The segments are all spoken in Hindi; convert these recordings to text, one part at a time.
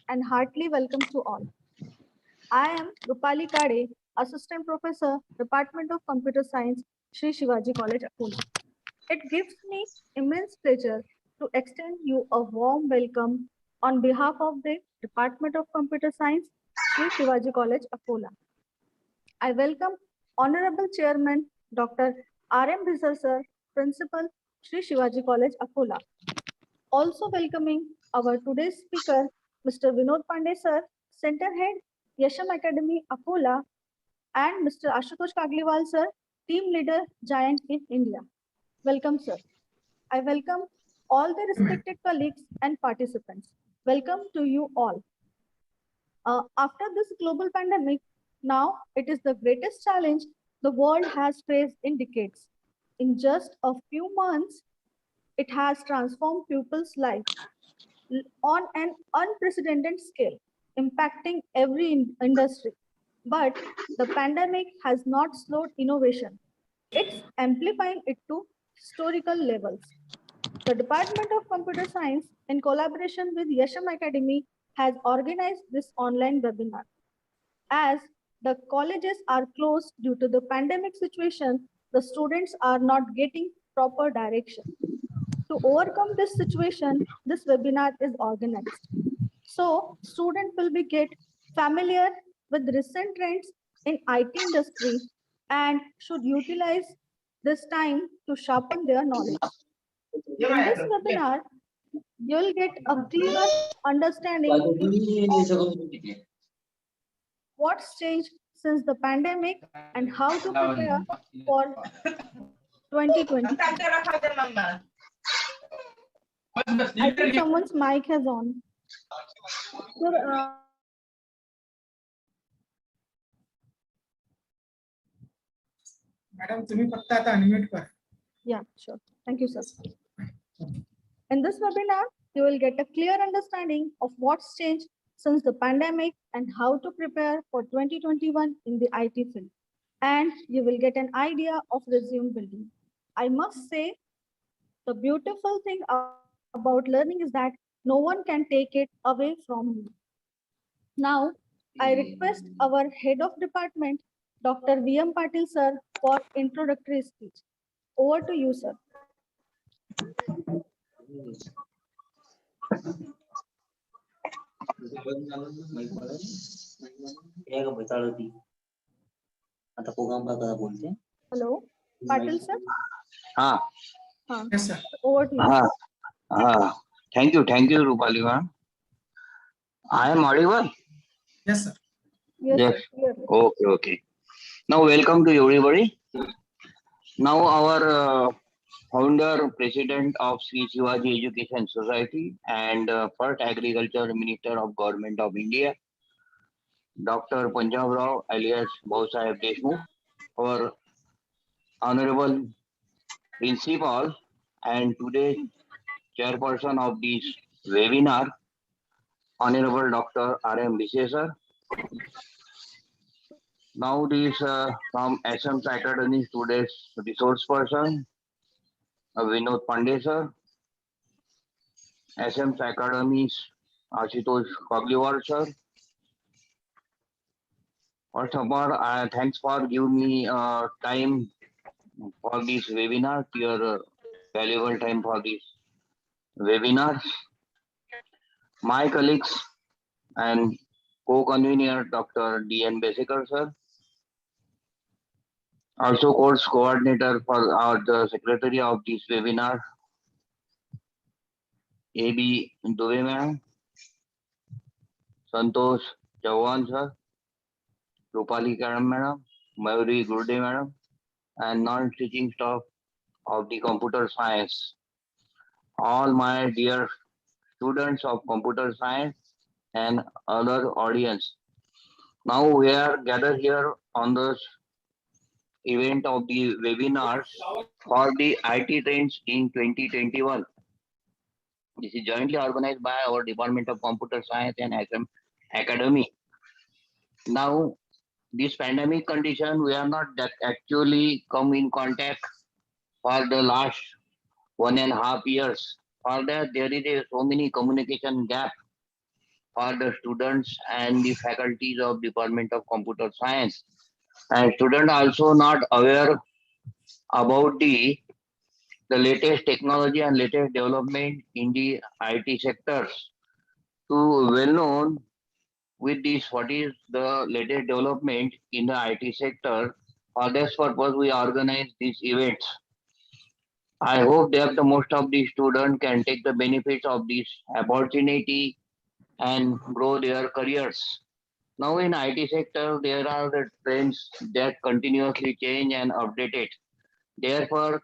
and heartily welcome to all. I am Rupali Kade, Assistant Professor, Department of Computer Science, Sri Shivaji College, Akola. It gives me immense pleasure to extend you a warm welcome on behalf of the Department of Computer Science, Sri Shivaji College, Akola. I welcome Honorable Chairman Dr. R.M. Bisar Sir, Principal, Sri Shivaji College, Akola. Also welcoming our today's speaker, Mr. Vinod Pandey Sir, Center Head, Yasham Academy, Akola, and Mr. Ashutosh Kagliwal Sir, Team Leader, Giant in India. Welcome, sir. I welcome all the respected colleagues and participants. Welcome to you all. After this global pandemic, now it is the greatest challenge the world has faced in decades. In just a few months, it has transformed people's lives on an unprecedented scale, impacting every industry. But the pandemic has not slowed innovation. It's amplifying it to historical levels. The Department of Computer Science, in collaboration with Yasham Academy, has organized this online webinar. As the colleges are closed due to the pandemic situation, the students are not getting proper direction. To overcome this situation, this webinar is organized. So students will be get familiar with recent trends in IT industry and should utilize this time to sharpen their knowledge. In this webinar, you'll get a clear understanding of what's changed since the pandemic and how to prepare for 2020. I think someone's mic has on. Sir, madam तुम्ही फक्त आता अनम्यूट करा. Yeah, sure. Thank you, sir. In this webinar, you will get a clear understanding of what's changed since the pandemic and how to prepare for 2021 in the IT field. And you will get an idea of resume building. I must say, the beautiful thing about learning is that no one can take it away from you. Now, I request our head of department, Dr. V.M. Patil sir, for introductory speech. Over to you, sir. Hello, Patil sir. हाँ Yes, sir. Over to you. हाँ thank you Rupali ma'am. I am audible. Yes, sir. Yes, sir. Okay. Now welcome to everybody. Now our founder, president of Sri Shivaji Education Society and first agriculture minister of Government of India, Dr. Punjab Rao alias Bhausaheb Deshmukh, our honorable principal and today chairperson of this webinar, Honorable Dr. R.M. Bisar sir. Now this from SM Academy today's resource person, Vinod Pandey sir, SM Academy's Ashutosh Kagliwal sir. First of all, thanks for giving me time for this webinar, your valuable time for this webinar. My colleagues and co-convener Dr. D.N. Besekar sir, also course coordinator for the secretary of this webinar, A.B. Dubey ma'am, Santosh Chauhan sir, Rupali madam, Mayuri Gurde madam, and non-teaching staff of the computer science. All my dear students of computer science and other audience. Now we are gathered here on this event of the webinars for the IT trends in 2021. This is jointly organized by our Department of Computer Science and SM Academy. Now, this pandemic condition, we are not that actually come in contact for the last 1.5 years. For that, there is so many communication gap for the students and the faculties of Department of Computer Science. And students also not aware about the latest technology and latest development in the IT sectors. To well known with this, what is the latest development in the IT sector. For this purpose, we organize these events. I hope that the most of the students can take the benefits of this opportunity and grow their careers. Now in IT sector, there are the trends that continuously change and updated. Therefore,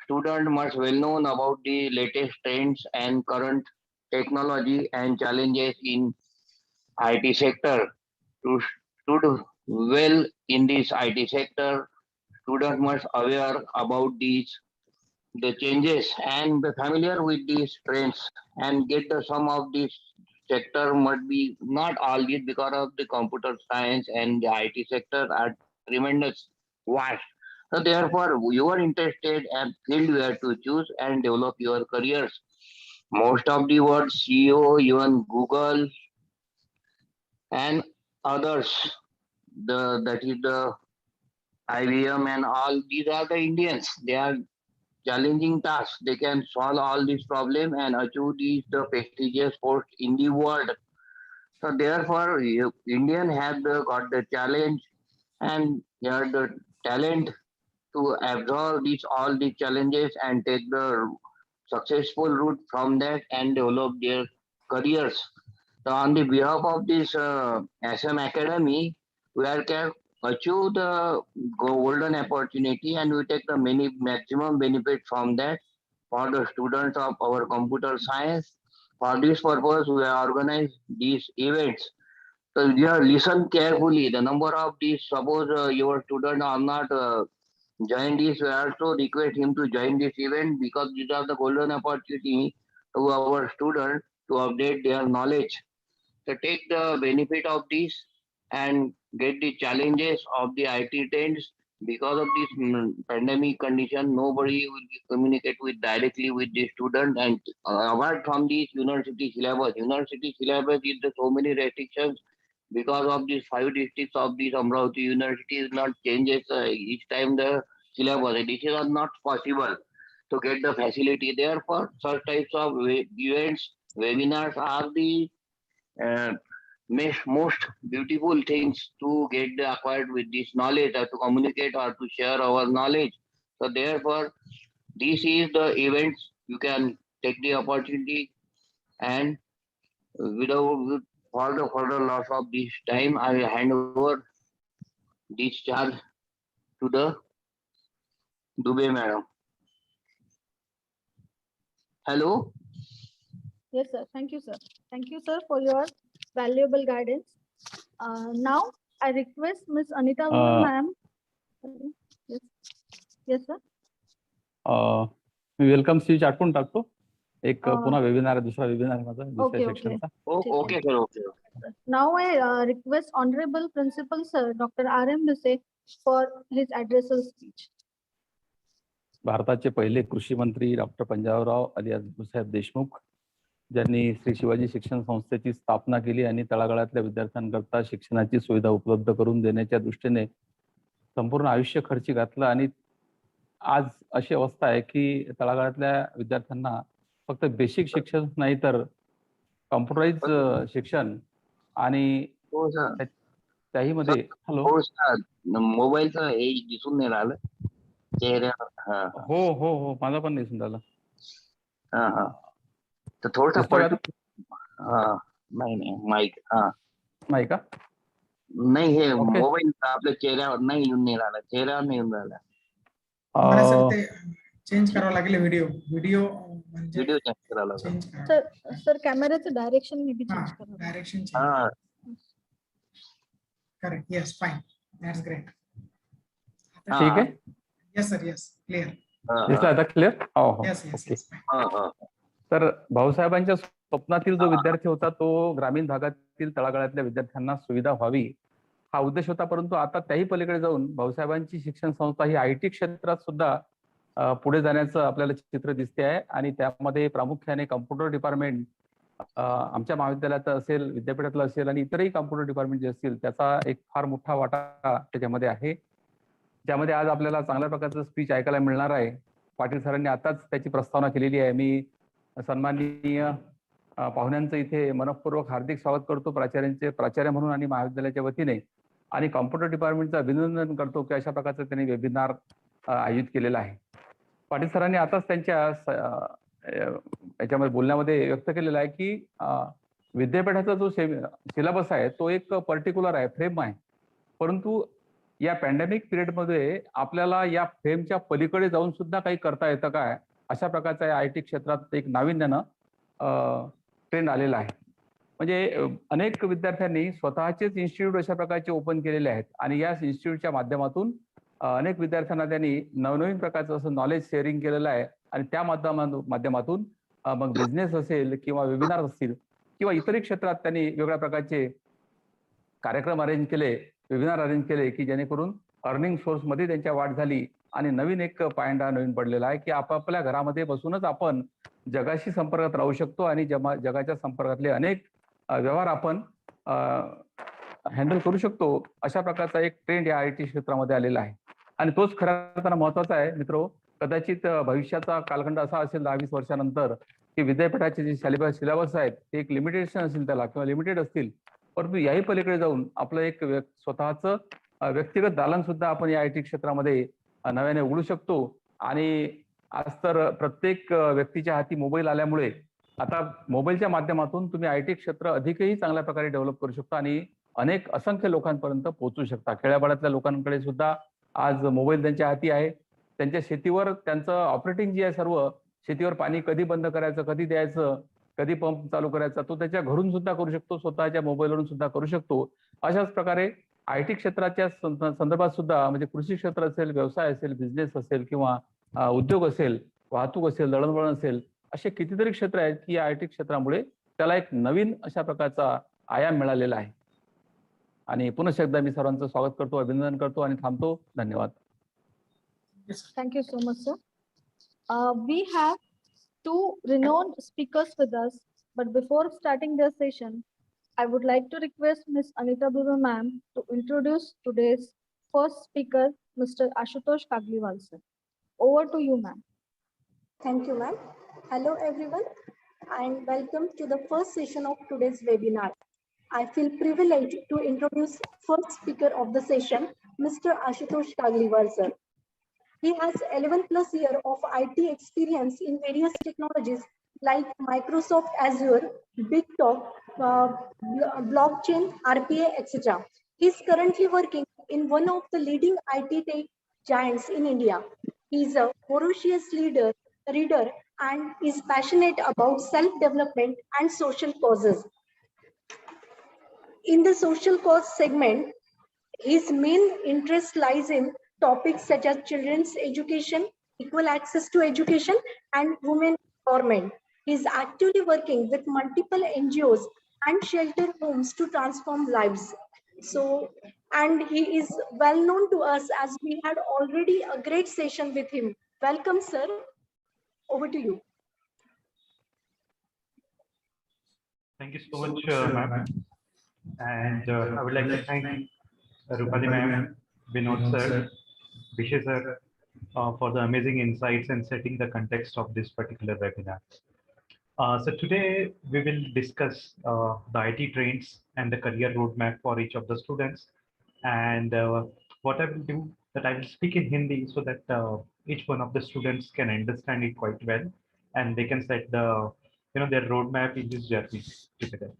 student must well known about the latest trends and current technology and challenges in IT sector. To do well in this IT sector, students must aware about these the changes and be familiar with these trends and get the some of this sector must be not all this because of the computer science and the IT sector are tremendous vast. So therefore you are interested and field you have to choose and develop your careers. Most of the words CEO, even Google and others, the that is the IBM and all these are the Indians. They are challenging tasks. They can solve all these problems and achieve these the prestigious post in the world. So therefore, Indian have got the challenge and they have the talent to absorb these all these challenges and take the successful route from that and develop their careers. So on the behalf of this SM Academy, we are can achieve the golden opportunity and we take the many maximum benefit from that for the students of our computer science. For this purpose, we organize these events. So you have listen carefully. The number of these, suppose your student are not join this, we also request him to join this event because these are the golden opportunity to our students to update their knowledge. So take the benefit of this and get the challenges of the IT trends. Because of this pandemic condition, nobody will communicate with directly with the student. And apart from this university syllabus is the so many restrictions because of these five districts of this Amravati University is not changes each time the syllabus. This is not possible to get the facility. Therefore, such types of events, webinars are the uh, most beautiful things to get acquired with this knowledge or to communicate or to share our knowledge. So therefore, this is the events you can take the opportunity and without further loss of this time, I will hand over this charge to the Dubey madam. Hello. Yes, sir. Thank you, sir. Thank you, sir, for your valuable guidance. Now, I request Ms. Anita ma'am. Yes. Yes, sir. Me welcome speech आठवून टाकतो. एक पुन्हा वेबिनार दुसरा वेबिनार माझा दुसऱ्या सेक्शनचा. Okay, sir. Okay. Now I request Honorable Principal Sir Dr. R.M. Bise for his addressal speech. भारताचे पहिले कृषी मंत्री डॉक्टर पंजाबराव अलियास भाऊसाहेब देशमुख ज्यांनी श्री शिवाजी शिक्षण संस्थेची स्थापना केली आणि तळागाळातल्या विद्यार्थ्यांकरता शिक्षणाची सुविधा उपलब्ध करून देण्याच्या दृष्टीने संपूर्ण आयुष्य खर्ची घातलं आणि आज अशी अवस्था आहे की तळागाळातल्या विद्यार्थ्यांना फक्त बेसिक शिक्षण नाही तर कॉम्प्युटराइज शिक्षण आणि त्याही मध्ये हॅलो मोबाईलचं हे दिसून नाही राहिलं चेहऱ्यावर. हो हो हो माझा पण दिसून राहिला. तर थोडसा नाही माईक नाही का नाही हे मोबाईल आपल्या चेहऱ्यावर नाही येऊन नाही राहिला चेहऱ्यावर नाही येऊन राहिला. चेंज करावं लागेल व्हिडिओ म्हणजे व्हिडिओ चेंज करावा लागेल. सर कॅमेराचं डायरेक्शन मी चेंज करावं. Direction correct. Yes fine that's great. ठीक आहे. Yes sir yes clear. दिसला आता क्लिअर. हो हो ओके. तर भाऊसाहेबांच्या स्वप्नातील जो विद्यार्थी होता तो ग्रामीण भागातील तळागाळातल्या विद्यार्थ्यांना सुविधा व्हावी हा उद्देश होता. परंतु आता त्याही पलीकडे जाऊन भाऊसाहेबांची शिक्षण संस्था ही IT क्षेत्रात सुद्धा पुढे जाण्याचं आपल्याला चित्र दिसते आहे आणि त्यामध्ये प्रामुख्याने कॉम्प्युटर डिपार्टमेंट आमच्या महाविद्यालयात असेल, विद्यापीठातलं असेल आणि इतरही कॉम्प्युटर डिपार्टमेंट जे असतील त्याचा एक फार मोठा वाटा त्याच्यामध्ये आहे. ज्यामध्ये आज आपल्याला चांगल्या प्रकारचं स्पीच ऐकायला मिळणार आहे. पाटील सरांनी आताच त्याची प्रस्तावना केलेली आहे. मी सन्माननीय पाहुण्यांचं इथे मनःपूर्वक हार्दिक स्वागत करतो, प्राचार्य म्हणून आणि महाविद्यालयाच्या वतीने, आणि कॉम्प्युटर डिपार्टमेंटचं अभिनंदन करतो की अशा प्रकारचं त्यांनी वेबिनार आयोजित केलेला आहे. पाटील सरांनी आताच त्यांच्या याच्यामध्ये बोलण्यामध्ये व्यक्त केलेला आहे की विद्यापीठाचा जो सिलेबस आहे तो एक पर्टिक्युलर आहे, फ्रेम आहे, परंतु या पॅन्डेमिक पिरियडमध्ये आपल्याला या फ्रेमच्या पलीकडे जाऊन सुद्धा काही करता येतं काय, अशा प्रकारचा या IT क्षेत्रात एक नाविन्यानं ट्रेंड आलेला आहे. म्हणजे अनेक विद्यार्थ्यांनी स्वतःचेच इन्स्टिट्यूट अशा प्रकारचे ओपन केलेले आहेत आणि या इन्स्टिट्यूटच्या माध्यमातून अनेक विद्यार्थ्यांना त्यांनी नवनवीन प्रकारचं असं नॉलेज शेअरिंग केलेलं आहे आणि त्या माध्यमातून मग बिझनेस असेल किंवा वेबिनार असतील किंवा इतरही क्षेत्रात त्यांनी वेगळ्या प्रकारचे कार्यक्रम अरेंज केले, वेबिनार अरेंज केले की जेणेकरून अर्निंग सोर्समध्ये त्यांच्या वाढ झाली आणि नवीन एक पायंडा नवीन पडलेला आहे की आपापल्या घरामध्ये बसूनच आपण जगाशी संपर्कात राहू शकतो आणि जगाच्या संपर्कातले अनेक व्यवहार आपण हँडल करू शकतो. अशा प्रकारचा एक ट्रेंड या IT क्षेत्रामध्ये आलेला आहे आणि तोच खऱ्या अर्थानं महत्वाचा आहे मित्रो. कदाचित भविष्याचा कालखंड असा असेल 10-20 वर्षानंतर की विद्यापीठाचे जे सिलेबस आहेत ते एक लिमिटेशन असेल त्याला किंवा लिमिटेड असतील, परंतु याही पलीकडे जाऊन आपलं एक स्वतःचं व्यक्तिगत दालन सुद्धा आपण या IT क्षेत्रामध्ये नव्याने उघडू शकतो. आणि आज तर प्रत्येक व्यक्तीच्या हाती मोबाईल आल्यामुळे आता मोबाईलच्या माध्यमातून तुम्ही IT क्षेत्र अधिकही चांगल्या प्रकारे डेव्हलप करू शकता आणि अनेक असंख्य लोकांपर्यंत पोहोचू शकता. खेड्यापाड्यातल्या लोकांकडे सुद्धा आज मोबाईल त्यांच्या हाती आहे. त्यांच्या शेतीवर त्यांचं ऑपरेटिंग जे आहे सर्व, शेतीवर पाणी कधी बंद करायचं, कधी द्यायचं, कधी पंप चालू करायचा, तो त्याच्या घरून सुद्धा करू शकतो, स्वतःच्या मोबाईलवरून सुद्धा करू शकतो. अशाच प्रकारे IT क्षेत्राच्या संदर्भात सुद्धा म्हणजे कृषी क्षेत्र असेल, व्यवसाय असेल, बिझनेस असेल किंवा उद्योग असेल, वाहतूक असेल, दळणवळण असेल, असे कितीतरी क्षेत्र आहेत की या IT क्षेत्रामुळे त्याला एक नवीन अशा प्रकारचा आयाम मिळालेला आहे. आणि पुन्हा एकदा मी सर्वांचं स्वागत करतो, अभिनंदन करतो आणि थांबतो. धन्यवाद. Thank you so much, sir. We have two renowned speakers with us, but before starting their session, I would like to request Ms. Anita Dubey ma'am to introduce today's first speaker, Mr. Ashutosh Kagliwal, sir. Over to you, ma'am. Thank you, ma'am. Hello, everyone, and welcome to the first session of today's webinar. I feel privileged to introduce first speaker of the session, Mr. Ashutosh Kagliwal, sir. He has 11+ years of IT experience in various technologies like Microsoft Azure, BigTalk, blockchain, RPA, etc. He is currently working in one of the leading IT tech giants in India. He is a voracious reader, and is passionate about self-development and social causes. In the social cause segment, his main interest lies in topics such as children's education, equal access to education, and women empowerment. He is actively working with multiple NGOs and shelter homes to transform lives. And he is well known to us as we had already a great session with him. Welcome, sir. Over to you. Thank you so much, ma'am. And I would like to thank Rupali ma'am, Vinod sir, Vishay sir, for the amazing insights and setting the context of this particular webinar. So today we will discuss the IT trends and the career roadmap for each of the students. And what I will do that I will speak in Hindi so that each one of the students can understand it quite well, and they can set the their roadmap in this journey together.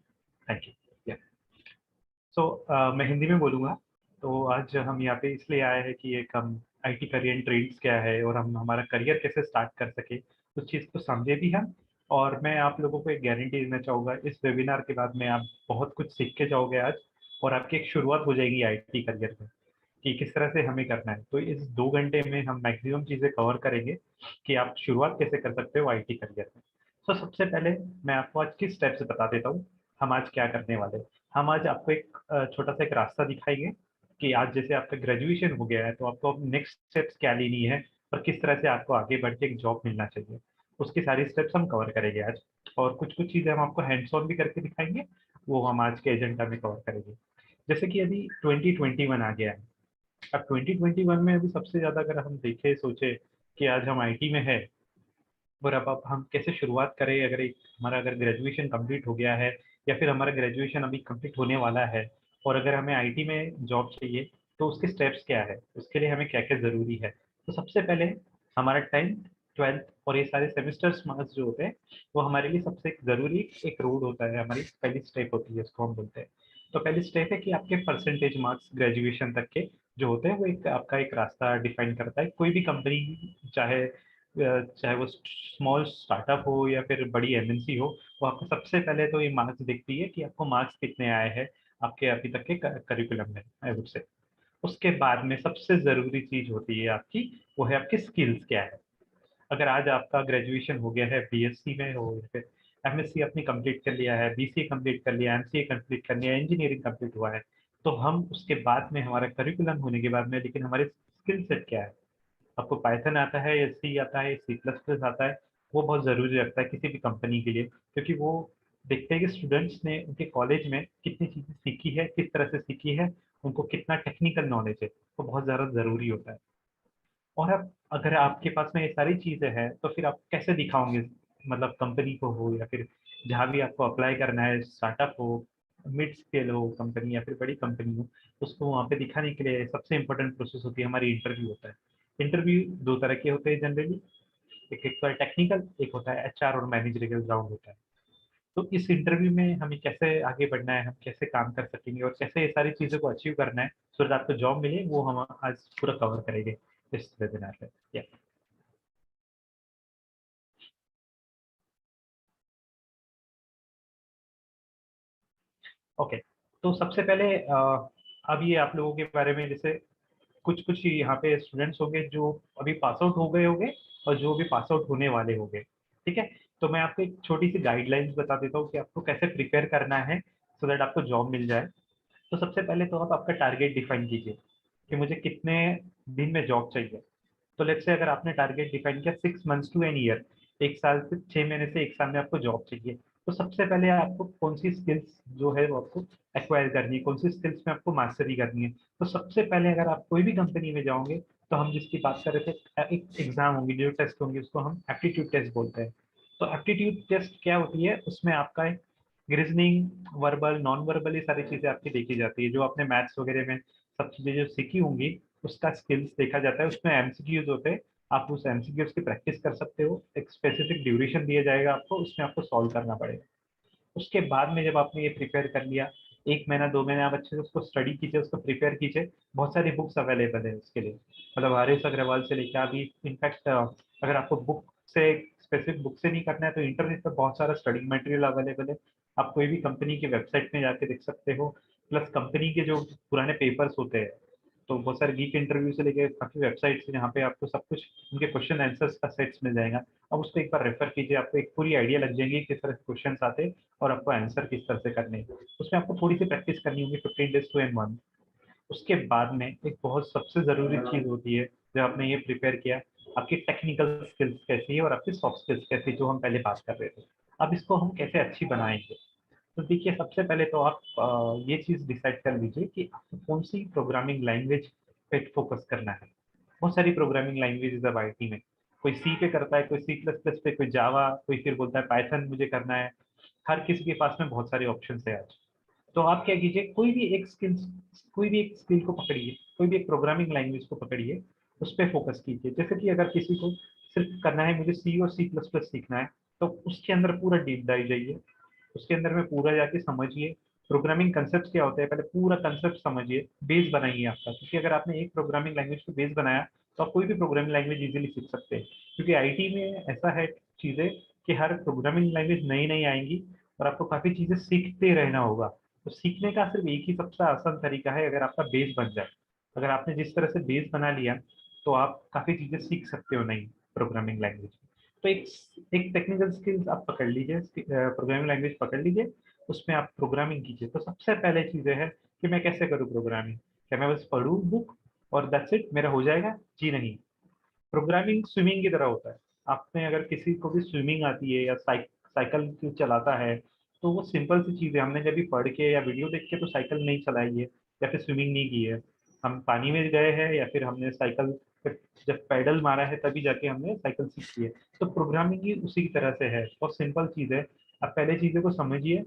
Thank you. Yeah. So मैं हिंदी में बोलूँगा. तो आज हम यहाँ पे इसलिए आए हैं कि एक हम IT करियर ट्रेंड्स क्या है और हम हमारा करियर कैसे स्टार्ट कर सके उस चीज़ को समझे भी हम. और मैं आप लोगों को एक गारंटी देना चाहूँगा, इस वेबिनार के बाद में आप बहुत कुछ सीख के जाओगे आज, और आपकी एक शुरुआत हो जाएगी IT करियर में कि किस तरह से हमें करना है. तो इस 2 घंटे में हम मैक्सिमम चीज़ें कवर करेंगे कि आप शुरुआत कैसे कर सकते हो IT करियर में. तो सबसे पहले मैं आपको आज किस स्टेप से बता देता हूँ हम आज क्या करने वाले. हम आज आपको एक छोटा सा एक रास्ता दिखाएंगे कि आज जैसे आपका ग्रेजुएशन हो गया है तो आपको अब नेक्स्ट स्टेप्स क्या लेनी है और किस तरह से आपको आगे बढ़ के एक जॉब मिलना चाहिए. उसकी सारी स्टेप्स हम कवर करेंगे आज, और कुछ कुछ चीजें हम आपको हैंड्स ऑन भी करके दिखाएंगे, वो हम आज के एजेंडा में कवर करेंगे। जैसे कि अभी 2021 आ गया है। अब 2021 में अभी सबसे ज्यादा अगर हम देखें सोचे कि आज हम आईटी में है, और अब हम कैसे शुरुआत करें, अगर एक हमारा अगर ग्रेजुएशन कंप्लीट हो गया है या फिर हमारा ग्रेजुएशन अभी कंप्लीट होने वाला है, और अगर हमें आईटी में जॉब चाहिए तो उसके स्टेप्स क्या है, उसके लिए हमें क्या क्या जरूरी है। तो सबसे पहले हमारा 10th 12th और ये सारे सेमेस्टर्स मार्क्स जो होते हैं वो हमारे लिए सबसे जरूरी एक रोड होता है, हमारी पहली स्टेप होती है, इसको हम बोलते हैं। तो पहली स्टेप है कि आपके परसेंटेज मार्क्स ग्रेजुएशन तक के जो होते हैं वो एक आपका एक रास्ता डिफाइन करता है। कोई भी कंपनी, चाहे वो स्मॉल स्टार्टअप हो या फिर बड़ी एमएनसी हो, वो आपको सबसे पहले तो ये मार्क्स देखती है कि आपको मार्क्स कितने आए हैं आपके अभी तक के करिकुलम में, आई वुड से। उसके बाद में सबसे जरूरी चीज होती है आपकी, वो है आपकी स्किल्स क्या है। अगर आज आपका ग्रेजुएशन हो गया है, बीएससी में हो या फिर एमएससी अपनी कंप्लीट कर लिया है, बीसीए कंप्लीट कर लिया, एमसीए कंप्लीट कर लिया, इंजीनियरिंग कंप्लीट हुआ है, तो हम उसके बाद में हमारा करिकुलम होने के बाद में लेकिन हमारे स्किल सेट क्या है। आपको पाइथन आता है या सी आता है, सी प्लस प्लस आता है, वो बहुत ज़रूरी रखता है किसी भी कंपनी के लिए, क्योंकि वो देखते हैं कि स्टूडेंट्स ने उनके कॉलेज में कितनी चीज़ें सीखी है, किस तरह से सीखी है, उनको कितना टेक्निकल नॉलेज है, वो बहुत ज़्यादा ज़रूरी होता है। और अब अगर आपके पास में ये सारी चीज़ें हैं तो फिर आप कैसे दिखाओगे, मतलब कंपनी को हो या फिर जहाँ भी आपको अप्लाई करना है, स्टार्टअप हो, मिड स्केल हो कंपनी या फिर बड़ी कंपनी हो, उसको वहाँ पे दिखाने के लिए सबसे इंपॉर्टेंट प्रोसेस होती है हमारी इंटरव्यू होता है। इंटरव्यू दो तरह के होते हैं जनरली, एक तो है टेक्निकल, एक होता है एचआर और मैनेजरियल राउंड होता है। तो इस इंटरव्यू में हमें कैसे आगे बढ़ना है, हम कैसे काम कर सकेंगे और कैसे ये सारी चीज़ों को अचीव करना है सो दैट आपको जॉब मिले, वो हम आज पूरा कवर करेंगे इस वेबिनार में। ओके, तो सबसे पहले अब ये आप लोगों के बारे में, जैसे कुछ कुछ यहाँ पे स्टूडेंट्स होंगे जो अभी पास आउट हो गए होंगे और जो भी पास आउट होने वाले होंगे, ठीक है। तो मैं आपको एक छोटी सी गाइडलाइंस बता देता हूँ कि आपको कैसे प्रिपेयर करना है सो दैट आपको जॉब मिल जाए। तो सबसे पहले तो आप आपका टारगेट डिफाइन कीजिए कि मुझे कितने दिन में जॉब चाहिए। तो लेट्स से अगर आपने टारगेट डिफाइन किया 6 मंथ्स टू एन ईयर, 1 साल से 6 महीने से 1 साल में आपको जॉब चाहिए, तो सबसे पहले आपको कौन सी स्किल्स जो है वो आपको एक्वायर करनी है, कौन सी स्किल्स में आपको मास्टरी करनी है। तो सबसे पहले अगर आप कोई भी कंपनी में जाओगे तो हम जिसकी बात कर रहे थे, एक एग्जाम होंगी, जो टेस्ट होंगी, उसको हम एप्टीट्यूड टेस्ट बोलते हैं। तो एप्टीट्यूड टेस्ट क्या होती है, उसमें आपका रीजनिंग, वर्बल, नॉन वर्बल, ये सारी चीजें आपकी देखी जाती है, जो आपने मैथ्स वगैरह में सब चीजें जो सीखी होंगी उसका स्किल्स देखा जाता है। उसमें एमसीक्यूज होते हैं, आप उस एमसीक्यूज की प्रैक्टिस कर सकते हो, एक स्पेसिफिक ड्यूरेशन दिया जाएगा आपको, उसमें आपको सॉल्व करना पड़ेगा। उसके बाद में जब आपने ये प्रिपेयर कर लिया, 1 महीना 2 महीने आप अच्छे से उसको स्टडी कीजिए, उसको प्रिपेयर कीजिए। बहुत सारी बुक्स अवेलेबल है उसके लिए, मतलब हरीश अग्रवाल से लेकर अभी, इनफैक्ट अगर आपको बुक से, स्पेसिफिक बुक से नहीं करना है तो इंटरनेट पर बहुत सारा स्टडी मटेरियल अवेलेबल है। आप कोई भी कंपनी की वेबसाइट में जाके देख सकते हो, प्लस कंपनी के जो पुराने पेपर्स होते हैं, तो बहुत सारे गीक इंटरव्यू से लेके काफी वेबसाइट्स हैं जहाँ पे आपको सब कुछ उनके क्वेश्चन आंसर्स का सेट्स मिल जाएगा। अब उसको एक बार रेफर कीजिए, आपको एक पूरी आइडिया लग जाएंगी किस तरह से क्वेश्चन आते हैं और आपको आंसर किस तरह से करने हैं। उसमें आपको थोड़ी सी प्रैक्टिस करनी होगी 15 डेज टू एन मंथ। उसके बाद में एक बहुत सबसे जरूरी चीज होती है, जब आपने ये प्रिपेयर किया, आपकी टेक्निकल स्किल्स कैसी है और आपकी सॉफ्ट स्किल्स कैसी है, जो हम पहले बात कर रहे थे। अब इसको हम कैसे अच्छी बनाएंगे, तो देखिए सबसे पहले तो आप ये चीज डिसाइड कर लीजिए कि आपको कौन सी प्रोग्रामिंग लैंग्वेज पे फोकस करना है। बहुत सारी प्रोग्रामिंग लैंग्वेजेस अब आईटी में, कोई सी पे करता है, कोई सी प्लस प्लस पे, कोई जावा, कोई फिर बोलता है पाइथन मुझे करना है। हर किसी के पास में बहुत सारे ऑप्शन है आज। तो आप क्या कीजिए, कोई भी एक स्किल को पकड़िए, कोई भी एक प्रोग्रामिंग लैंग्वेज को पकड़िए, उस पर फोकस कीजिए। जैसे कि अगर किसी को सिर्फ करना है मुझे सी और सी प्लस प्लस सीखना है, तो उसके अंदर पूरा डीप डाइव जाइए, उसके अंदर में पूरा जाके समझिए प्रोग्रामिंग कंसेप्ट क्या होता है, पहले पूरा कंसेप्ट समझिए, बेस बनाइए आपका। क्योंकि अगर आपने एक प्रोग्रामिंग लैंग्वेज को बेस बनाया तो आप कोई भी प्रोग्रामिंग लैंग्वेज इजीली सीख सकते हैं। क्योंकि आईटी में ऐसा है चीजें कि हर प्रोग्रामिंग लैंग्वेज नई नई आएंगी और आपको काफी चीजें सीखते रहना होगा। तो सीखने का सिर्फ एक ही सबसे आसान तरीका है, अगर आपका बेस बन जाए। अगर आपने जिस तरह से बेस बना लिया तो आप काफी चीजें सीख सकते हो नई प्रोग्रामिंग लैंग्वेज। तो एक टेक्निकल स्किल्स आप पकड़ लीजिए, प्रोग्रामिंग लैंग्वेज पकड़ लीजिए, उसमें आप प्रोग्रामिंग कीजिए। तो सबसे पहले चीजें है कि मैं कैसे करूँ प्रोग्रामिंग, क्या मैं बस पढ़ूँ बुक और दैट्स इट मेरा हो जाएगा? जी नहीं। प्रोग्रामिंग स्विमिंग की तरह होता है, आपने अगर किसी को भी स्विमिंग आती है या साइकिल चलाता है, तो वो सिंपल सी चीज़ है, हमने कभी पढ़ के या वीडियो देख के तो साइकिल नहीं चलाई है या फिर स्विमिंग नहीं की है। हम पानी में गए हैं या फिर हमने साइकिल जब पैडल मारा है तभी जाके हमने साइकिल सीखी है। तो प्रोग्रामिंग भी उसी की तरह से है, बहुत सिंपल चीज़ है। आप पहले चीज़ों को समझिए,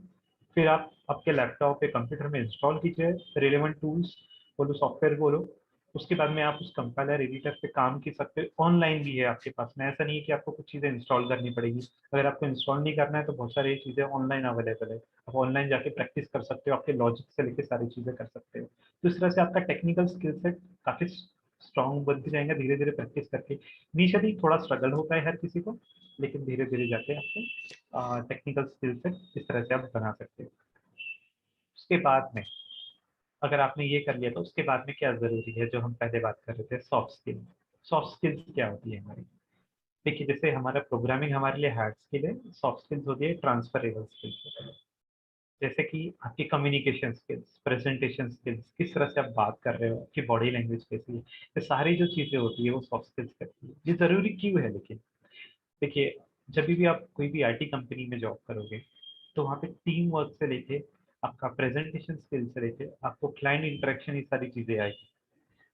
फिर आप आपके लैपटॉप पे कंप्यूटर में इंस्टॉल कीजिए रिलेवेंट टूल्स, बोलो सॉफ्टवेयर बोलो। उसके बाद में आप उस कंपाइलर एडिटर पे काम कर सकते हो, ऑनलाइन भी है आपके पास में, ऐसा नहीं है कि आपको कुछ चीज़ें इंस्टॉल करनी पड़ेगी। अगर आपको इंस्टॉल नहीं करना है तो बहुत सारी चीज़ें ऑनलाइन अवेलेबल है, आप ऑनलाइन जाके प्रैक्टिस कर सकते हो, आपके लॉजिक से लेके सारी चीज़ें कर सकते हो। तो इस तरह से आपका टेक्निकल स्किल सेट काफ़ी स्ट्रॉन्ग बनते जाएंगे धीरे धीरे प्रैक्टिस करके। इनिशियली थोड़ा स्ट्रगल होता है हर किसी को, लेकिन धीरे धीरे जाके आपको टेक्निकल स्किल सेट इस तरह से आप बना सकते हो। उसके बाद में अगर आपने ये कर लिया तो उसके बाद में क्या जरूरी है, जो हम पहले बात कर रहे थे, सॉफ्ट स्किल। सॉफ्ट स्किल्स क्या होती है हमारी? देखिए, जैसे हमारा प्रोग्रामिंग हमारे लिए हार्ड स्किल है, सॉफ्ट स्किल्स होती है ट्रांसफरेबल स्किल्स। जैसे कि आपकी कम्युनिकेशन स्किल्स, प्रेजेंटेशन स्किल्स, किस तरह से आप बात कर रहे हो, आपकी बॉडी लैंग्वेज कैसी है, ये सारी जो चीजें होती है वो सॉफ्ट स्किल्स करती है। ये जरूरी क्यों है? लेकिन देखिए, जब भी आप कोई भी आईटी कंपनी में जॉब करोगे तो वहाँ पे टीम वर्क से लेके आपका प्रेजेंटेशन स्किल से लेके आपको क्लाइंट इंटरेक्शन, ये सारी चीजें आएगी।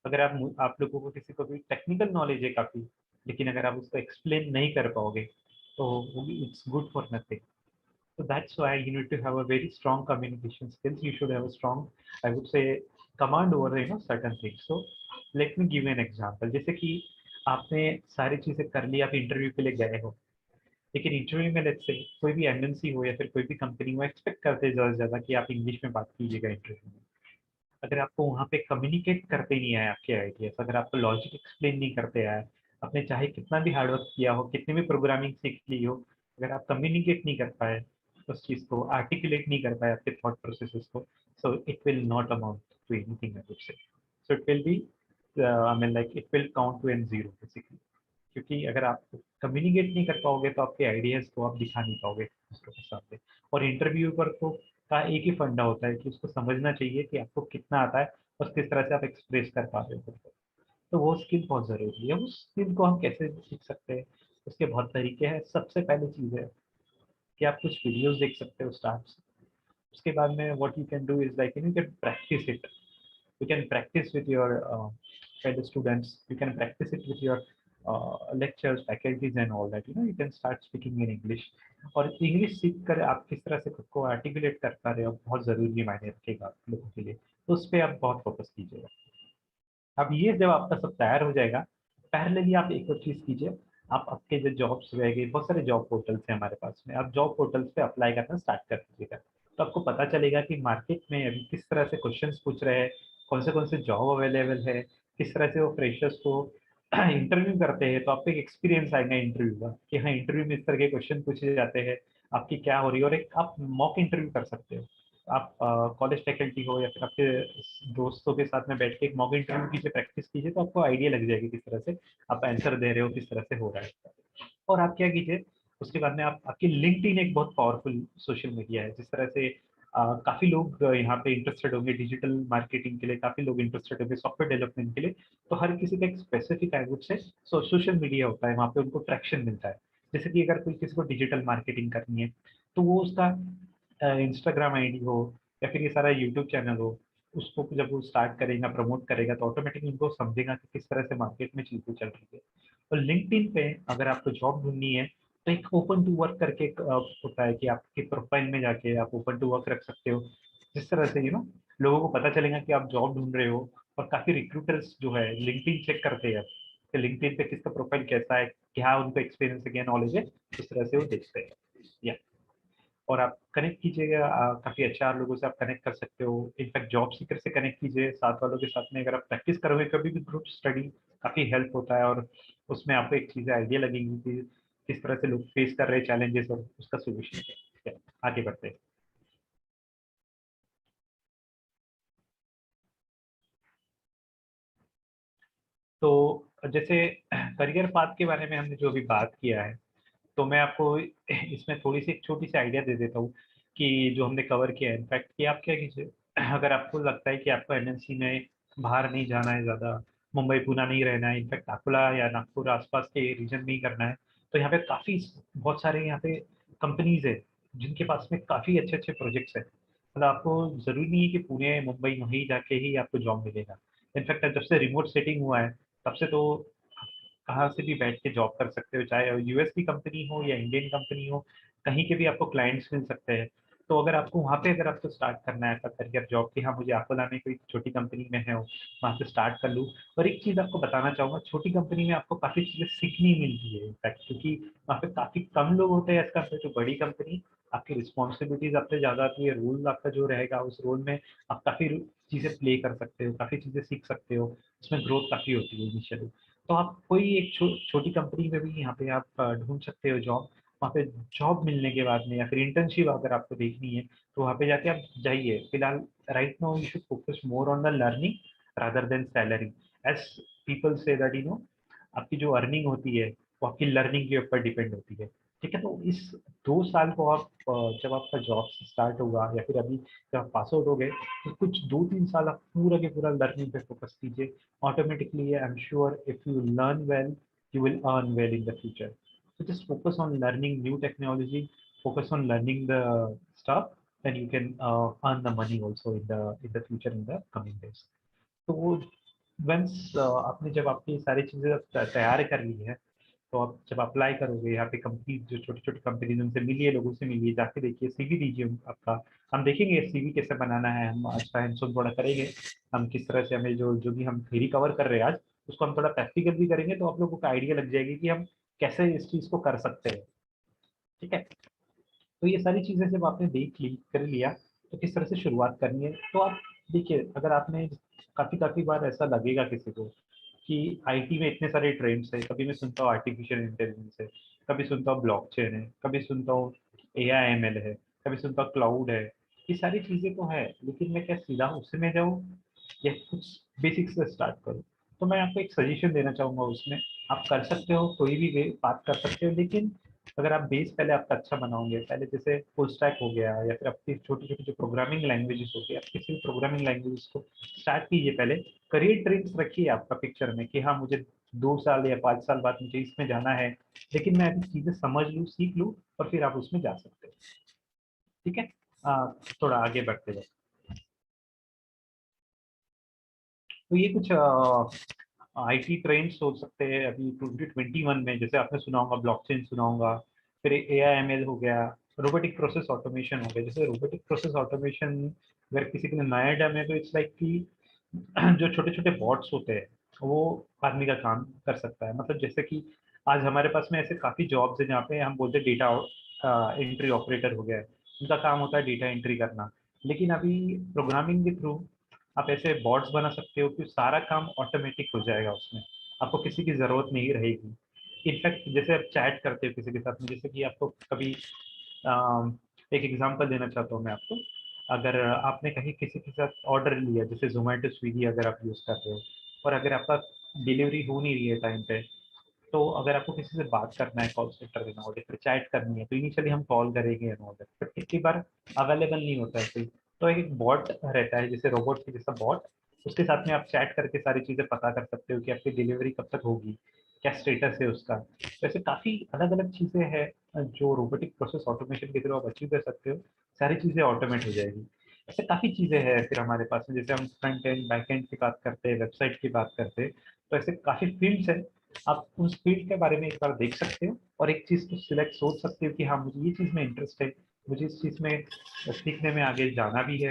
अगर आप लोगों को किसी को भी टेक्निकल नॉलेज है काफी, लेकिन अगर आप उसको एक्सप्लेन नहीं कर पाओगे तो वो it's good for nothing. So that's why you need to have a very strong communication skills. You should have a strong, I would say, command over certain things. So let me give you an example. जैसे कि आपने सारी चीजें कर ली, आप इंटरव्यू के लिए गए हो, लेकिन इंटरव्यू में लेट्स से कोई भी एमएनसी हो या फिर कोई भी कंपनी हो, एक्सपेक्ट करते हैं ज़्यादा से ज़्यादा कि आप इंग्लिश में बात कीजिएगा इंटरव्यू में। अगर आपको वहाँ पे कम्युनिकेट करते नहीं आए आपके आइडियाज, अगर आपको लॉजिक एक्सप्लेन नहीं करते आए, आपने चाहे कितना भी हार्डवर्क किया हो, कितनी भी प्रोग्रामिंग सीख ली हो, अगर आप कम्युनिकेट नहीं कर पाए उस चीज़ को, आर्टिकुलेट नहीं कर पाए आपके थॉट प्रोसेसेस को, so it will not amount to anything, I would say. So it will be, I mean like it will count to an zero basically. क्योंकि अगर आप कम्युनिकेट नहीं कर पाओगे तो आपके आइडियाज को आप दिखा नहीं पाओगे दूसरों के सामने। और इंटरव्यू पर तो का एक ही फंडा होता है कि उसको समझना चाहिए कि आपको कितना आता है और किस तरह से आप एक्सप्रेस कर पा रहे हो खुद को। तो वो स्किल बहुत ज़रूरी है। उस स्किल को हम कैसे सीख सकते हैं? उसके बहुत तरीके हैं। सबसे पहली चीज़ है कि आप कुछ वीडियोस देख सकते हो स्टार्ट से। उसके बाद में what you can do is like you can practice it. You can practice with your fellow students, you can practice it with your lectures, faculties and all that. You can start speaking in English, और इंग्लिश सीख कर आप किस तरह से खुद को आर्टिकुलेट कर पा रहे हो बहुत ज़रूरी मायने रखेगा आप लोगों के लिए। तो उस पर आप बहुत फोकस कीजिएगा। अब ये जब आपका सब तैयार हो जाएगा, पैरेलली आप एक और चीज़ कीजिए, आप आपके जो जॉब्स रहेंगे, बहुत सारे जॉब पोर्टल्स हैं हमारे पास में, आप जॉब पोर्टल्स पे अप्लाई करना स्टार्ट कर दीजिएगा। तो आपको पता चलेगा कि मार्केट में अभी किस तरह से क्वेश्चंस पूछ रहे हैं, कौन से जॉब अवेलेबल है, किस तरह से वो फ्रेशर्स को इंटरव्यू करते हैं। तो आपको एक एक्सपीरियंस आएगा इंटरव्यू का कि हाँ, इंटरव्यू में इस तरह के क्वेश्चन पूछे जाते हैं, आपकी क्या हो रही है। और एक आप मॉक इंटरव्यू कर सकते हो। आप कॉलेज फैकल्टी हो या फिर आपके दोस्तों के साथ में बैठ के एक मॉक इंटरव्यू कीजिए, प्रैक्टिस कीजिए, तो आपको आइडिया लग जाएगी किस तरह से आप आंसर दे रहे हो, किस तरह से हो रहा है। और आप क्या कीजिए, उसके बाद में आप आपकी लिंक्डइन एक बहुत पावरफुल सोशल मीडिया है, जिस तरह से काफी लोग यहाँ पे इंटरेस्टेड होंगे डिजिटल मार्केटिंग के लिए, काफी लोग इंटरेस्टेड होंगे सॉफ्टवेयर डेवलपमेंट के लिए। तो हर किसी का एक स्पेसिफिक आई वुड से सोशल मीडिया होता है, वहाँ पे उनको ट्रैक्शन मिलता है। जैसे कि अगर कोई किसी को डिजिटल मार्केटिंग करनी है तो वो उसका इंस्टाग्राम आईडी हो या फिर ये सारा यूट्यूब चैनल हो, उसको जब वो स्टार्ट करेगा, प्रमोट करेगा, तो ऑटोमेटिकली उनको समझेगा कि किस तरह से मार्केट में चीजें चल रही है। और लिंक्डइन पे अगर आपको जॉब ढूंढनी है तो एक ओपन टू वर्क करके एक होता है कि आपके प्रोफाइल में जाके आप ओपन टू वर्क रख सकते हो, जिस तरह से लोगों को पता चलेगा कि आप जॉब ढूंढ रहे हो। और काफी रिक्रूटर्स जो है लिंक्डइन चेक करते हैं कि लिंक्डइन पे किसका प्रोफाइल कैसा है, क्या उनको एक्सपीरियंस है, क्या नॉलेज है, इस तरह से वो देखते हैं। या और आप कनेक्ट कीजिएगा, काफ़ी अच्छा लोगों से आप कनेक्ट कर सकते हो। इनफैक्ट जॉब सीकर से कनेक्ट कीजिए, साथ वालों के साथ में अगर आप प्रैक्टिस करोगे कभी भी ग्रुप स्टडी, काफ़ी हेल्प होता है। और उसमें आपको एक चीज़ें आइडिया लगेगी कि किस तरह से लोग फेस कर रहे हैं चैलेंजेस और उसका सोल्यूशन क्या है। आगे बढ़ते हैं। तो जैसे करियर पाथ के बारे में हमने जो अभी बात किया है, तो मैं आपको इसमें थोड़ी सी एक छोटी सी आइडिया दे देता हूँ कि जो हमने कवर किया है। इनफैक्ट कि आप क्या कीजिए, अगर आपको लगता है कि आपको एमएनसी में बाहर नहीं जाना है, ज़्यादा मुंबई पुणे नहीं रहना है, इनफैक्ट अकोला या नागपुर आसपास के रीजन में ही करना है, तो यहाँ पे काफी बहुत सारे यहाँ पे कंपनीज है जिनके पास में काफी अच्छे अच्छे प्रोजेक्ट्स है। मतलब आपको जरूरी नहीं है कि पुणे मुंबई वहीं जाके ही आपको जॉब मिलेगा। इनफैक्ट जब से रिमोट सेटिंग हुआ है तब से तो कहाँ से भी बैठ के जॉब कर सकते हो, चाहे यूएस की कंपनी हो या इंडियन कंपनी हो, कहीं के भी आपको क्लाइंट्स मिल सकते हैं। तो अगर आपको वहाँ पे अगर आपको स्टार्ट करना है आपका करियर जॉब की, हाँ मुझे अकोला में कोई छोटी कंपनी में है वहाँ से स्टार्ट कर लूँ। और एक चीज़ आपको बताना चाहूँगा, छोटी कंपनी में आपको काफ़ी चीज़ें सीखनी मिलती है इनफैक्ट, क्योंकि वहाँ पे काफ़ी कम लोग होते हैं एज कम्पेयर टू बड़ी कंपनी। आपकी रिस्पॉन्सिबिलिटीज आपसे ज़्यादा आती है, रोल आपका जो रहेगा उस रोल में आप काफ़ी चीज़ें प्ले कर सकते हो, काफ़ी चीज़ें सीख सकते हो, उसमें ग्रोथ काफ़ी होती है इनिशियली। तो आप कोई एक छोटी कंपनी में भी यहाँ पे आप ढूंढ सकते हो जॉब। वहाँ पे जॉब मिलने के बाद में या फिर इंटर्नशिप अगर आपको देखनी है तो वहाँ पे जाके आप जाइए। फिलहाल right now you should focus more on the learning rather than salary, as people say that आपकी जो अर्निंग होती है वो आपकी लर्निंग के ऊपर डिपेंड होती है। ठीक है, तो इस 2 साल को आप जब आपका जॉब स्टार्ट होगा या फिर अभी जब आप पास आउट हो गए तो कुछ 2-3 साल आप पूरा के पूरा लर्निंग पे फोकस कीजिए। Automatically, I'm sure if you learn well, you will earn well in the future. So just focus on learning new technology, focus on learning the stuff, then you can earn the money also in the future in the coming days. तो once आपने जब आपकी सारी चीजें तैयार कर ली है तो आप जब अप्लाई करोगे यहाँ पे कंपनी जो छोटी छोटी कंपनी उनसे मिलिए, लोगों से मिलिए, जाके देखिए, सीवी दीजिए आपका। हम देखेंगे सीवी कैसे बनाना है, हम आज का हैंड्स ऑन थोड़ा करेंगे, हम किस तरह से हमें जो जो भी हम थ्योरी कवर कर रहे हैं आज उसको हम थोड़ा प्रैक्टिकल भी करेंगे, तो आप लोगों को आइडिया लग जाएगी कि हम कैसे इस चीज को कर सकते हैं। ठीक है, तो ये सारी चीजें जब आपने देख ली कर लिया तो किस तरह से शुरुआत करनी है। तो आप देखिए, अगर आपने काफी काफी बार ऐसा लगेगा किसी को कि आईटी में इतने सारे ट्रेंड्स है, कभी मैं सुनता हूँ आर्टिफिशियल इंटेलिजेंस है, कभी सुनता हूँ ब्लॉकचेन है, कभी सुनता हूँ एआईएमएल है, कभी सुनता हूँ क्लाउड है। ये सारी चीजें तो है, लेकिन मैं क्या सीधा उसी में जाऊँ या कुछ बेसिक्स से स्टार्ट करूँ? तो मैं आपको एक सजेशन देना चाहूंगा, उसमें आप कर सकते हो, कोई भी वे बात कर सकते हो, लेकिन अगर आप बेस पहले आपका अच्छा बनाओगे, पहले जैसे फुल स्टैक हो गया या फिर आपकी छोटी छोटी जो प्रोग्रामिंग लैंग्वेजेस होती है, आप किसी प्रोग्रामिंग लैंग्वेजेस को स्टार्ट कीजिए। पहले करियर ड्रीम्स रखिए आपका पिक्चर में कि हाँ मुझे 2 साल या 5 साल बाद मुझे इसमें जाना है, लेकिन मैं अभी चीजें समझ लूँ, सीख लूँ, और फिर आप उसमें जा सकते हो। ठीक है, थोड़ा आगे बढ़ते हैं। तो ये कुछ आईटी ट्रेंड्स हो सकते हैं अभी 2021 में, जैसे आपने सुना होगा ब्लॉकचेन सुना होगा, फिर एआईएमएल हो गया, रोबोटिक प्रोसेस ऑटोमेशन हो गया। जैसे रोबोटिक प्रोसेस ऑटोमेशन अगर किसी के लिए नया टर्म है तो इट्स लाइक कि जो छोटे छोटे बॉट्स होते हैं वो आदमी का काम कर सकता है। मतलब जैसे कि आज हमारे पास में ऐसे काफी जॉब्स है जहाँ पे हम बोलते हैं डेटा एंट्री ऑपरेटर हो गया है, उनका काम होता है डेटा एंट्री करना। लेकिन अभी प्रोग्रामिंग के थ्रू आप ऐसे बॉट्स बना सकते हो कि सारा काम ऑटोमेटिक हो जाएगा, उसमें आपको किसी की जरूरत नहीं रहेगी। इनफैक्ट जैसे आप चैट करते हो किसी के साथ में, जैसे कि आपको कभी एक एग्जांपल देना चाहता हूँ मैं आपको। अगर आपने कहीं किसी के साथ ऑर्डर लिया, जैसे जोमेटो स्विगी अगर आप यूज़ कर रहे हो, और अगर आपका डिलीवरी हो नहीं रही है टाइम पे, तो अगर आपको किसी से बात करना है, कॉल सेंटर देना ऑर्डर फिर चैट करनी है, तो इनिशियली हम कॉल करेंगे ऑर्डर, बट कितनी बार अवेलेबल नहीं होता है कोई, तो एक बॉट रहता है जैसे रोबोट के जैसा बॉट, उसके साथ में आप चैट करके सारी चीज़ें पता कर सकते हो कि आपकी डिलीवरी कब तक होगी, क्या स्टेटस है उसका। वैसे काफ़ी अलग अलग चीज़ें हैं जो रोबोटिक प्रोसेस ऑटोमेशन के थ्रू आप अचीव कर सकते हो, सारी चीज़ें ऑटोमेट हो जाएगी। ऐसे काफ़ी चीज़ें हैं फिर हमारे पास में, जैसे हम फ्रंट एंड बैक एंड की बात करते हैं, वेबसाइट की बात करते हैं, तो ऐसे काफ़ी फील्ड्स हैं। आप उस फील्ड के बारे में एक बार देख सकते हो और एक चीज़ को सिलेक्ट सोच सकते हो कि हाँ मुझे ये चीज़ में इंटरेस्ट है, मुझे इस चीज़ में सीखने में आगे जाना भी है,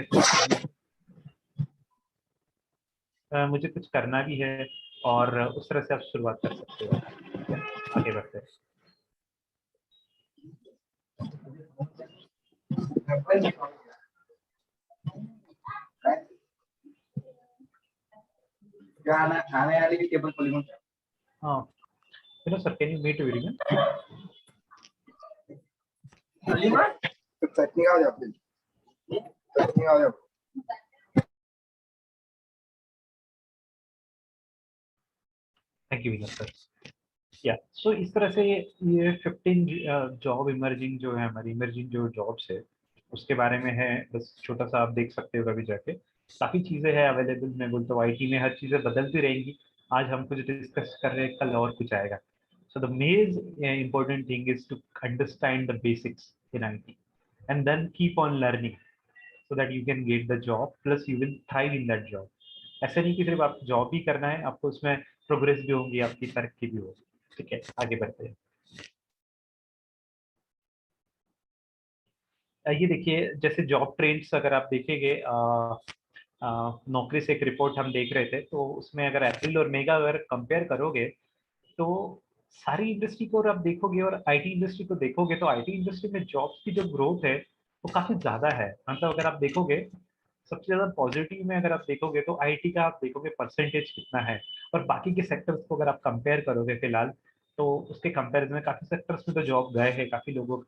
मुझे कुछ करना भी है, और उस तरह से आप शुरुआत कर सकते हो। ठीक है, आगे बढ़ते हैं। खाने वाली की टेबल खोली मत। हाँ, hello sir, can you meet William? चटनी आ जाती है, चटनी आ जाती। थैंक यू विनर सर। या सो इस तरह से ये 15 जॉब इमर्जिंग जो है, हमारी इमर्जिंग जो जॉब्स है उसके बारे में है। बस छोटा सा आप देख सकते हो कभी जाके, काफ़ी चीज़ें हैं अवेलेबल। मैं बोलता हूँ आईटी में हर चीज़ें बदलती रहेंगी, आज हम कुछ डिस्कस कर रहे हैं, कल और कुछ आएगा। So the main important thing is to understand the basics in IT and then keep on learning so that you can get the job, plus you will thrive in that job. ऐसा नहीं कि सिर्फ आप जॉब ही करना है, आपको उसमें प्रोग्रेस भी होगी, आपकी तरक्की भी होगी। ठीक है, आगे बढ़ते हैं। ये देखिए, जैसे जॉब ट्रेंड्स अगर आप देखेंगे, नौकरी से एक रिपोर्ट हम देख रहे थे, तो उसमें अगर अप्रैल और मई का अगर कंपेयर करोगे तो सारी इंडस्ट्री को और आप देखोगे और आईटी इंडस्ट्री को देखोगे, तो आईटी इंडस्ट्री में जॉब्स की जो ग्रोथ है वो काफी ज्यादा है। मतलब अगर आप देखोगे सबसे ज्यादा पॉजिटिव में अगर आप देखोगे तो आईटी का आप देखोगे परसेंटेज कितना है, और बाकी के सेक्टर्स को अगर आप कंपेयर करोगे फिलहाल, तो उसके कंपेरिजन में काफी सेक्टर्स में तो जॉब गए हैं, काफी लोगों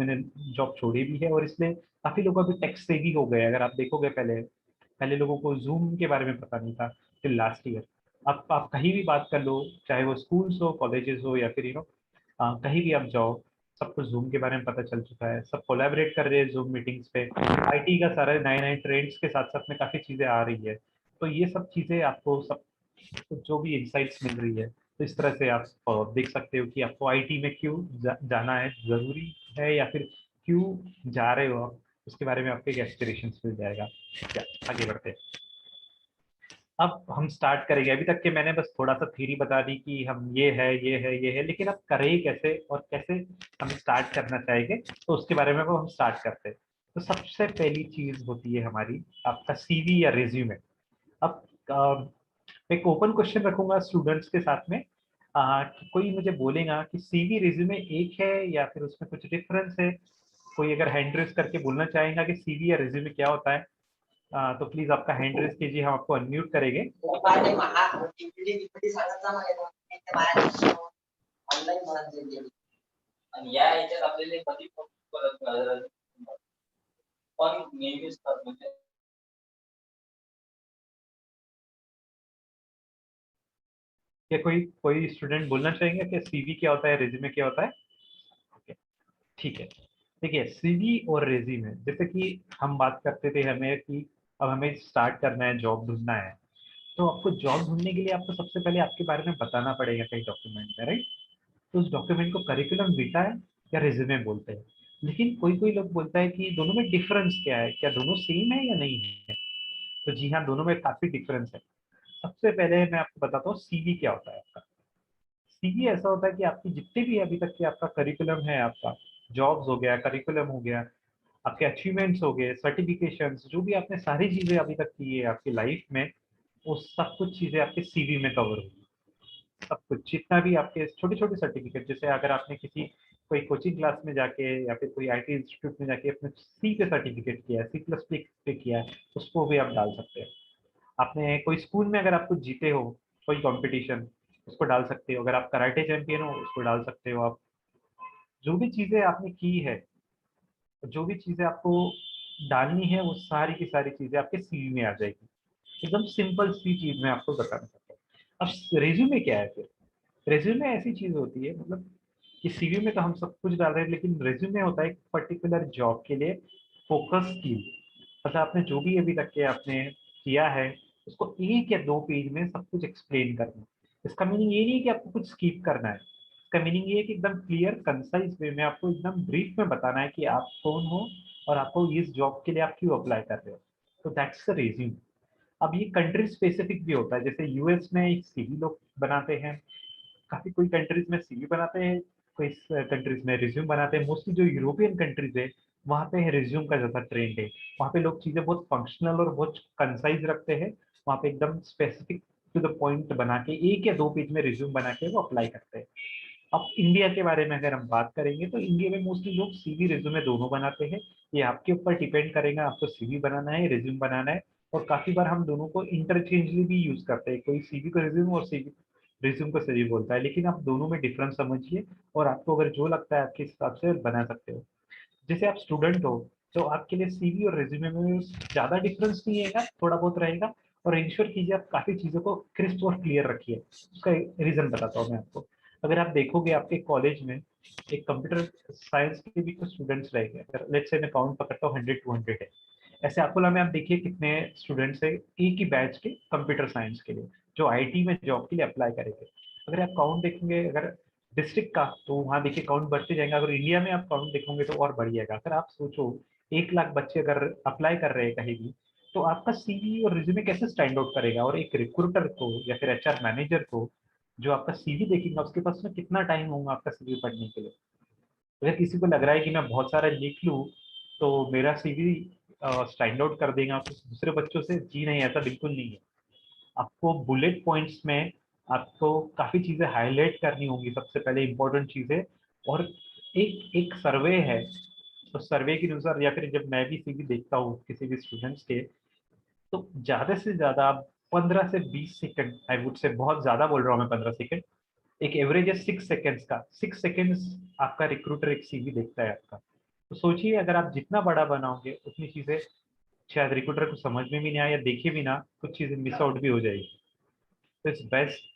ने जॉब छोड़ी भी है, और इसलिए काफी लोग अभी टेक से भी हो गए। अगर आप देखोगे पहले पहले लोगों को जूम के बारे में पता नहीं था टिल लास्ट ईयर। आप कहीं भी बात कर लो, चाहे वो स्कूल्स हो, कॉलेजेस हो, या फिर कहीं भी आप जाओ, सबको जूम के बारे में पता चल चुका है। सब कोलैबोरेट कर रहे हैं जूम मीटिंग्स पे। आईटी का सारे नए नए ट्रेंड्स के साथ साथ में काफी चीजें आ रही है, तो ये सब चीजें आपको सब जो भी इंसाइट्स मिल रही है, तो इस तरह से आप देख सकते हो कि आपको आईटी में क्यों जाना है, जरूरी है, या फिर क्यों जा रहे हो आप, उसके बारे में आपको एक एस्पिरेशंस मिल जाएगा। क्या आगे बढ़ते हैं। अब हम स्टार्ट करेंगे। अभी तक के मैंने बस थोड़ा सा थ्योरी बता दी कि हम ये है ये है ये है, लेकिन अब करें कैसे और कैसे हम स्टार्ट करना चाहेंगे, तो उसके बारे में वो हम स्टार्ट करते हैं। तो सबसे पहली चीज होती है हमारी आपका सीवी या रिज्यूमे। अब एक ओपन क्वेश्चन रखूंगा स्टूडेंट्स के साथ में, कि कोई मुझे बोलेगा कि सीवी रिज्यूमे एक है या फिर उसमें कुछ डिफरेंस है। कोई अगर हैंड रेज करके बोलना चाहेगा कि सीवी या रिज्यूमे क्या होता है, तो प्लीज आपका हैंड रेज कीजिए, हम आपको अनम्यूट करेंगे। क्या कोई कोई स्टूडेंट बोलना चाहेंगे कि सीवी क्या होता है, रिज्यूमे क्या होता है? ओके, ठीक है। देखिए, सीवी और रिज्यूमे, जैसे कि हम बात करते थे हमें कि अब हमें स्टार्ट करना है, जॉब ढूंढना है, तो आपको जॉब ढूंढने के लिए आपको सबसे पहले आपके बारे में बताना पड़ेगा कई डॉक्यूमेंट में, राइट? तो उस डॉक्यूमेंट को करिकुलम विटा या रिज्यूमे बोलते हैं। लेकिन कोई कोई लोग बोलता है कि दोनों में डिफरेंस क्या है, क्या दोनों सेम है या नहीं है? तो जी हाँ, दोनों में काफी डिफरेंस है। सबसे पहले मैं आपको बताता हूँ सीवी क्या होता है। आपका सीवी ऐसा होता है कि आपकी जितने भी अभी तक के आपका करिकुलम है, आपका जॉब्स हो गया, करिकुलम हो गया, आपके अचीवमेंट्स हो गए, सर्टिफिकेशंस, जो भी आपने सारी चीजें अभी तक की है आपकी लाइफ में, वो सब कुछ चीजें आपके सीवी में कवर होगी। सब कुछ जितना भी आपके छोटे छोटे सर्टिफिकेट, जैसे अगर आपने किसी कोई कोचिंग क्लास में जाके या फिर कोई आईटी इंस्टीट्यूट में जाके अपने सी पे सर्टिफिकेट किया है, C++ पे किया है, उसको भी आप डाल सकते हैं। आपने कोई स्कूल में अगर आप कुछ जीते हो, कोई कंपटीशन, उसको डाल सकते हो। अगर आप कराटे चैंपियन हो, उसको डाल सकते हो। आप जो भी चीजें आपने की है, जो भी चीजें आपको डालनी है, वो सारी की सारी चीजें आपके सीवी में आ जाएगी। एकदम सिंपल सी चीज मैं आपको बताना चाहता हूँ। अब रेज्यूमे क्या है फिर? रेज्यूमे ऐसी चीज होती है, मतलब कि सीवी में तो हम सब कुछ डाल रहे हैं, लेकिन रेज्यूमे होता है एक पर्टिकुलर जॉब के लिए फोकस की। मतलब आपने जो भी अभी तक के आपने किया है, उसको 1 या 2 पेज में सब कुछ एक्सप्लेन करना है। इसका मीनिंग ये नहीं है कि आपको कुछ स्किप करना है। इसका मीनिंग ये है कि एकदम क्लियर कंसाइज वे में आपको एकदम ब्रीफ में बताना है कि आप कौन हो और आपको इस जॉब के लिए आप क्यों अप्लाई कर रहे हो। तो दैट्स द रेज्यूम। अब ये कंट्री स्पेसिफिक भी होता है। जैसे यूएस में एक सीवी लोग बनाते हैं, काफी कोई कंट्रीज में सीवी बनाते हैं, कोई कंट्रीज में रिज्यूम बनाते हैं। मोस्टली जो यूरोपियन कंट्रीज है, वहाँ पे रिज्यूम का ज्यादा ट्रेंड है। वहाँ पे लोग चीजें बहुत फंक्शनल और बहुत कंसाइज रखते हैं। वहाँ पे एकदम स्पेसिफिक टू द पॉइंट बना के 1 या 2 पेज में रिज्यूम बना के वो अप्लाई करते हैं। अब इंडिया के बारे में अगर हम बात करेंगे, तो इंडिया में मोस्टली लोग सीवी रिज्यूमे दोनों बनाते हैं। ये आपके ऊपर डिपेंड करेगा, आपको सीवी बनाना है, रिज्यूम बनाना है। और काफी बार हम दोनों को इंटरचेंजली भी यूज करते हैं। कोई सीवी को रिज्यूम और सीवी रिज्यूम को सीवी बोलता है, लेकिन आप दोनों में डिफरेंस समझिए, और आपको अगर जो लगता है आपके हिसाब से बना सकते हो। जैसे आप स्टूडेंट हो, तो आपके लिए सीवी और रिज्यूमे में ज्यादा डिफरेंस नहीं है, थोड़ा बहुत रहेगा। और इंश्योर कीजिए आप काफी चीजों को क्रिस्प और क्लियर रखिए। उसका रीजन बताता हूँ मैं आपको। अगर आप देखोगे आपके कॉलेज में एक कंप्यूटर साइंस के भी कुछ स्टूडेंट्स रहेंगे। अगर लेट्स से मैं काउंट पकड़ता हूँ 100-200 है। ऐसे अकोला में आप देखिए कितने स्टूडेंट्स है एक ही बैच के कंप्यूटर साइंस के लिए, जो आईटी में जॉब के लिए अप्लाई करेंगे। अगर आप काउंट देखेंगे अगर डिस्ट्रिक्ट का, तो वहाँ देखिए काउंट बढ़ते जाएंगे। अगर इंडिया में आप काउंट देखोगे तो और बढ़ जाएगा। अगर आप सोचो 1 लाख बच्चे अगर अप्लाई कर रहे हैं कहीं भी, तो आपका सीवी और रिज्यूमे कैसे स्टैंड आउट करेगा। और एक रिक्रूटर को या फिर एचआर मैनेजर को जो आपका सीवी देखेगा, उसके पास में कितना टाइम होगा आपका सीवी पढ़ने के लिए। अगर किसी को लग रहा है कि मैं बहुत सारा लिख लूँ तो मेरा सीवी स्टैंड आउट कर देगा दूसरे बच्चों से, जी नहीं, ऐसा बिल्कुल नहीं है। आपको बुलेट पॉइंट्स में आपको काफी चीजें हाईलाइट करनी होंगी, सबसे पहले इंपॉर्टेंट चीजें। और एक एक सर्वे है, तो सर्वे के अनुसार या फिर जब मैं भी सीवी देखता हूँ किसी भी स्टूडेंट्स के, तो ज्यादा से ज्यादा 15 से 20 सेकंड, आई वुड से बहुत ज्यादा बोल रहा हूँ मैं 15 सेकंड, एक एवरेज है 6 सेकेंड्स का, 6 सेकेंड्स आपका रिक्रूटर एक सीवी देखता है आपका। तो सोचिए अगर आप जितना बड़ा बनाओगे उतनी चीजें शायद रिक्रूटर को समझ में भी नहीं आए, या देखे भी ना, कुछ चीजें मिस आउट भी हो जाएगी। तो it's best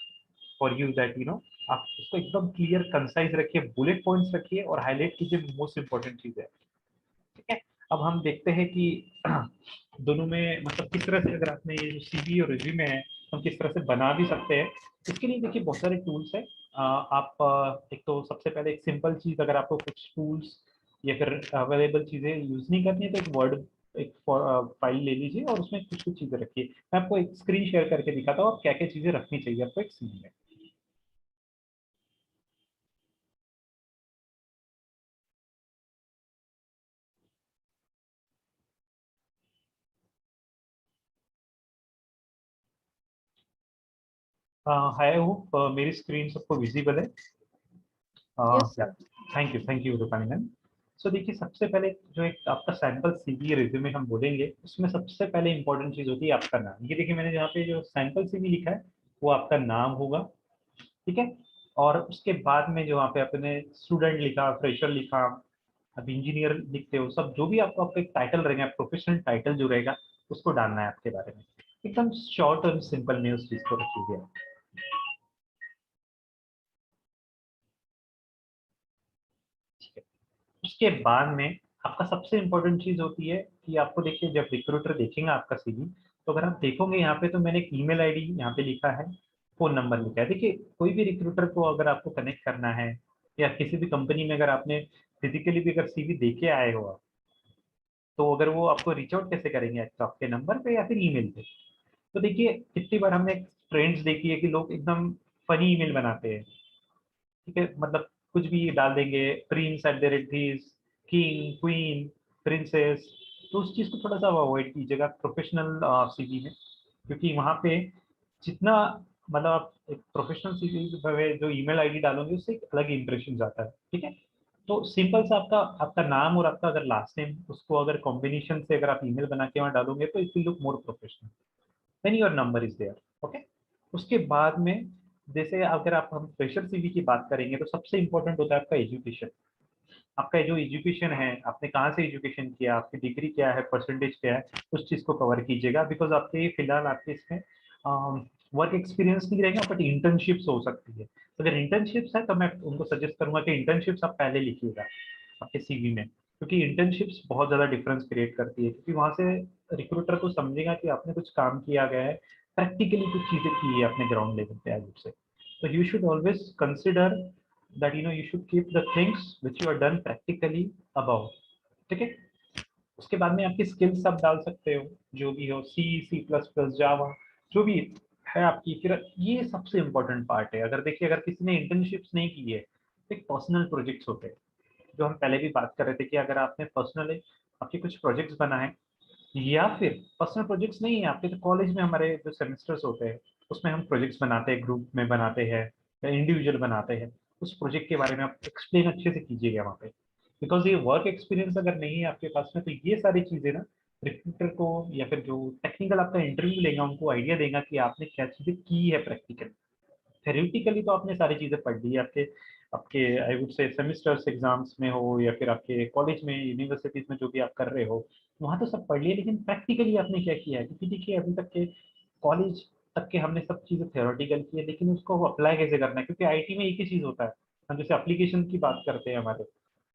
for you that आप उसको एकदम क्लियर कंसाइज रखिए, बुलेट पॉइंट्स रखिए और हाईलाइट कीजिए मोस्ट इंपॉर्टेंट चीज है। ठीक है, अब हम देखते हैं कि दोनों में मतलब किस तरह से अगर आपने ये जो सीवी और रिज्यूमे है हम किस तरह से बना भी सकते हैं। इसके लिए देखिए बहुत सारे टूल्स है। आप एक तो सबसे पहले एक सिंपल चीज, अगर आपको कुछ टूल्स या फिर अवेलेबल चीजें यूज नहीं करनी है तो एक वर्ड एक फाइल ले लीजिए और उसमें कुछ कुछ चीजें रखिए। मैं आपको एक स्क्रीन शेयर करके दिखाता हूँ आप क्या क्या चीजें रखनी चाहिए आपको एक सीवी में। आई होप मेरी स्क्रीन सबको विजिबल है। Yes, sir. Thank you Rupani ma'am. So देखिए सबसे पहले जो एक आपका सैंपल सीवी रिज्यूमे हम बोलेंगे, उसमें सबसे पहले इंपॉर्टेंट चीज होती है आपका नाम। ये देखिए मैंने यहाँ पे जो सैंपल सीवी लिखा है वो आपका नाम होगा, ठीक है। और उसके बाद में जो वहाँ पे आपने स्टूडेंट लिखा, फ्रेशर लिखा, अब इंजीनियर लिखते हो, सब जो भी आपको आपका एक टाइटल रहेगा, प्रोफेशनल टाइटल जो रहेगा उसको डालना है आपके बारे में। एकदम शॉर्ट और सिंपल में उस चीज को रखिए। ठीक है, उसके बाद में आपका सबसे इम्पोर्टेंट चीज होती है कि आपको देखिए जब रिक्रूटर देखेंगे आपका सीवी, तो अगर आप देखोगे यहाँ पे तो मैंने एक ईमेल आईडी यहाँ पे लिखा है, फोन नंबर लिखा है। देखिए कोई भी रिक्रूटर को अगर आपको कनेक्ट करना है या किसी भी कंपनी में अगर आपने फिजिकली भी अगर सीवी दे के आए हो आप, तो अगर वो आपको रीच आउट कैसे करेंगे, तो आपके नंबर पे या फिर ईमेल पे। तो देखिए कितनी बार हमने ट्रेंड्स देखी है कि लोग एकदम फनी ईमेल बनाते हैं, ठीक है, मतलब कुछ भी डाल देंगे, Prince at the rate this, king, queen, princess. तो उस चीज को थोड़ा सा अवॉइड कीजिएगा प्रोफेशनल सीवी में, क्योंकि वहाँ पे जितना मतलब आप एक प्रोफेशनल सीवी में जो ईमेल आईडी डालोगे उससे एक अलग इंप्रेशन जाता है। ठीक है, तो सिंपल सा आपका आपका नाम और आपका अगर लास्ट नेम, उसको अगर कॉम्बिनेशन से अगर आप ईमेल बना के वहाँ डालोगे तो it will look more professional, then your number is there. Okay, उसके बाद में जैसे अगर आप हम फ्रेशर सीवी की बात करेंगे तो सबसे इंपॉर्टेंट होता है आपका एजुकेशन। आपका जो एजुकेशन है, आपने कहाँ से एजुकेशन किया, आपकी डिग्री क्या है, परसेंटेज क्या है, उस चीज को कवर कीजिएगा। बिकॉज आपके फिलहाल आपके इसमें वर्क एक्सपीरियंस नहीं रहेगा बट इंटर्नशिप्स हो सकती है। तो अगर इंटर्नशिप्स है तो मैं उनको सजेस्ट करूंगा कि इंटर्नशिप्स आप पहले लिखिएगा आपके सीवी में, क्योंकि इंटर्नशिप्स बहुत ज्यादा डिफरेंस क्रिएट करती है। क्योंकि वहां से रिक्रूटर को समझेगा कि आपने कुछ काम किया गया है, प्रैक्टिकली कुछ चीजें की है अपने ग्राउंड लेवल पे आज से। तो you should always consider that you should keep the things which you are done practically above। ठीक है, उसके बाद में आपकी स्किल्स आप डाल सकते हो जो भी हो, सी, सी प्लस प्लस, जावा, जो भी है आपकी। फिर ये सबसे इम्पोर्टेंट पार्ट है, अगर देखिए अगर किसी ने इंटर्नशिप्स नहीं की है तो एक पर्सनल प्रोजेक्ट्स होते हैं, जो हम पहले भी बात कर रहे थे कि अगर आपने पर्सनली आपके कुछ प्रोजेक्ट्स बनाए, या फिर पर्सनल प्रोजेक्ट्स नहीं है आपके, तो कॉलेज में हमारे जो सेमेस्टर्स होते हैं उसमें हम प्रोजेक्ट्स बनाते हैं, ग्रुप में बनाते हैं या इंडिविजुअल बनाते हैं। उस प्रोजेक्ट के बारे में आप एक्सप्लेन अच्छे से कीजिएगा वहाँ पे। बिकॉज ये वर्क एक्सपीरियंस अगर नहीं है आपके पास में तो ये सारी चीजें ना रिक्रूटर को या फिर जो टेक्निकल आपका इंटरव्यू लेगा उनको आइडिया देगा कि आपने क्या चीजें की है प्रैक्टिकल। थेरेटिकली तो आपने सारी चीजें पढ़ ली है, आपके आपके आई वुड से सेमेस्टर्स एग्जाम्स में हो या फिर आपके कॉलेज में, यूनिवर्सिटीज में जो भी आप कर रहे हो वहाँ तो सब पढ़ लिया, लेकिन प्रैक्टिकली आपने क्या किया है। क्योंकि देखिए अभी तक के कॉलेज तक के हमने सब चीजें थ्योरेटिकल की है, लेकिन उसको अप्लाई कैसे करना है, क्योंकि आईटी में एक ही चीज होता है, हम जैसे एप्लीकेशन की बात करते हैं हमारे,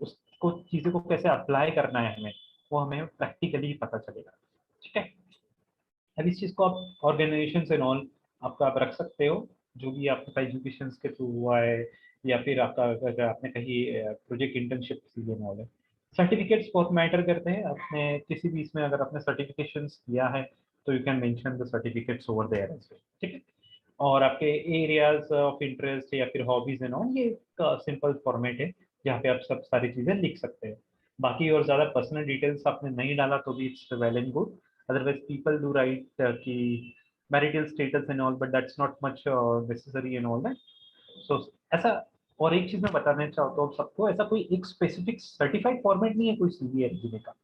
उसको चीजों को कैसे अप्लाई करना है हमें, वो हमें प्रैक्टिकली ही पता चलेगा। ठीक है, अब इस चीज को आप ऑर्गेनाइजेशन एंड ऑल आपका आप रख सकते हो जो भी आपका एजुकेशन के थ्रू हुआ है या फिर आपका अगर आपने कहीं प्रोजेक्ट इंटर्नशिप लेना होगा। सर्टिफिकेट्स बहुत मैटर करते हैं। आपने किसी भी इसमें अगर आपने सर्टिफिकेशंस किया है तो you can mention the certificates over there as well, ठीक है। और आपके एरियाज ऑफ इंटरेस्ट या फिर हॉबीज एंड ऑल, ये एक सिंपल फॉर्मेट है जहाँ पे आप सब सारी चीजें लिख सकते हैं। बाकी और ज्यादा पर्सनल डिटेल्स आपने नहीं डाला तो भी it's well and good. Otherwise people do write कि marital status and all, but that's not much necessary and all that. So ऐसा। और एक चीज मैं बताना चाहता हूँ सबको, ऐसा कोई एक स्पेसिफिक सर्टिफाइड फॉर्मेट नहीं है कोई सीवी रेज्यूमे का।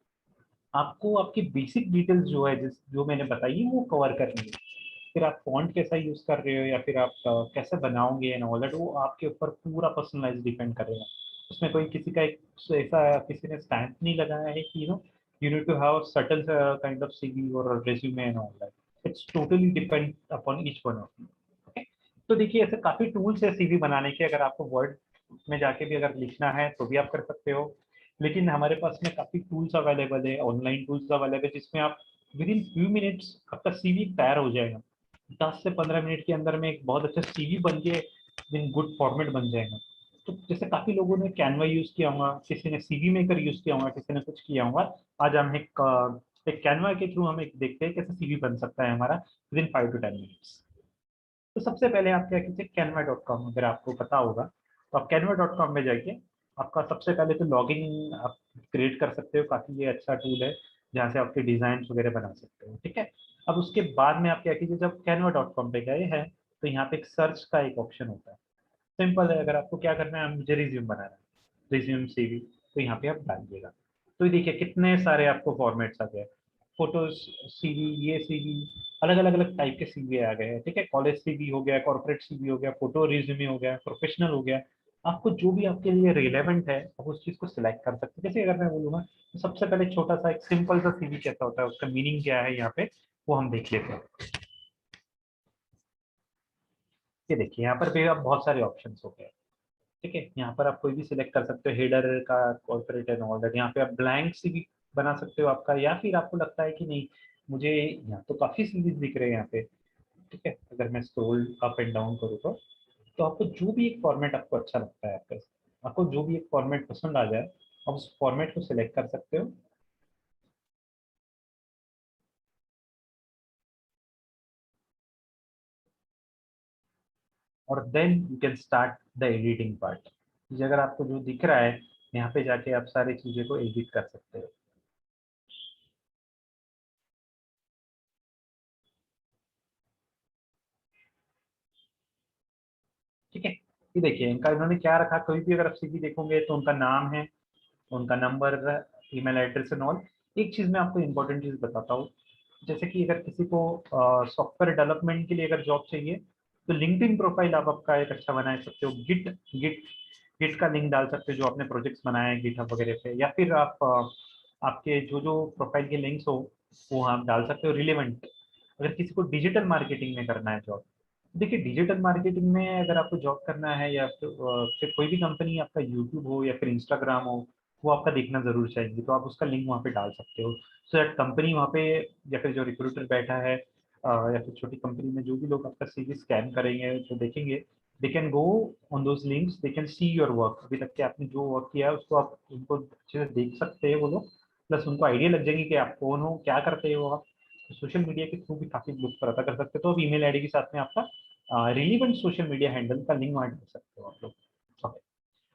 आपको आपकी बेसिक डिटेल्स जो है जो मैंने बताई है वो कवर करनी है। फिर आप फॉन्ट कैसा यूज कर रहे हो या फिर आप कैसे बनाओगे एंड ऑल दैट, वो आपके ऊपर पूरा पर्सनलाइज डिपेंड करेगा। उसमें कोई किसी का एक ऐसा किसी ने स्टैंप नहीं लगाया है कि you need to have certain kind of CV और resume and all that. It's totally depend upon each one of you. Okay. तो देखिए ऐसे काफी टूल्स है सीवी बनाने के। अगर आपको वर्ड में जाके भी अगर लिखना है तो भी आप कर सकते हो, लेकिन हमारे पास में काफी टूल्स अवेलेबल है, ऑनलाइन टूल्स अवेलेबल है, जिसमें आप विद इन फ्यू मिनट्स आपका सीवी तैयार हो जाएगा। 10 से 15 मिनट के अंदर में एक बहुत अच्छा सीवी बन के इन गुड फॉर्मेट बन जाएगा। तो जैसे काफी लोगों ने कैनवा यूज किया होगा, किसी ने सीवी मेकर यूज किया होगा, किसी ने कुछ किया होगा। आज हम एक कैनवा के थ्रू हम एक देखते हैं कैसे सीवी बन सकता है हमारा विद इन 5 to 10 मिनट्स। तो सबसे पहले आप क्या कीजिए, canva.com अगर आपको पता होगा तो आप canva.com में जाइए। आपका सबसे पहले तो लॉगिन आप क्रिएट कर सकते हो, काफी ये अच्छा टूल है जहाँ से आपके डिजाइन वगैरह बना सकते हो, ठीक है। अब उसके बाद में आप क्या कीजिए, जब canva.com पे गए हैं तो यहाँ पे एक सर्च का एक ऑप्शन होता है। सिंपल है, अगर आपको क्या करना है, मुझे रिज्यूम बनाना है, रिज्यूम सीवी, तो यहाँ पे आप डालिएगा। तो ये देखिए कितने सारे आपको फॉर्मेट्स आ गए, फोटोज सीवी, ये सीवी, अलग अलग अलग टाइप के सीवी आ गए हैं, ठीक है। कॉलेज सीवी हो गया, कॉर्पोरेट सीवी हो गया, फोटो रिज्यूमे हो गया, प्रोफेशनल हो गया। आपको जो भी आपके लिए रिलेवेंट है आप उस चीज को सिलेक्ट कर सकते हैं। जैसे अगर मैं बोलूँगा तो सबसे पहले छोटा सा एक सिंपल सा सीवी कैसा होता है, उसका मीनिंग क्या है यहाँ पे, वो हम देख लेते हैं। ये देखिए यहाँ पर भी आप बहुत सारे ऑप्शन हो गए, ठीक है। यहाँ पर आप कोई भी सिलेक्ट कर सकते हो, हेडर का, कॉर्पोरेट एंड ऑल दैट। यहाँ पे आप ब्लैंक सीवी बना सकते हो आपका, या फिर आपको लगता है कि नहीं मुझे यहाँ तो काफी सीरीज दिख रहे हैं यहाँ पे, ठीक है। अगर मैं स्क्रॉल अप एंड डाउन करूँ तो आपको जो भी एक फॉर्मेट आपको अच्छा लगता है, आपको जो भी एक फॉर्मेट पसंद आ जाए आप उस फॉर्मेट को सिलेक्ट कर सकते हो। और then you can start the editing part. अगर आपको जो दिख रहा है यहाँ पे जाके आप सारी चीजें को एडिट कर सकते हो। ठीक है। ये देखिए इनका इन्होंने क्या रखा, कोई भी अगर आप सीवी देखोगे तो उनका नाम है, उनका number, email address and all. एक चीज मैं आपको इम्पोर्टेंट चीज बताता हूँ, जैसे कि अगर किसी को सॉफ्टवेयर डेवलपमेंट के लिए अगर जॉब चाहिए तो लिंक्डइन प्रोफाइल आप आपका एक अच्छा बना सकते हो। गिट गिट गिट का लिंक डाल सकते हो जो आपने प्रोजेक्ट्स बनाए हैं गिटहब वगैरह पे, या फिर आप आपके जो जो प्रोफाइल के लिंक्स हो वो आप डाल सकते हो रिलेवेंट। अगर किसी को डिजिटल मार्केटिंग में करना है जॉब, देखिए डिजिटल मार्केटिंग में अगर आपको जॉब करना है या फिर कोई भी कंपनी आपका यूट्यूब हो या फिर इंस्टाग्राम हो वो आपका देखना जरूर चाहिए, तो आप उसका लिंक वहाँ पे डाल सकते हो। सो दैट कंपनी वहाँ पे या फिर जो रिक्रूटर बैठा है या फिर छोटी कंपनी में जो भी लोग आपका सीवी स्कैन करेंगे तो देखेंगे, they can go on those links, they can see your work. अभी तक के आपने जो वर्क किया है उसको आप उनको अच्छे से देख सकते हैं वो लोग, प्लस उनको आइडिया लग जाएगी कि आप कौन हो, क्या करते हो आप। सोशल मीडिया के थ्रू भी काफी लोग पता कर सकते हो, तो आप ईमेल आईडी के साथ में आपका रिलीवेंट सोशल मीडिया हैंडल का लिंक वहाँ डाल सकते हो आप लोग। ओके।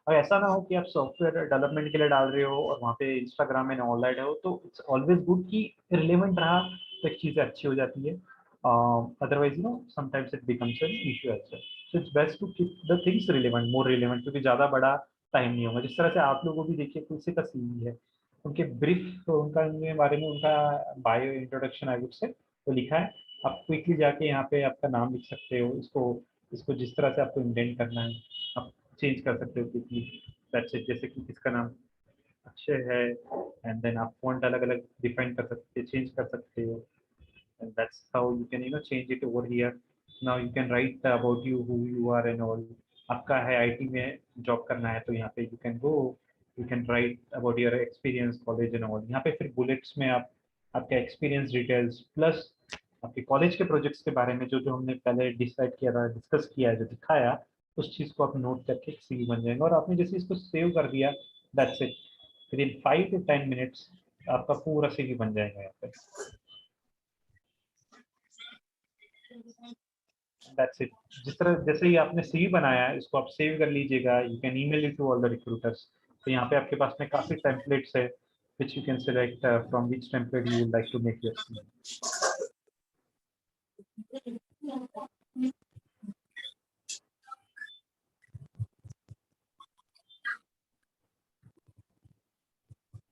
और ऐसा ना हो कि आप सॉफ्टवेयर डेवलपमेंट के लिए डाल रहे हो और वहाँ पे इंस्टाग्राम में ऑनलाइन हो, तो इट्स ऑलवेज गुड कि रिलेवेंट रहा तो एक चीज़ें अच्छी हो जाती है। Otherwise sometimes it becomes an issue as well. So it's best to keep the things relevant, more relevant, क्योंकि ज़्यादा बड़ा टाइम नहीं होगा। जिस तरह से आप लोगों भी देखिए किसी का सीवी है, उनके ब्रीफ उनका उनके बारे में उनका बायो इंट्रोडक्शन आई वुड से वो लिखा है। आप क्विकली जाके यहाँ पे आपका नाम लिख सकते हो, इसको इसको जिस तरह से आपको इंडेंट करना है आप चेंज कर सकते हो क्विकली। That's it. जैसे कि किसका नाम अक्षय है एंड देन आप फॉन्ट अलग अलग डिफाइन कर सकते हो, चेंज कर सकते हो, and that's how you can change it over here. Now you can write about you, who you are and all. आपका है आईटी में जॉब करना है तो यहाँ पे you can go, you can write about your experience college and all. यहाँ पे फिर बुलेट्स में आप आपका एक्सपीरियंस डिटेल्स प्लस आपके कॉलेज के प्रोजेक्ट्स के बारे में जो जो हमने पहले डिसाइड किया था, डिस्कस किया है, जो दिखाया, उस चीज को आप नोट करके सीवी बन जाएंगे। और आपने जैसे इसको सेव कर दिया, that's it, with in 5 to 10 minutes आपका पूरा सीवी बन जाएगा यहाँ पे। That's it. जिस तरह जैसे ही आपने सीवी बनाया है, इसको आप सेव कर लीजिएगा। You can email it to all the recruiters. तो यहाँ पे आपके पास में काफी टेम्पलेट्स है which you can select from which template you would like to make your CV.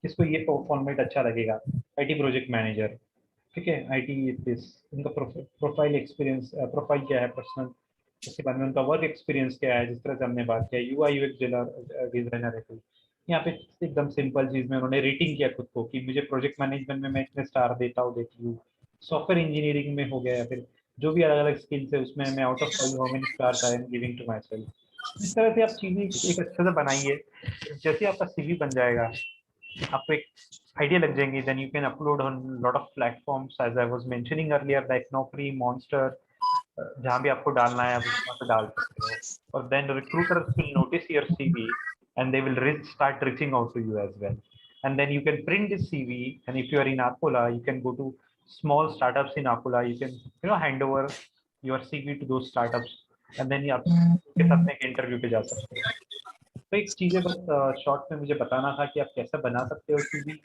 किसको ये फॉर्मेट अच्छा लगेगा? आईटी प्रोजेक्ट मैनेजर, ठीक है, आईटी इनका प्रोफाइल एक्सपीरियंस, प्रोफाइल क्या है पर्सनल, उसके बाद में उनका वर्क एक्सपीरियंस क्या है, जिस तरह से हमने बात किया, यूआई यूएक्स डिजाइनर है कोई। यहाँ पे एकदम सिंपल चीज में उन्होंने रेटिंग किया खुद को कि मुझे प्रोजेक्ट मैनेजमेंट में मैं इतने स्टार देता हूँ, देती हूँ। सॉफ्टवेयर इंजीनियरिंग में हो गया, या फिर जो भी अलग अलग स्किल्स है उसमें मैं out of 5 how many stars I am giving to myself. इस तरह से आप चीजें एक अच्छे से बनाइए। जैसे आपका सीवी बन जाएगा, आपको एक आइडिया लग जाएंगे, then you can upload on lot of platforms as I was mentioning earlier, like Naukri, Monster, जहाँ भी आपको डालना है आप वहाँ पे डाल सकते हो। और then recruiters will notice your CV and they will start reaching out to you as well. And then you can print this CV, and if you are in Akola, you can go to small startups in Akola. You can hand over your CV to those startups, and then आप उनके साथ में एक इंटरव्यू पे जा सकते हो। तो एक चीज़ें बस शॉर्ट में मुझे बताना था कि आप कैसे बना सकते हो CV।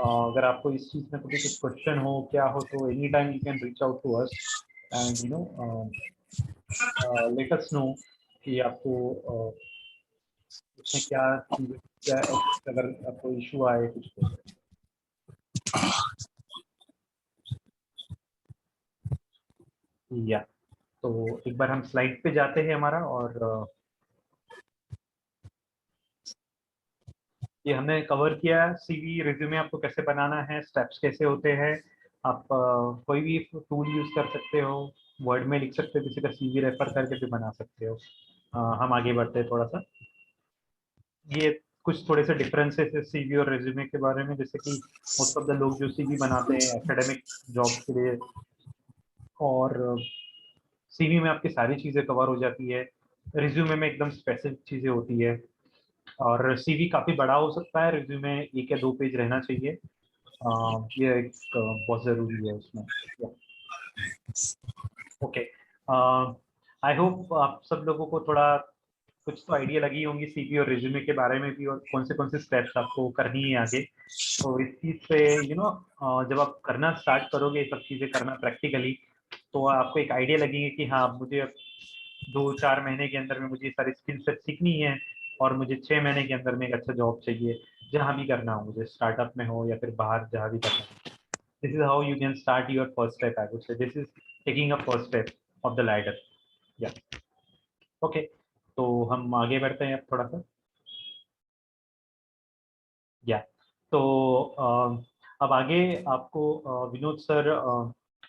अगर आपको इस चीज़ में कुछ क्वेश्चन हो, क्या हो, तो any time you can reach out to us and let us know कि आपको उसमें क्या अगर आपको इशू आए कुछ तो। या तो एक बार हम स्लाइड पे जाते हैं हमारा, और ये हमने कवर किया सीवी रिज्यूमे आपको कैसे बनाना है, स्टेप्स कैसे होते हैं। आप कोई भी टूल यूज कर सकते हो, वर्ड में लिख सकते हो, किसी का सीवी रेफर करके भी बना सकते हो। हम आगे बढ़ते हैं थोड़ा सा। ये कुछ थोड़े से डिफरेंसेस है सीवी और रेज्यूमे के बारे में, जैसे कि मोस्ट ऑफ द लोग जो सीवी बनाते हैं एकेडमिक जॉब्स के लिए, और सीवी में आपकी सारी चीजें कवर हो जाती है, रिज्यूमे में एकदम स्पेसिफिक चीजें होती है। और सीवी काफी बड़ा हो सकता है, रिज्यूमे 1 या 2 पेज रहना चाहिए। ये एक बहुत जरूरी है उसमें। ओके, आई होप आप सब लोगों को थोड़ा कुछ तो आइडिया लगी होंगी सीवी और रिज्यूमे के बारे में भी, और कौन से स्टेप्स आपको करनी है आगे। तो इस चीज से जब आप करना स्टार्ट करोगे, सब चीजें करना प्रैक्टिकली, तो आपको एक आइडिया लगेगी कि हाँ, मुझे 2-4 महीने के अंदर में मुझे ये सारी स्किल सेट सीखनी है, और मुझे 6 महीने के अंदर में एक अच्छा जॉब चाहिए, जहाँ भी करना हो, मुझे स्टार्टअप में हो या फिर बाहर जहाँ भी करना हो। This is how you can start your first step. I would से this is taking a first step of the ladder. या ओके, तो हम आगे बढ़ते हैं अब थोड़ा सा। या तो अब आगे आपको विनोद सर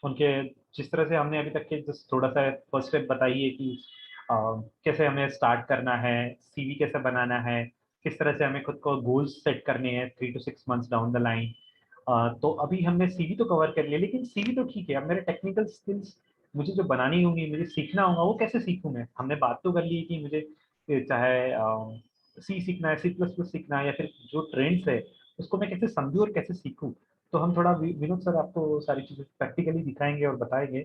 उनके जिस तरह से हमने अभी तक के जस्ट थोड़ा सा फर्स्ट स्टेप बताइए कि कैसे हमें स्टार्ट करना है, सीवी कैसे बनाना है, किस तरह से हमें खुद को गोल्स सेट करने हैं 3 to 6 months down the line. तो अभी हमने सीवी तो कवर कर लिया, लेकिन सीवी तो ठीक है, अब मेरे टेक्निकल स्किल्स मुझे जो बनानी होंगी, मुझे सीखना होगा, वो कैसे सीखूं मैं। हमने बात तो कर ली कि मुझे चाहे सी सीखना है, C++ सीखना है, या फिर जो ट्रेंड्स है उसको मैं कैसे समझूं और कैसे सीखूं। तो हम थोड़ा विनोद सर आपको सारी चीजें प्रैक्टिकली दिखाएंगे और बताएंगे,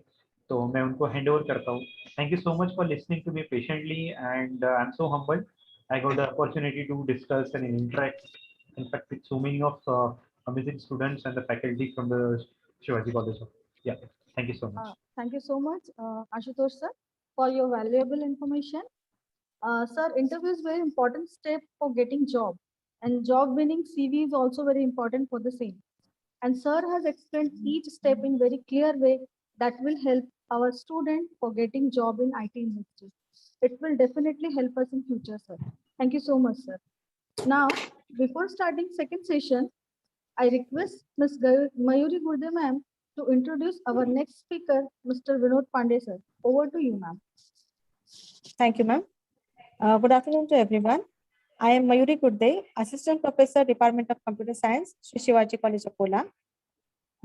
तो मैं उनको हैंड ओवर करता हूँ। Thank you so much for listening to me patiently, and I am so humbled I got the opportunity to discuss and interact, in fact, with so many of amazing students and the faculty from the Shivaji College. Yeah, thank you so much. Thank you so much, Ashutosh sir, for your valuable information. Sir, interview is very important step for getting job, and job winning CV is also very important for the same. And sir has explained each step in very clear way that will help our student for getting job in IT industry. It will definitely help us in future, sir. Thank you so much, sir. Now, before starting second session, I request Ms. Mayuri Gurde ma'am to introduce our next speaker, Mr. Vinod Pandey, sir. Over to you, ma'am. Thank you, ma'am. Good afternoon to everyone. I am Mayuri Gurde, Assistant Professor, Department of Computer Science, Sri Shivaji College, Akola.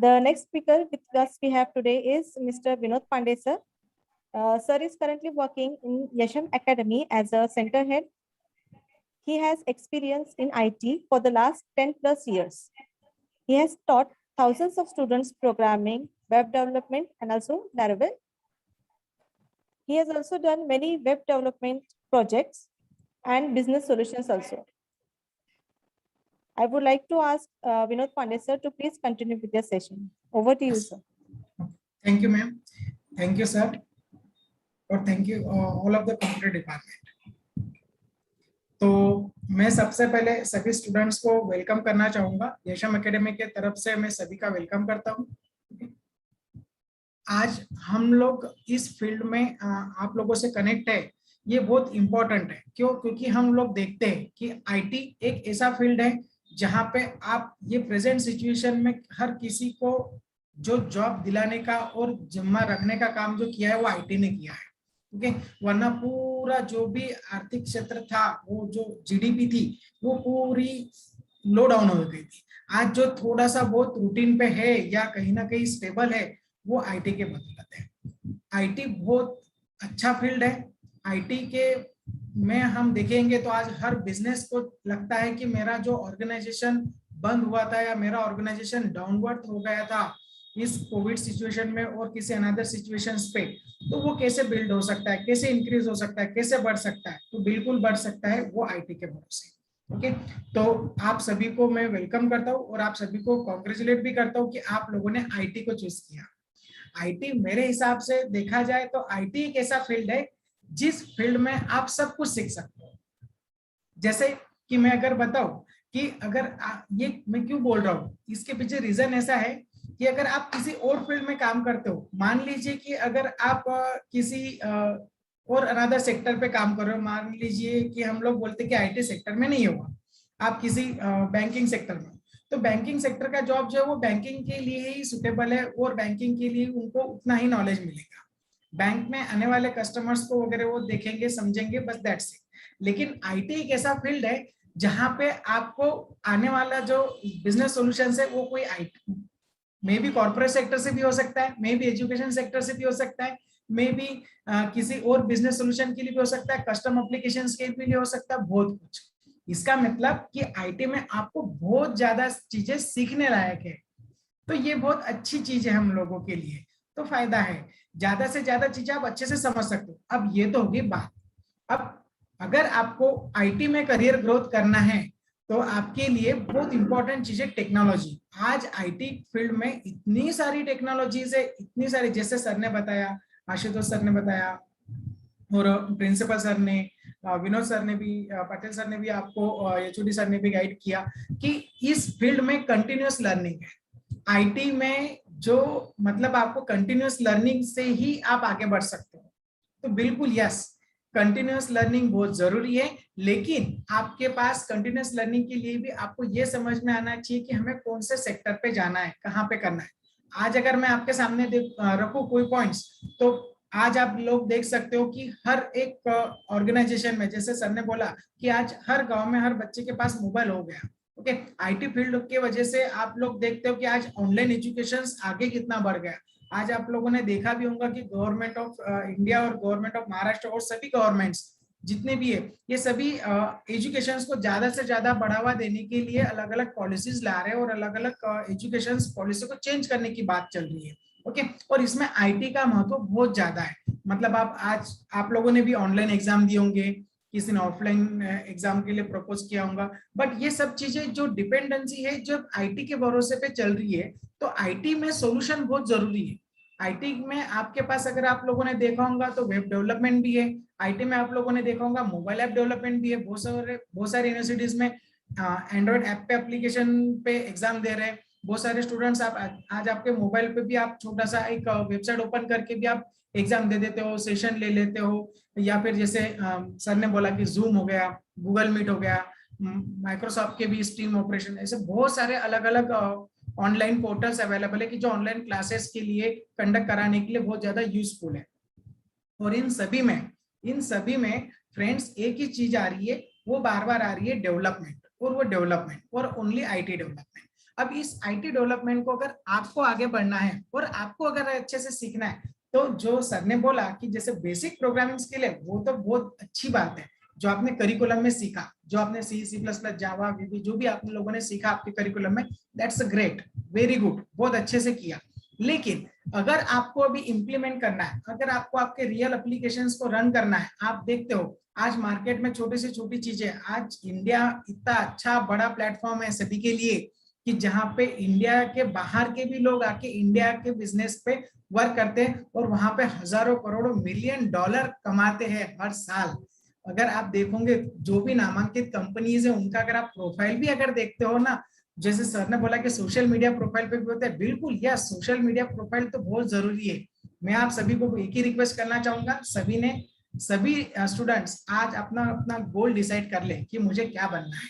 The next speaker with us we have today is Mr. Vinod Pandey, sir. Sir is currently working in Yasham Academy as a center head. He has experience in IT for the last 10 plus years. He has taught thousands of students programming, web development, and also Laravel. He has also done many web development projects and business solutions also. I would like to ask Vinod Pandey, sir, to please continue with your session. Over to you, sir. Thank you, ma'am. Thank you, sir. और thank you all of the computer department. तो मैं सबसे पहले सभी स्टूडेंट्स को वेलकम करना चाहूंगा। यशम एकेडमी के तरफ से मैं सभी का वेलकम करता हूं। आज हम लोग इस फील्ड में आप लोगों से कनेक्ट है, ये बहुत इंपॉर्टेंट है। क्यों? क्योंकि हम लोग देखते हैं कि आईटी एक ऐसा फील्ड है जहां पे आप ये प्रेजेंट सिचुएशन में हर किसी को जो जॉब दिलाने का और जिम्मा रखने का काम जो किया है वो आईटी ने किया है। ओके, वरना पूरा जो भी आर्थिक क्षेत्र था, वो जो जीडीपी थी, वो पूरी लो डाउन हो गई थी। आज जो थोड़ा सा बहुत रूटीन पे है या कहीं ना कहीं स्टेबल है, वो आईटी के बदौलत है। आईटी बहुत अच्छा फील्ड है। आईटी के में हम देखेंगे तो आज हर बिजनेस को लगता है कि मेरा जो ऑर्गेनाइजेशन बंद हुआ था या मेरा ऑर्गेनाइजेशन डाउनवर्ड हो गया था इस कोविड सिचुएशन में और किसी अनदर सिचुएशंस पे, तो वो कैसे बिल्ड हो सकता है, कैसे इंक्रीज हो सकता है, कैसे बढ़ सकता है? तो बिल्कुल बढ़ सकता है वो आईटी के भरोसे। ओके, तो आप सभी को मैं वेलकम करता हूँ और आप सभी को कॉन्ग्रेचुलेट भी करता हूँ कि आप लोगों ने आईटी को चूज किया। आईटी मेरे हिसाब से देखा जाए तो आईटी एक ऐसा फील्ड है जिस फील्ड में आप सब कुछ सीख सकते हो। जैसे कि मैं अगर बताऊं कि अगर ये मैं क्यों बोल रहा हूँ, इसके पीछे रीजन ऐसा है कि अगर आप किसी और फील्ड में काम करते हो, मान लीजिए कि अगर आप किसी और अनदर सेक्टर पे काम कर रहे हो, मान लीजिए कि हम लोग बोलते हैं कि आईटी सेक्टर में नहीं होगा, आप किसी बैंकिंग सेक्टर में, तो बैंकिंग सेक्टर का जॉब जो है वो बैंकिंग के लिए ही सुटेबल है और बैंकिंग के लिए उनको उतना ही नॉलेज मिलेगा। बैंक में आने वाले कस्टमर्स को वगैरह वो देखेंगे, समझेंगे, बस दैट्स इट। लेकिन आईटी एक ऐसा फील्ड है जहां पे आपको आने वाला जो बिजनेस सॉल्यूशंस है वो कोई IT may be corporate sector से भी हो सकता है, मे बी एजुकेशन सेक्टर से भी हो सकता है, मे बी किसी और बिजनेस सॉल्यूशन के लिए भी हो सकता है, कस्टम एप्लीकेशंस के लिए हो सकता है, बहुत कुछ। इसका मतलब कि आईटी में आपको बहुत ज्यादा चीजें सीखने लायक है। तो ये बहुत अच्छी चीज है हम लोगों के लिए, तो फायदा है, ज्यादा से ज्यादा चीजें आप अच्छे से समझ सकते हो। अब ये तो होगी बात। अब अगर आपको आईटी में करियर ग्रोथ करना है तो आपके लिए बहुत इंपॉर्टेंट चीज है टेक्नोलॉजी। आज आईटी फील्ड में इतनी सारी टेक्नोलॉजीज है, इतनी सारी, जैसे सर ने बताया, आशुतोष सर ने बताया और प्रिंसिपल सर ने, विनोद सर ने भी, पटेल सर ने भी आपको, एचओडी सर ने भी गाइड किया कि इस फील्ड में कंटिन्यूअस लर्निंग है। आईटी में जो मतलब आपको कंटिन्यूअस लर्निंग से ही आप आगे बढ़ सकते हो। तो बिल्कुल यस, कंटिन्यूअस लर्निंग बहुत जरूरी है, लेकिन आपके पास कंटिन्यूअस लर्निंग के लिए भी आपको ये समझ में आना चाहिए कि हमें कौन से सेक्टर पे जाना है, कहाँ पे करना है। आज अगर मैं आपके सामने रखूं कोई पॉइंट्स, तो आज आप लोग देख सकते हो कि हर एक ऑर्गेनाइजेशन में, जैसे सर ने बोला कि आज हर गांव में हर बच्चे के पास मोबाइल हो गया। ओके, आईटी फील्ड की वजह से आप लोग देखते हो कि आज ऑनलाइन एजुकेशन आगे कितना बढ़ गया। आज आप लोगों ने देखा भी होगा कि गवर्नमेंट ऑफ इंडिया और गवर्नमेंट ऑफ महाराष्ट्र और सभी गवर्नमेंट्स जितने भी है, ये सभी एजुकेशन को ज्यादा से ज्यादा बढ़ावा देने के लिए अलग अलग पॉलिसीज ला रहे हैं और अलग अलग एजुकेशन पॉलिसी को चेंज करने की बात चल रही है। ओके, और इसमें आईटी का महत्व बहुत ज्यादा है। मतलब आप लोगों ने भी ऑनलाइन एग्जाम दिए होंगे, किसी ने ऑफलाइन एग्जाम के लिए प्रपोज किया होगा, बट ये सब चीजें जो डिपेंडेंसी है जो आईटी के भरोसे पे चल रही है, तो आईटी में सॉल्यूशन बहुत जरूरी है। आईटी में आपके पास अगर आप लोगों ने देखा होगा तो वेब डेवलपमेंट भी है, आईटी में आप लोगों ने देखा होगा मोबाइल ऐप डेवलपमेंट भी है। बहुत सारे यूनिवर्सिटीज में एंड्रॉइड ऐप पे एप्लीकेशन पे एग्जाम दे रहे हैं। बहुत सारे स्टूडेंट्स आज आपके मोबाइल पे भी आप छोटा सा एक वेबसाइट ओपन करके भी आप एग्जाम दे देते हो, सेशन ले लेते हो, या फिर जैसे सर ने बोला कि जूम हो गया, गूगल मीट हो गया, माइक्रोसॉफ्ट के भी स्ट्रीम ऑपरेशन, ऐसे बहुत सारे अलग अलग ऑनलाइन पोर्टल्स अवेलेबल है कि जो ऑनलाइन क्लासेस के लिए कंडक्ट कराने के लिए बहुत ज्यादा यूजफुल है। और इन सभी में फ्रेंड्स एक ही चीज आ रही है, वो बार बार आ रही है, डेवलपमेंट, और वो डेवलपमेंट और ओनली आईटी डेवलपमेंट। अब इस आईटी डेवलपमेंट को अगर आपको आगे बढ़ना है और आपको अगर अच्छे से सीखना है, तो जो सर ने बोला कि जैसे बेसिक प्रोग्रामिंग स्किल है वो तो बहुत अच्छी बात है, जो आपने करिकुलम में सीखा, जो आपने सी सी प्लस प्लस जावा वीबी जो भी आप लोगों ने सीखा आपके करिकुलम में, that's a great, very good, बहुत अच्छे से किया। लेकिन अगर आपको अभी इम्प्लीमेंट करना है, अगर आपको आपके रियल एप्लीकेशंस को रन करना है, आप देखते हो आज मार्केट में छोटी से छोटी चीजें, आज इंडिया इतना अच्छा बड़ा प्लेटफॉर्म है सभी के लिए कि जहां पे इंडिया के बाहर के भी लोग आके इंडिया के बिजनेस पे वर्क करते हैं और वहां पे हजारों करोड़ों मिलियन डॉलर कमाते हैं हर साल। अगर आप देखोगे जो भी नामांकित कंपनीज है उनका अगर आप प्रोफाइल भी अगर देखते हो ना, जैसे सर ने बोला कि सोशल मीडिया प्रोफाइल पे भी होता है, बिल्कुल यस, सोशल मीडिया प्रोफाइल तो बहुत जरूरी है। मैं आप सभी को एक ही रिक्वेस्ट करना चाहूंगा, सभी स्टूडेंट्स आज अपना अपना गोल डिसाइड कर ले कि मुझे क्या बनना है,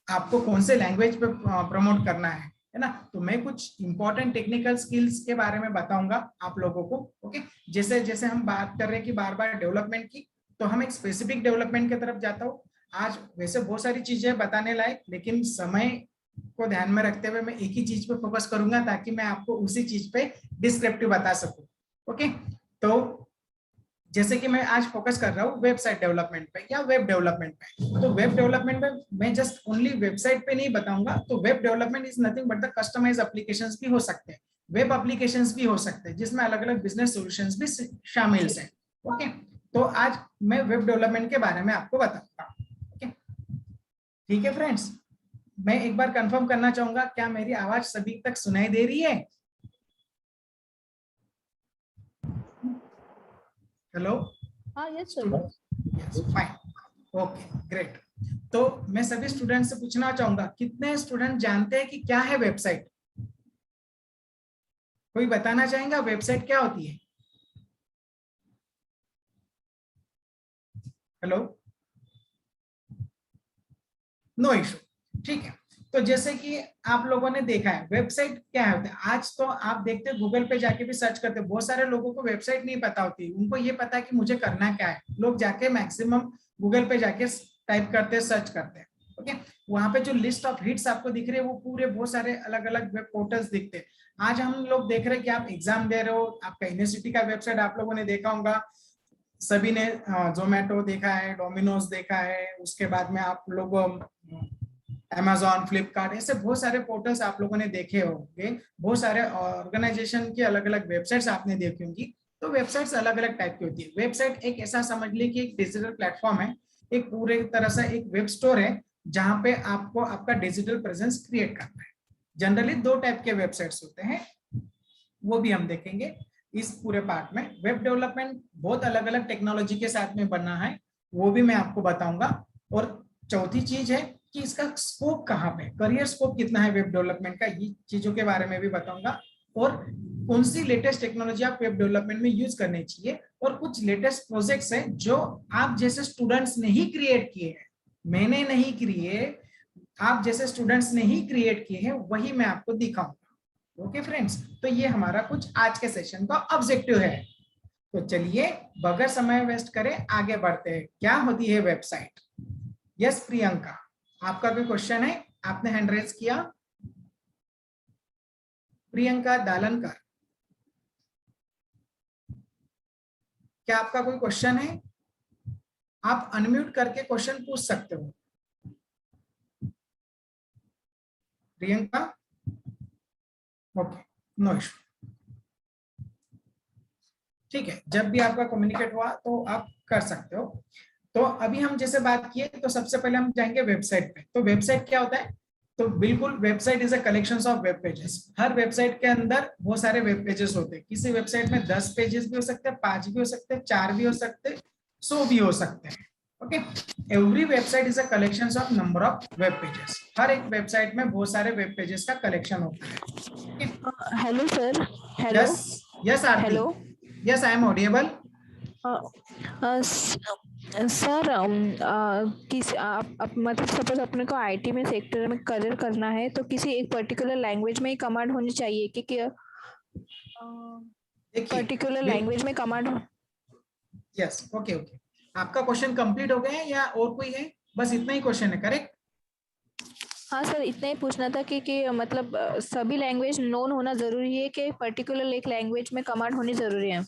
आपको कौन से लैंग्वेज पे प्रमोट करना है ना। तो मैं कुछ इंपॉर्टेंट टेक्निकल स्किल्स के बारे में बताऊंगा आप लोगों को। ओके, जैसे जैसे हम बात कर रहे हैं कि बार बार डेवलपमेंट की, तो हम एक स्पेसिफिक डेवलपमेंट की तरफ जाता हूँ। आज वैसे बहुत सारी चीजें बताने लायक, लेकिन समय को ध्यान में रखते हुए मैं एक ही चीज पे फोकस करूंगा ताकि मैं आपको उसी चीज पे डिस्क्रिप्टिव बता सकूं। ओके, तो जैसे कि मैं आज फोकस कर रहा हूँ वेबसाइट डेवलपमेंट पे या वेब डेवलपमेंट पे, तो वेब डेवलपमेंट में मैं जस्ट ओनली वेबसाइट पे नहीं बताऊंगा। तो web development is nothing but the customise applications भी हो सकते हैं, वेब एप्लीकेशंस भी हो सकते हैं, जिसमें अलग अलग बिजनेस सॉल्यूशंस भी शामिल हैं। ओके, तो आज मैं वेब डेवलपमेंट के बारे में आपको बताऊंगा। ओके, ठीक है फ्रेंड्स, मैं एक बार कंफर्म करना चाहूंगा, क्या मेरी आवाज सभी तक सुनाई दे रही है? हेलो? हाँ, yes sir. Yes, fine, okay, great. तो मैं सभी स्टूडेंट से पूछना चाहूंगा, कितने स्टूडेंट जानते हैं कि क्या है वेबसाइट? कोई बताना चाहेगा वेबसाइट क्या होती है? हेलो? नो इशू, ठीक है। तो जैसे कि आप लोगों ने देखा है वेबसाइट क्या होता है, आज तो आप देखते हैं गूगल पे जाके भी सर्च करते हैं, बहुत सारे लोगों को वेबसाइट नहीं पता होती, उनको ये पता है कि मुझे करना क्या है, लोग जाके मैक्सिमम गूगल पे जाके टाइप करते हैं, सर्च करते हैं। ओके, वहां पे जो लिस्ट ऑफ हिट्स आपको दिख रहे हैं वो पूरे बहुत सारे अलग अलग वेब पोर्टल्स दिखते हैं। आज हम लोग देख रहे हैं कि आप एग्जाम दे रहे हो, आपका यूनिवर्सिटी का वेबसाइट आप लोगों ने देखा होगा, सभी ने जोमेटो देखा है, डोमिनोज देखा है, उसके बाद में आप लोग Amazon, फ्लिपकार्ट, ऐसे बहुत सारे पोर्टल्स आप लोगों ने देखे होंगे, बहुत सारे ऑर्गेनाइजेशन की अलग अलग वेबसाइट्स आपने देखी होंगी। तो वेबसाइट्स अलग अलग टाइप की होती है। वेबसाइट एक ऐसा समझ लीजिए कि एक डिजिटल प्लेटफॉर्म है, एक पूरे तरह से एक वेब स्टोर है जहां पे आपको आपका डिजिटल प्रेजेंस क्रिएट करना है। जनरली दो टाइप के वेबसाइट्स होते हैं, वो भी हम देखेंगे इस पूरे पार्ट में। वेब डेवलपमेंट बहुत अलग अलग टेक्नोलॉजी के साथ में बनना है, वो भी मैं आपको बताऊंगा। और चौथी चीज है कि इसका स्कोप कहाँ पे, करियर स्कोप कितना है वेब डेवलपमेंट का, ये चीजों के बारे में भी बताऊंगा। और कौन सी लेटेस्ट टेक्नोलॉजी आप वेब डेवलपमेंट में यूज करनी चाहिए, और कुछ लेटेस्ट प्रोजेक्ट्स हैं जो आप जैसे स्टूडेंट्स ने ही क्रिएट किए हैं, मैंने नहीं किए, आप जैसे स्टूडेंट्स ने ही क्रिएट किए हैं, वही मैं आपको दिखाऊंगा। ओके फ्रेंड्स, तो ये हमारा कुछ आज के सेशन का ऑब्जेक्टिव है। तो चलिए बगैर समय वेस्ट करे आगे बढ़ते हैं। क्या होती है वेबसाइट? यस प्रियंका, आपका कोई क्वेश्चन है? आपने हैंड रेज किया। प्रियंका दालनकर, क्या आपका कोई क्वेश्चन है? आप अनम्यूट करके क्वेश्चन पूछ सकते हो। प्रियंका, ओके, नो इशू, ठीक है, जब भी आपका कम्युनिकेट हुआ तो आप कर सकते हो। तो अभी हम जैसे बात किए, तो सबसे पहले हम जाएंगे वेबसाइट पे। तो वेबसाइट क्या होता है? तो बिल्कुल, website is a collection of web pages. Her website के अंदर बहुत सारे वेब पेजेस होते हैं। किसी वेबसाइट में 10 पेजेस भी हो सकते हैं, 5 भी हो सकते हैं, 4 भी हो सकते हैं, 100 भी हो सकते हैं। Okay, every website is a collection of number of web pages. हर एक वेबसाइट में बहुत सारे वेब पेजेस का कलेक्शन होता है। Hello sir. Hello. Yes Aarti. Hello. Yes, I am audible. Sir मतलब सपोज अपने को आईटी में सेक्टर में करियर करना है, तो किसी एक पर्टिकुलर लैंग्वेज में ही कमांड होनी चाहिए कि पर्टिकुलर लैंग्वेज में कमांड हो? यस, ओके ओके, आपका क्वेश्चन कंप्लीट हो गया है या और कोई है? बस इतना ही क्वेश्चन है, करेक्ट? हाँ सर, इतना ही पूछना था कि मतलब सभी लैंग्वेज नोन होना जरूरी है कि पर्टिकुलर एक लैंग्वेज में कमांड होनी जरूरी है?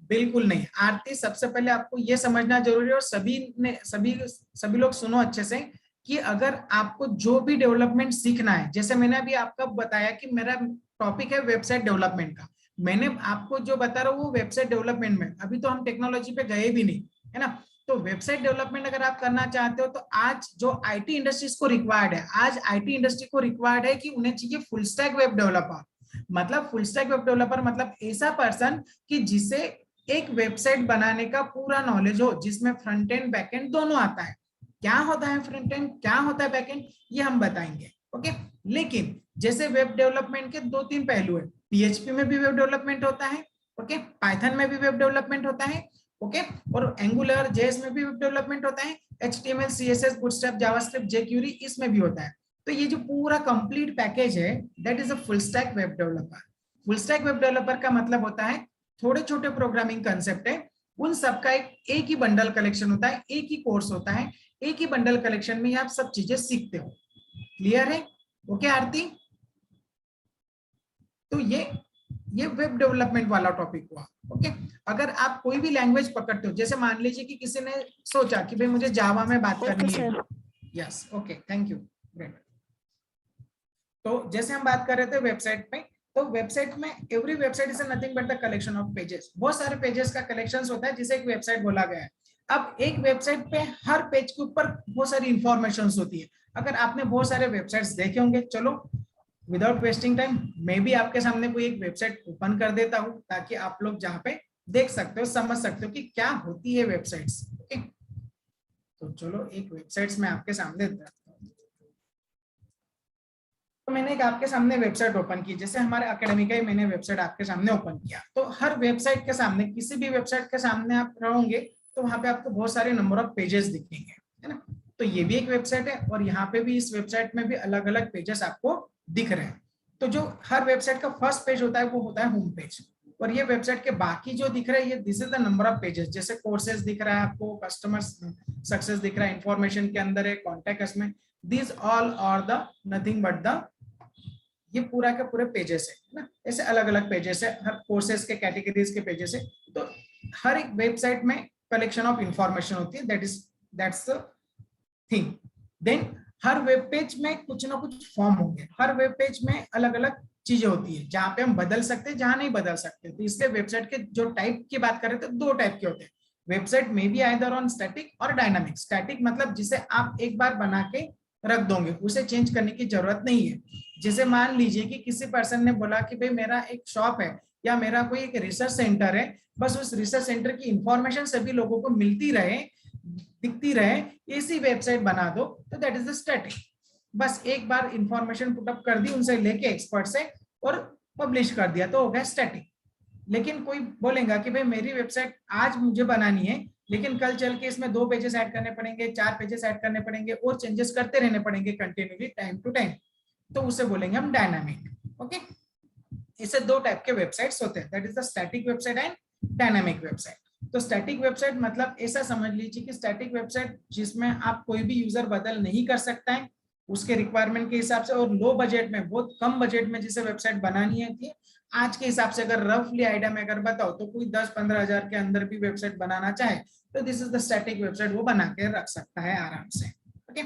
बिल्कुल नहीं आरती, सबसे पहले आपको ये समझना जरूरी है और सभी लोग सुनो अच्छे से कि अगर आपको जो भी डेवलपमेंट सीखना है, जैसे मैंने अभी आपको बताया कि मेरा टॉपिक है वेबसाइट डेवलपमेंट का, मैंने आपको जो बता रहा हूँ वो वेबसाइट डेवलपमेंट में, अभी तो हम टेक्नोलॉजी पे गए भी नहीं है ना। तो वेबसाइट डेवलपमेंट अगर आप करना चाहते हो तो आज जो आईटी इंडस्ट्रीज को रिक्वायर्ड है, आज आईटी इंडस्ट्री को रिक्वायर्ड है कि उन्हें चाहिए फुल स्टैक वेब डेवलपर। मतलब फुल स्टैक वेब डेवलपर मतलब ऐसा पर्सन कि जिसे एक वेबसाइट बनाने का पूरा नॉलेज हो, जिसमें फ्रंट एंड बैक एंड दोनों आता है। क्या होता है फ्रंट एंड, क्या होता है बैक एंड, ये हम बताएंगे। ओके, लेकिन जैसे वेब डेवलपमेंट के 2-3 पहलू है, पीएचपी में भी वेब डेवलपमेंट होता है, ओके, पाइथन में भी वेब डेवलपमेंट होता है, ओके, और एंगुलर जेएस में भी वेब डेवलपमेंट होता है, एचटीएमएल सीएसएस बूटस्ट्रैप जावास्क्रिप्ट जेक्यूरी इसमें भी होता है। तो ये जो पूरा कंप्लीट पैकेज है that is a full stack web developer. Full stack web developer का मतलब होता है थोड़े छोटे प्रोग्रामिंग कंसेप्ट है, उन सबका एक ही बंडल कलेक्शन होता है, एक ही कोर्स होता है, एक ही बंडल कलेक्शन में आप सब चीजें सीखते हो। क्लियर है? ओके आरती, तो ये वेब डेवलपमेंट वाला टॉपिक हुआ। ओके, अगर आप कोई भी लैंग्वेज पकड़ते हो, जैसे मान लीजिए कि किसी ने सोचा कि भाई मुझे जावा में बात करनी है, yes, okay, thank you, great. तो जैसे हम बात कर रहे थे वेबसाइट में, तो वेबसाइट में every website is nothing but the collection of pages. बहुत सारे पेजेस का कलेक्शन होता है जिसे एक वेबसाइट बोला गया है। अब एक वेबसाइट पे हर पेज के ऊपर बहुत सारी इंफॉर्मेशन होती है। अगर आपने बहुत सारे वेबसाइट्स देखे होंगे, चलो विदाउट वेस्टिंग टाइम मैं भी आपके सामने कोई एक वेबसाइट ओपन कर देता हूं ताकि आप लोग जहां पे देख सकते हो, समझ सकते हो कि क्या होती है वेबसाइट्स। ओके, तो चलो एक वेबसाइट्स में आपके सामने तो मैंने एक आपके सामने वेबसाइट ओपन की, जैसे हमारे एकेडमी का ही मैंने वेबसाइट आपके सामने ओपन किया। तो हर वेबसाइट के सामने, किसी भी वेबसाइट के सामने आप रहोगे तो वहां पे आपको बहुत सारे नंबर ऑफ पेजेस दिखेंगे, है ना। तो ये भी एक वेबसाइट है और यहाँ पे भी, इस वेबसाइट में भी अलग अलग पेजेस आपको दिख रहे हैं। तो जो हर वेबसाइट का फर्स्ट पेज होता है वो होता है होम पेज, और ये वेबसाइट के बाकी जो दिख रहा है ये this is the number of pages. जैसे कोर्सेज दिख रहा है आपको, कस्टमर सक्सेस दिख रहा है, इंफॉर्मेशन के अंदर है, कॉन्टेक्ट में, this all are the nothing but the, ये पूरा के पूरे पेजेस है ना। ऐसे अलग अलग पेजेस है, हर कोर्सेज के कैटेगरीज के पेजेस है। तो हर एक वेबसाइट में कलेक्शन ऑफ इंफॉर्मेशन होती है, दैट्स द थिंग। देन हर वेब पेज में कुछ ना कुछ फॉर्म होंगे, हर वेब पेज में अलग अलग चीजें होती है जहां पे हम बदल सकते हैं, जहां नहीं बदल सकते। तो इसलिए वेबसाइट के जो टाइप की बात करें तो 2 टाइप के होते हैं। वेबसाइट में भी आइदर ऑन स्टैटिक और डायनामिक। स्टैटिक मतलब जिसे आप एक बार बना के रख दोगे, उसे चेंज करने की जरूरत नहीं है। जैसे मान लीजिए कि किसी पर्सन ने बोला कि भाई मेरा एक शॉप है या मेरा कोई एक रिसर्च सेंटर है, बस उस रिसर्च सेंटर की इंफॉर्मेशन सभी लोगों को मिलती रहे, दिखती रहे, ऐसी वेबसाइट बना दो, तो दैट इज द स्टैटिक। बस एक बार इंफॉर्मेशन पुटअप कर दी उनसे लेके एक्सपर्ट से और पब्लिश कर दिया तो हो गया स्टैटिक। लेकिन कोई बोलेगा कि भाई मेरी वेबसाइट आज मुझे बनानी है लेकिन कल चल के इसमें 2 पेजेस ऐड करने पड़ेंगे, 4 पेजेस ऐड करने पड़ेंगे और चेंजेस करते रहने पड़ेंगे कंटिन्यूली टाइम टू टाइम, तो उसे बोलेंगे हम डायनामिक। ओके, इसे 2 टाइप के वेबसाइट्स होते हैं, that is the static website and dynamic website. तो स्टैटिक वेबसाइट मतलब ऐसा समझ लीजिए कि स्टैटिक वेबसाइट जिसमें आप कोई भी यूजर बदल नहीं कर सकता है उसके रिक्वायरमेंट के हिसाब से, और लो बजट में, बहुत कम बजट में जिसे वेबसाइट बनानी है आज के हिसाब से, अगर रफली आइडिया में अगर बताओ तो कोई 10-15 हजार के अंदर भी वेबसाइट बनाना चाहे तो this is the static website, वो बना के रख सकता है आराम से। ओके,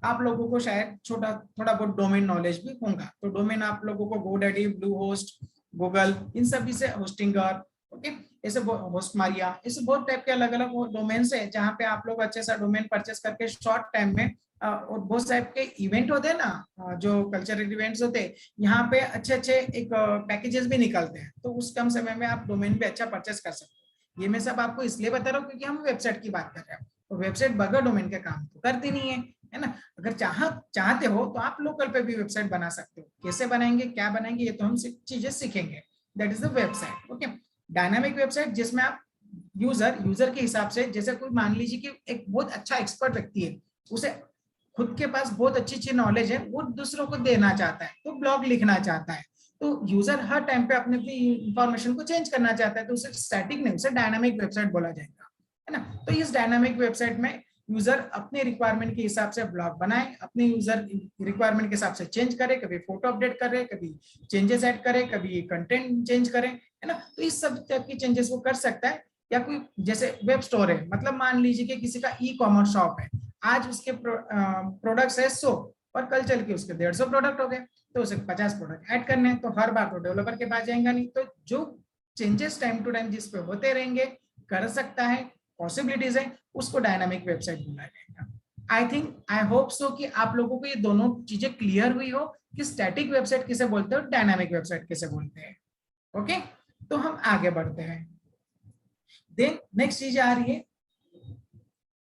आप लोगों को शायद थोड़ा बहुत डोमेन नॉलेज भी होगा, तो डोमेन आप लोगों को गोडैडी, ब्लूहोस्ट, गूगल, इन सभी से होस्टिंगर, ओके, ऐसे होस्टमारिया, ऐसे बहुत टाइप के अलग अलग डोमेन्स है जहाँ पे आप लोग अच्छे सा डोमेन परचेस करके शॉर्ट टाइम में, और बहुत टाइप के इवेंट होते हैं ना, जो कल्चरल इवेंट्स होते हैं, यहाँ पे अच्छे अच्छे एक पैकेजेस भी निकलते हैं, तो उस कम समय में आप डोमेन भी अच्छा परचेस कर सकते हो। ये मैं सब आपको इसलिए बता रहा हूँ क्योंकि हम वेबसाइट की बात कर रहे हैं, तो वेबसाइट बगैर डोमेन के काम तो करती नहीं है ना। अगर चाहते हो तो आप लोकल पे भी वेबसाइट बना सकते हो, कैसे बनाएंगे, क्या बनाएंगे, ये तो हम चीजें सीखेंगे, that is the website. Okay, dynamic website जिसमें आप यूजर के हिसाब से, जैसे कोई मान लीजिए कि एक बहुत अच्छा एक्सपर्ट व्यक्ति है, उसे खुद के पास बहुत अच्छी नॉलेज है, वो दूसरों को देना चाहता है, तो ब्लॉग लिखना चाहता है, तो यूजर हर टाइम पे अपने इंफॉर्मेशन को चेंज करना चाहता है, तो उसे स्टैटिक नहीं, उसे डायनामिक वेबसाइट बोला जाएगा, है ना। तो इस डायनामिक वेबसाइट में यूजर अपने रिक्वायरमेंट के हिसाब से ब्लॉग बनाए, अपने यूजर रिक्वायरमेंट के हिसाब से चेंज करे, कभी फोटो अपडेट करे, कभी चेंजेस ऐड करे, कभी कंटेंट चेंज करे, है ना। तो इस सब टाइप की चेंजेस वो कर सकता है। या कोई जैसे वेब स्टोर है, मतलब मान लीजिए कि किसी का ई कॉमर्स शॉप है, आज उसके प्रोडक्ट्स है 100 और कल चल के उसके 150 प्रोडक्ट हो गए, तो उसे 50 प्रोडक्ट ऐड करने हैं, तो हर बार तो डेवलपर के पास जाएगा नहीं। तो जो चेंजेस टाइम टू टाइम जिस पे होते रहेंगे, कर सकता है, पॉसिबिलिटीज है, उसको डायनामिक वेबसाइट बोला जाएगा। I think, I hope so कि आप लोगों को ये दोनों चीजें क्लियर हुई हो कि स्टैटिक वेबसाइट किसे बोलते हैं और डायनामिक वेबसाइट किसे बोलते हैं। ओके, तो हम आगे बढ़ते हैं। देन नेक्स्ट चीज आ रही है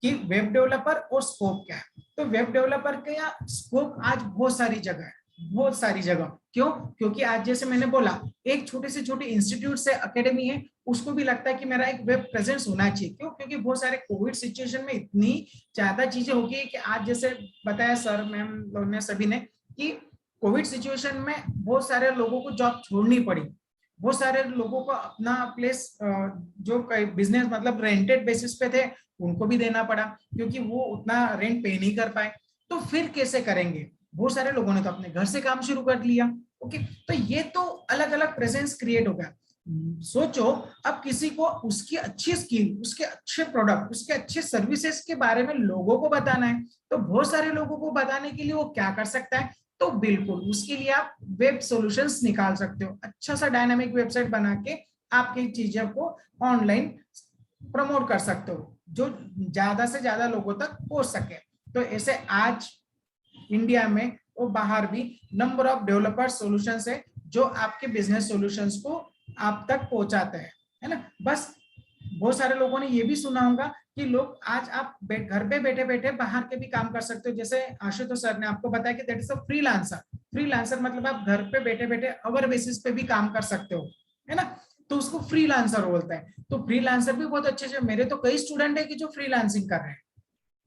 कि वेब डेवलपर और स्कोप क्या है। तो वेब डेवलपर का स्कोप आज बहुत सारी जगह है, बहुत सारी जगह। क्यों? क्योंकि आज जैसे मैंने बोला, एक छोटे से छोटे इंस्टीट्यूट से एकेडमी है, उसको भी लगता है कि मेरा एक वेब प्रेजेंस होना चाहिए। क्यों? क्योंकि बहुत सारे कोविड सिचुएशन में इतनी ज्यादा चीजें हो गई कि आज जैसे बताया सर मैम लोगों ने सभी ने कि कोविड सिचुएशन में बहुत सारे लोगों को जॉब छोड़नी पड़ी, बहुत सारे लोगों को अपना प्लेस जो बिजनेस मतलब रेंटेड बेसिस पे थे उनको भी देना पड़ा, क्योंकि वो उतना रेंट पे नहीं कर पाए। तो फिर कैसे करेंगे? बहुत सारे लोगों ने तो अपने घर से काम शुरू कर लिया। ओके, तो ये तो अलग अलग प्रेजेंस क्रिएट हो गया। सोचो, अब किसी को उसकी अच्छी स्किल, उसके अच्छे प्रोडक्ट, उसके अच्छे सर्विसेज के बारे में लोगों को बताना है, तो बहुत सारे लोगों को बताने के लिए वो क्या कर सकता है? तो बिल्कुल उसके लिए आप वेब सॉल्यूशंस निकाल सकते हो, अच्छा सा डायनामिक वेबसाइट बना के आपकी चीजों को ऑनलाइन प्रमोट कर सकते हो, जो ज्यादा से ज्यादा लोगों तक पहुंच सके। तो ऐसे आज इंडिया में और बाहर भी नंबर ऑफ डेवलपर सॉल्यूशंस है जो आपके बिजनेस सॉल्यूशंस को आप तक पहुंचाते हैं, है ना। बस बहुत सारे लोगों ने ये भी सुना होगा कि लोग आज आप घर पे बैठे बैठे बाहर के भी काम कर सकते हो। जैसे आशुतोष सर ने आपको बताया कि that is a freelancer. Freelancer मतलब आप घर पे बैठे बैठे आवर बेसिस पे भी काम कर सकते हो, है ना। तो उसको फ्रीलांसर बोलते हैं। तो फ्रीलांसर भी बहुत अच्छे से, मेरे तो कई स्टूडेंट है कि जो फ्रीलांसिंग कर रहे हैं,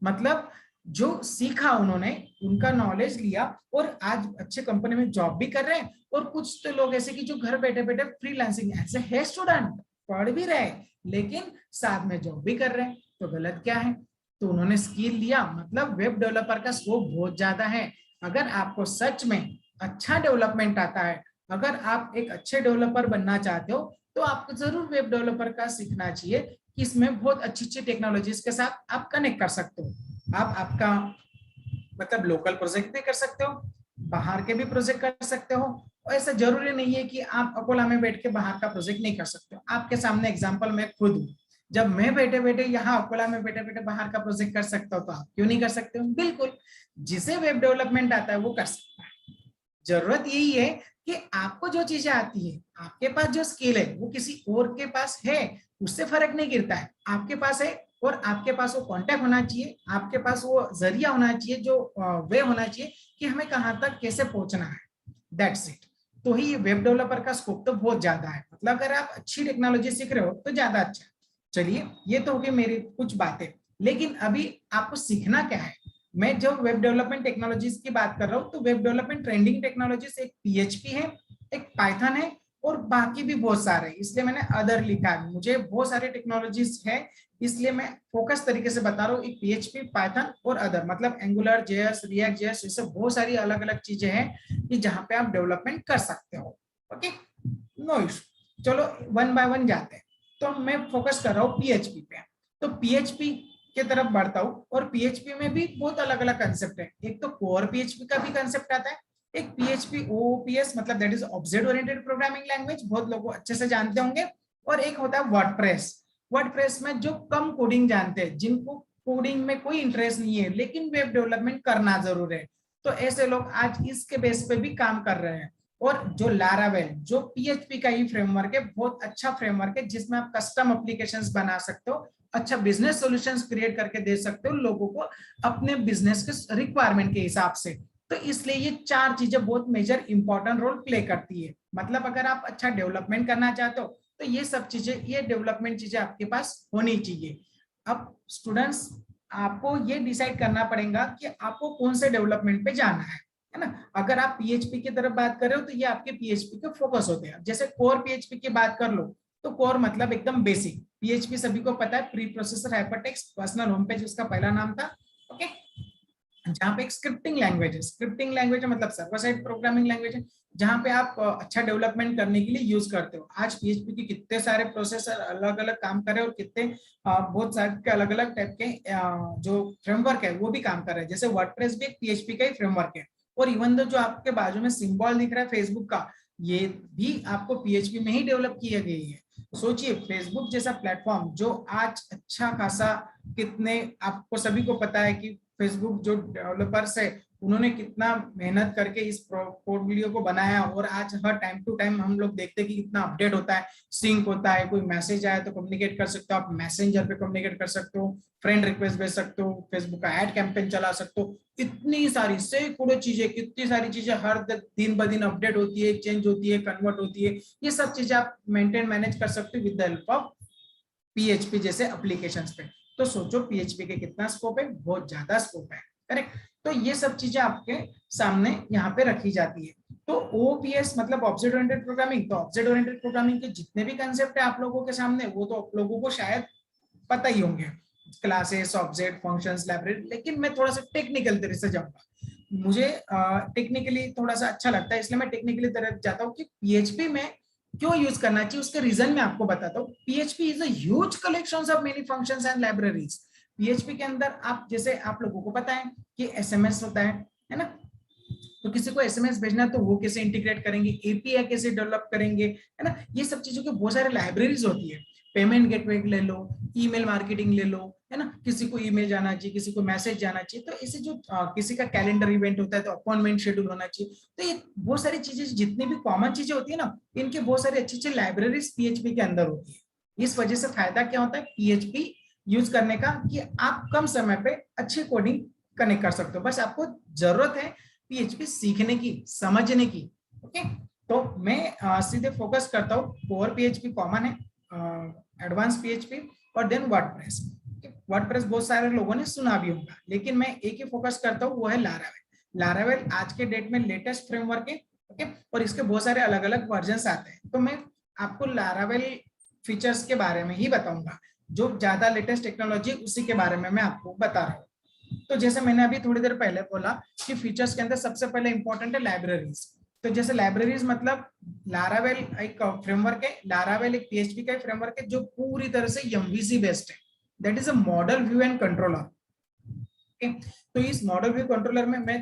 मतलब जो सीखा उन्होंने, उनका नॉलेज लिया और आज अच्छे कंपनी में जॉब भी कर रहे हैं। और कुछ तो लोग ऐसे कि जो घर बैठे बैठे फ्रीलांसिंग ऐसे है, स्टूडेंट पढ़ भी रहे लेकिन साथ में जॉब भी कर रहे हैं, तो गलत क्या है? तो उन्होंने स्किल लिया, मतलब वेब डेवलपर का स्कोप बहुत ज्यादा है। अगर आपको सच में अच्छा डेवलपमेंट आता है, अगर आप एक अच्छे डेवलपर बनना चाहते हो, तो आपको जरूर वेब डेवलपर का सीखना चाहिए कि इसमें बहुत अच्छी अच्छी टेक्नोलॉजीज के साथ आप कनेक्ट कर सकते हो। आप आपका मतलब लोकल प्रोजेक्ट भी कर सकते हो, बाहर के भी प्रोजेक्ट कर सकते हो। और ऐसा जरूरी नहीं है कि आप अकोला में बैठ के बाहर का प्रोजेक्ट नहीं कर सकते हो। आपके सामने एग्जांपल मैं खुद हूँ, जब मैं बैठे बैठे यहाँ अकोला में बैठे बैठे बाहर का प्रोजेक्ट कर सकता हूँ, तो आप क्यों नहीं कर सकते हो? बिल्कुल, जिसे वेब डेवलपमेंट आता है वो कर सकता है। जरूरत यही है कि आपको जो चीजें आती है, आपके पास जो स्किल है वो किसी और के पास है, उससे फर्क नहीं गिरता है। आपके पास है और आपके पास वो कांटेक्ट होना चाहिए, आपके पास वो जरिया होना चाहिए, जो वे होना चाहिए कि हमें कहाँ तक कैसे पहुंचना है। That's it. तो ही वेब डेवलपर का स्कोप तो बहुत ज्यादा है, मतलब अगर आप अच्छी टेक्नोलॉजी सीख रहे हो तो ज्यादा अच्छा। चलिए, ये तो होगी मेरी कुछ बातें, लेकिन अभी आपको सीखना क्या है? मैं जब वेब डेवलपमेंट टेक्नोलॉजीज की बात कर रहा हूँ, तो वेब डेवलपमेंट ट्रेंडिंग टेक्नोलॉजीज एक PHP है, एक पाइथन है और बाकी भी बहुत सारे, इसलिए मैंने अदर लिखा है। मुझे बहुत सारे टेक्नोलॉजीज है, इसलिए मैं फोकस तरीके से बता रहा हूँ। एक PHP, पाइथन और अदर, मतलब एंगुलर JS, रिएक्ट JS, ये सब बहुत सारी अलग अलग चीजें हैं कि जहां पे आप डेवलपमेंट कर सकते हो। Okay, no issue. चलो वन बाय वन जाते हैं। तो मैं फोकस कर रहा हूँ PHP पे, तो PHP के तरफ बढ़ता हूँ। और PHP में भी बहुत अलग अलग कंसेप्ट है। एक तो कोर PHP का भी कंसेप्ट आता है, एक PHP OOPS, मतलब that is object oriented programming language, बहुत लोग अच्छे से जानते होंगे। और एक होता है वर्डप्रेस। वर्डप्रेस में जो कम कोडिंग जानते हैं, जिनको कोडिंग में कोई इंटरेस्ट नहीं है लेकिन वेब डेवलपमेंट करना जरूर है, तो ऐसे लोग आज इसके बेस पे भी काम कर रहे हैं। और जो लारावेल, जो PHP का ही फ्रेमवर्क है, बहुत अच्छा फ्रेमवर्क है जिसमें आप कस्टम एप्लीकेशंस बना सकते हो, अच्छा बिजनेस सॉल्यूशंस क्रिएट करके दे सकते हो लोगों को अपने बिजनेस के रिक्वायरमेंट के हिसाब से। तो इसलिए ये चार चीजें बहुत मेजर इंपॉर्टेंट रोल प्ले करती है। मतलब अगर आप अच्छा डेवलपमेंट करना चाहते हो, तो ये सब चीजें, ये डेवलपमेंट चीजें आपके पास होनी चाहिए। अब स्टूडेंट्स, आपको ये डिसाइड करना पड़ेगा कि आपको कौन से डेवलपमेंट पे जाना है ना। अगर आप PHP की तरफ बात कर रहे हो, तो ये आपके PHP के फोकस होते हैं। जैसे कोर PHP की बात कर लो, तो कोर मतलब एकदम बेसिक। PHP सभी को पता है, pre processor hypertext personal home page उसका पहला नाम था। ओके, जहाँ पे एक स्क्रिप्टिंग लैंग्वेज है, स्क्रिप्टिंग लैंग्वेज मतलब सर्वर साइड प्रोग्रामिंग लैंग्वेज है, जहाँ पे आप अच्छा डेवलपमेंट करने के लिए यूज करते हो। आज PHP के कितने सारे प्रोसेसर अलग अलग काम कर रहे हैं और कितने बहुत सारे के अलग अलग टाइप के जो फ्रेमवर्क है वो भी काम कर रहे हैं। जैसे वर्डप्रेस भी एक PHP का ही फ्रेमवर्क है, और इवन दो जो आपके बाजू में सिंबल दिख रहा है फेसबुक का, ये भी आपको PHP में ही डेवलप किया गई है। सोचिए, फेसबुक जैसा प्लेटफॉर्म जो आज अच्छा खासा, कितने आपको सभी को पता है कि फेसबुक जो डेवलपर्स है उन्होंने कितना मेहनत करके इस पोर्टफोलियो को बनाया, और आज हर टाइम टू टाइम हम लोग देखते हैं कि कितना अपडेट होता है, सिंक होता है, कोई मैसेज आया तो कम्युनिकेट कर सकते हो आप, मैसेंजर पे कम्युनिकेट कर सकते हो, फ्रेंड रिक्वेस्ट भेज सकते हो, फेसबुक का एड कैंपेन चला सकते हो, इतनी सारी सैकड़ों चीजें, कितनी सारी चीजें हर दिन ब दिन अपडेट होती है, चेंज होती है, कन्वर्ट होती है। ये सब चीजें आप मेंटेन मैनेज कर सकते हो with the help of PHP जैसे एप्लीकेशंस पे। तो सोचो PHP के कितना स्कोप है, बहुत ज्यादा स्कोप है, करेक्ट। तो ये सब चीजें आपके सामने यहाँ पे रखी जाती है। तो OOPS मतलब ऑब्जेक्ट ओरिएंटेड प्रोग्रामिंग, तो ऑब्जेक्ट ओरिएंटेड प्रोग्रामिंग के जितने भी कंसेप्ट है आप लोगों के सामने, वो तो आप लोगों को शायद पता ही होंगे, क्लासेस, ऑब्जेक्ट, फंक्शंस, लाइब्रेरी। लेकिन मैं थोड़ा सा टेक्निकल तरीके से जाऊंगा, मुझे टेक्निकली थोड़ा सा अच्छा लगता है, इसलिए मैं टेक्निकली तरफ जाता हूँ कि PHP में क्यों यूज करना चाहिए, उसके रीजन मैं आपको बताता हूँ। PHP is a huge collections of many functions and libraries. PHP के अंदर आप, जैसे आप लोगों को पता है कि SMS होता है ना, तो किसी को SMS भेजना है तो वो कैसे इंटीग्रेट करेंगे, API कैसे डेवलप करेंगे, है ना, ये सब चीजों के बहुत सारे लाइब्रेरीज होती है। पेमेंट गेटवे ले लो, ईमेल मार्केटिंग ले लो, है ना, किसी को ईमेल जाना चाहिए, किसी को मैसेज जाना चाहिए, तो इसे जो किसी का कैलेंडर इवेंट होता है तो अपॉइंटमेंट शेड्यूल होना चाहिए। तो ये बहुत सारी चीजें, जितनी भी कॉमन चीजें होती है ना, इनके बहुत सारी अच्छी अच्छी लाइब्रेरीज PHP के अंदर होती है। इस वजह से फायदा क्या होता है PHP यूज करने का, कि आप कम समय पे अच्छी कोडिंग कनेक्ट कर सकते हो। बस आपको जरूरत है PHP सीखने की, समझने की। ओके, तो मैं सीधे फोकस करता हूँ, कोर PHP कॉमन है, एडवांस PHP और देन वर्डप्रेस। वर्डप्रेस बहुत सारे लोगों ने सुना भी होगा, लेकिन मैं एक ही फोकस करता हूँ, वो है लारावेल। लारावेल आज के डेट में लेटेस्ट फ्रेमवर्क है। ओके, और इसके बहुत सारे अलग अलग वर्जन आते हैं। तो मैं आपको लारावेल फीचर्स के बारे में ही बताऊंगा, जो ज्यादा लेटेस्ट टेक्नोलॉजी उसी के बारे में मैं आपको बता रहा हूँ। तो जैसे मैंने अभी थोड़ी देर पहले बोला कि फीचर्स के अंदर सबसे पहले इंपॉर्टेंट है लाइब्रेरीज। तो जैसे लाइब्रेरीज मतलब लारावेल एक फ्रेमवर्क है, लारावेल एक PHP का फ्रेमवर्क है जो पूरी तरह से MVC बेस्ड है, that is a model view and controller. तो इस मॉडल व्यू कंट्रोलर में मैं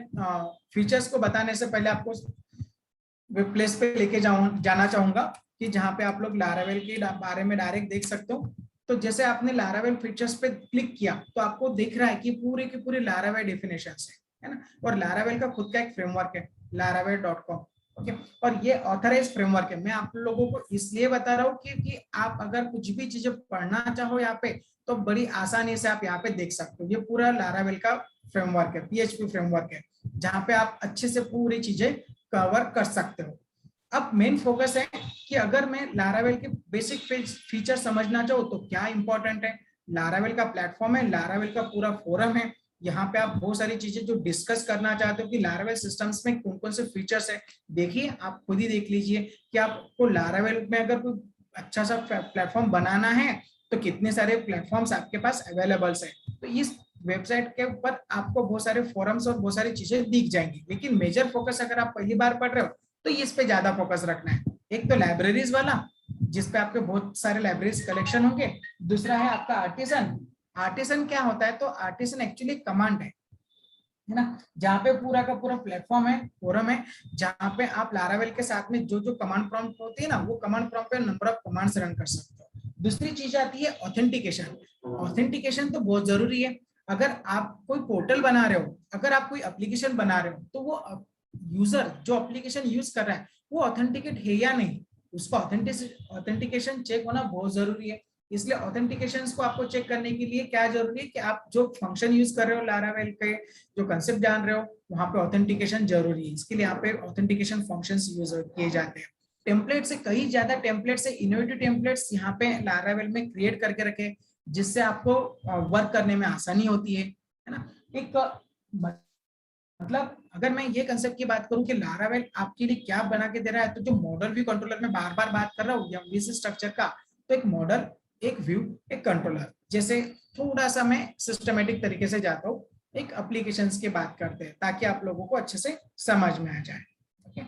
फीचर्स को बताने से पहले आपको वेब प्लेस पे लेके जाना चाहूंगा, कि जहां पे आप लोग लारावेल के बारे में डायरेक्ट देख सकते हो। तो जैसे आपने लारावेल फीचर्स पे क्लिक किया तो आपको दिख रहा है कि पूरे की पूरी लारावेल डेफिनेशंस है ना, और लारावेल का खुद का एक फ्रेमवर्क है laravel.com। ओके, और ये ऑथराइज फ्रेमवर्क है। मैं आप लोगों को इसलिए बता रहा हूँ कि आप अगर कुछ भी चीजें पढ़ना चाहो यहाँ पे, तो बड़ी आसानी से आप यहाँ पे देख सकते हो। ये पूरा लारावेल का फ्रेमवर्क है, PHP फ्रेमवर्क है, जहाँ पे आप अच्छे से पूरी चीजें कवर कर सकते हो। अब मेन फोकस है कि अगर मैं लारावेल के बेसिक फीचर समझना चाहूँ तो क्या इंपॉर्टेंट है। लारावेल का प्लेटफॉर्म है, लारावेल का पूरा फोरम है, यहाँ पे आप बहुत सारी चीजें जो डिस्कस करना चाहते हो कि लारावेल सिस्टम्स में कौन कौन से फीचर्स है, देखिए आप खुद ही देख लीजिए कि आपको लारावेल में अगर कोई अच्छा सा प्लेटफॉर्म बनाना है तो कितने सारे प्लेटफॉर्म्स आपके पास अवेलेबल्स है। तो इस वेबसाइट के ऊपर आपको बहुत सारे फोरम्स और बहुत सारी चीजें दिख जाएंगी, लेकिन मेजर फोकस अगर आप पहली बार पढ़ रहे हो तो इस पे ज्यादा फोकस रखना है। एक तो लाइब्रेरीज वाला, जिसपे आपके बहुत सारे लाइब्रेरीज कलेक्शन होंगे। दूसरा है आपका आर्टिसन। आर्टिसन क्या होता है, तो आर्टिसन एक्चुअली कमांड है ना, जहाँ पे पूरा का पूरा प्लेटफॉर्म है, फोरम है, जहाँ पे आप लारावेल के साथ में जो जो कमांड प्रॉम्प्ट होती है ना, वो कमांड प्रॉम्प्ट पे नंबर ऑफ कमांड्स रन कर सकते हो। दूसरी चीज आती है ऑथेंटिकेशन। ऑथेंटिकेशन तो बहुत जरूरी है। अगर आप कोई पोर्टल बना रहे हो, अगर आप कोई एप्लीकेशन बना रहे हो, तो वो यूजर जो एप्लीकेशन यूज कर रहा है वो ऑथेंटिकेट है या नहीं, उसका ऑथेंटिकेशन चेक होना बहुत जरूरी है। इसलिए ऑथेंटिकेशन को आपको चेक करने के लिए क्या जरूरी है कि आप जो फंक्शन यूज कर रहे हो लारावेल के, जो कंसेप्ट जान रहे हो, वहां पे ऑथेंटिकेशन जरूरी है। इसके लिए यहाँ पे ऑथेंटिकेशन फंक्शंस यूज किए जाते हैं। टेम्पलेट से कई ज्यादा टेम्पलेट्स है, इनोवेटिव टेम्पलेट्स यहाँ पे लारावेल में क्रिएट करके रखे, जिससे आपको वर्क करने में आसानी होती है ना। एक मतलब अगर मैं ये कंसेप्ट की बात करूं कि लारावेल आपके लिए क्या बना के दे रहा है, तो जो मॉडल व्यू कंट्रोलर में बार बार बात कर रहा हूँ MVC स्ट्रक्चर का, तो एक मॉडल, एक व्यू, एक कंट्रोलर। जैसे थोड़ा सा मैं सिस्टमेटिक तरीके से जाता हूँ, एक एप्लीकेशंस की बात करते हैं ताकि आप लोगों को अच्छे से समझ में आ जाए। ओके,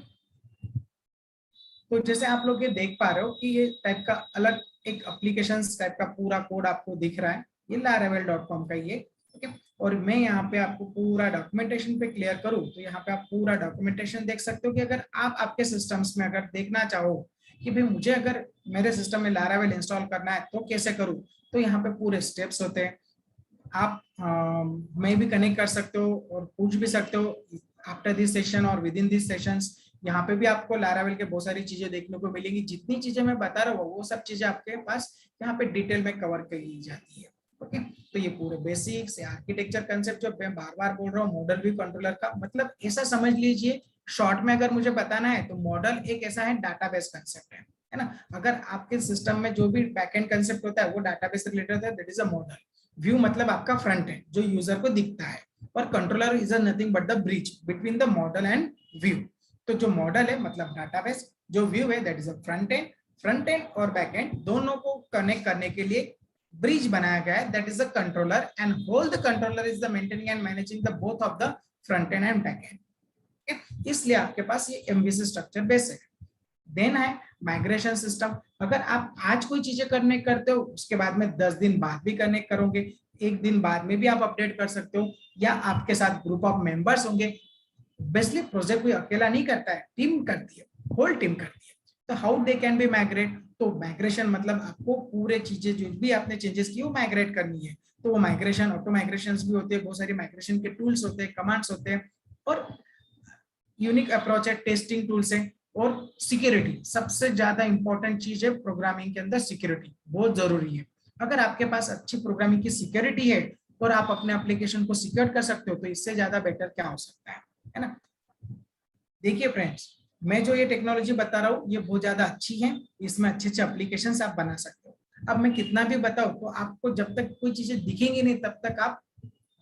तो जैसे आप लोग ये देख पा रहे हो कि ये टाइप का अलग एक एप्लीकेशंस टाइप का पूरा कोड आपको दिख रहा है, ये laravel.com का ये। ओके, और मैं यहाँ पे आपको पूरा डॉक्यूमेंटेशन पे क्लियर करूँ तो यहाँ पे आप पूरा डॉक्यूमेंटेशन देख सकते हो कि अगर आप आपके सिस्टम्स में अगर देखना चाहो कि भाई मुझे अगर मेरे सिस्टम में laravel इंस्टॉल करना है तो कैसे करूँ, तो यहाँ पे पूरे स्टेप्स होते हैं। आप मैं भी कनेक्ट कर सकते हो और पूछ भी सकते हो आफ्टर दिस सेशन और विद इन दिस सेशंस। यहाँ पे भी आपको laravel के बहुत सारी चीजें देखने को मिलेंगी। जितनी चीजें मैं बता रहा हूँ वो सब चीजें आपके पास यहाँ पे डिटेल में कवर कर ली जाती है। ओके, तो ये पूरे बेसिक्स आर्किटेक्चर कंसेप्ट जो मैं बार बार बोल रहा हूँ, मॉडल व्यू कंट्रोलर का मतलब ऐसा समझ लीजिए शॉर्ट में अगर मुझे बताना है तो मॉडल एक ऐसा है डाटाबेस कंसेप्ट है ना। अगर आपके सिस्टम में जो भी बैकएंड कंसेप्ट होता है वो डाटाबेस से रिलेटेड होता है, that is a model. View मतलब आपका फ्रंट एंड जो यूजर को दिखता है, और controller is nothing but the bridge between the model and view. तो जो मॉडल है मतलब डाटाबेस, जो व्यू है that is a front end. Front end और बैक एंड दोनों को कनेक्ट करने के लिए ब्रिज बनाया गया है, that is the controller, and whole the controller is the maintaining and managing the both of the front end back end. इसलिए आपके पास ये एमवीसी स्ट्रक्चर बेसिक है। देन है माइग्रेशन सिस्टम। अगर आप आज कोई चीजें करते हो उसके बाद में 10 दिन बाद भी कनेक्ट करोगे, एक दिन बाद में भी आप अपडेट कर सकते हो, या आपके साथ ग्रुप ऑफ मेंबर्स होंगे। बेसिकली प्रोजेक्ट कोई अकेला नहीं करता है, टीम करती है, होल टीम करती है। तो how they can be migrate, तो माइग्रेशन मतलब आपको पूरे चीजें जो भी आपने चेंजेस की वो माइग्रेट करनी है। तो वो माइग्रेशन ऑटो माइग्रेशन भी होते हैं, बहुत सारी माइग्रेशन के टूल्स होते हैं, कमांड्स होते हैं, और यूनिक अप्रोच है, टेस्टिंग टूल्स है, और सिक्योरिटी सबसे ज्यादा इंपॉर्टेंट चीज है प्रोग्रामिंग के अंदर। सिक्योरिटी बहुत जरूरी है। अगर आपके पास अच्छी प्रोग्रामिंग की सिक्योरिटी है और आप अपने एप्लीकेशन को सिक्योर कर सकते हो तो इससे ज्यादा बेटर क्या हो सकता है ना। देखिए फ्रेंड्स, मैं जो ये टेक्नोलॉजी बता रहा हूँ ये बहुत ज्यादा अच्छी है, इसमें अच्छे अच्छे एप्लीकेशंस आप बना सकते हो। अब मैं कितना भी बताऊं तो आपको जब तक कोई चीजें दिखेंगी नहीं तब तक आप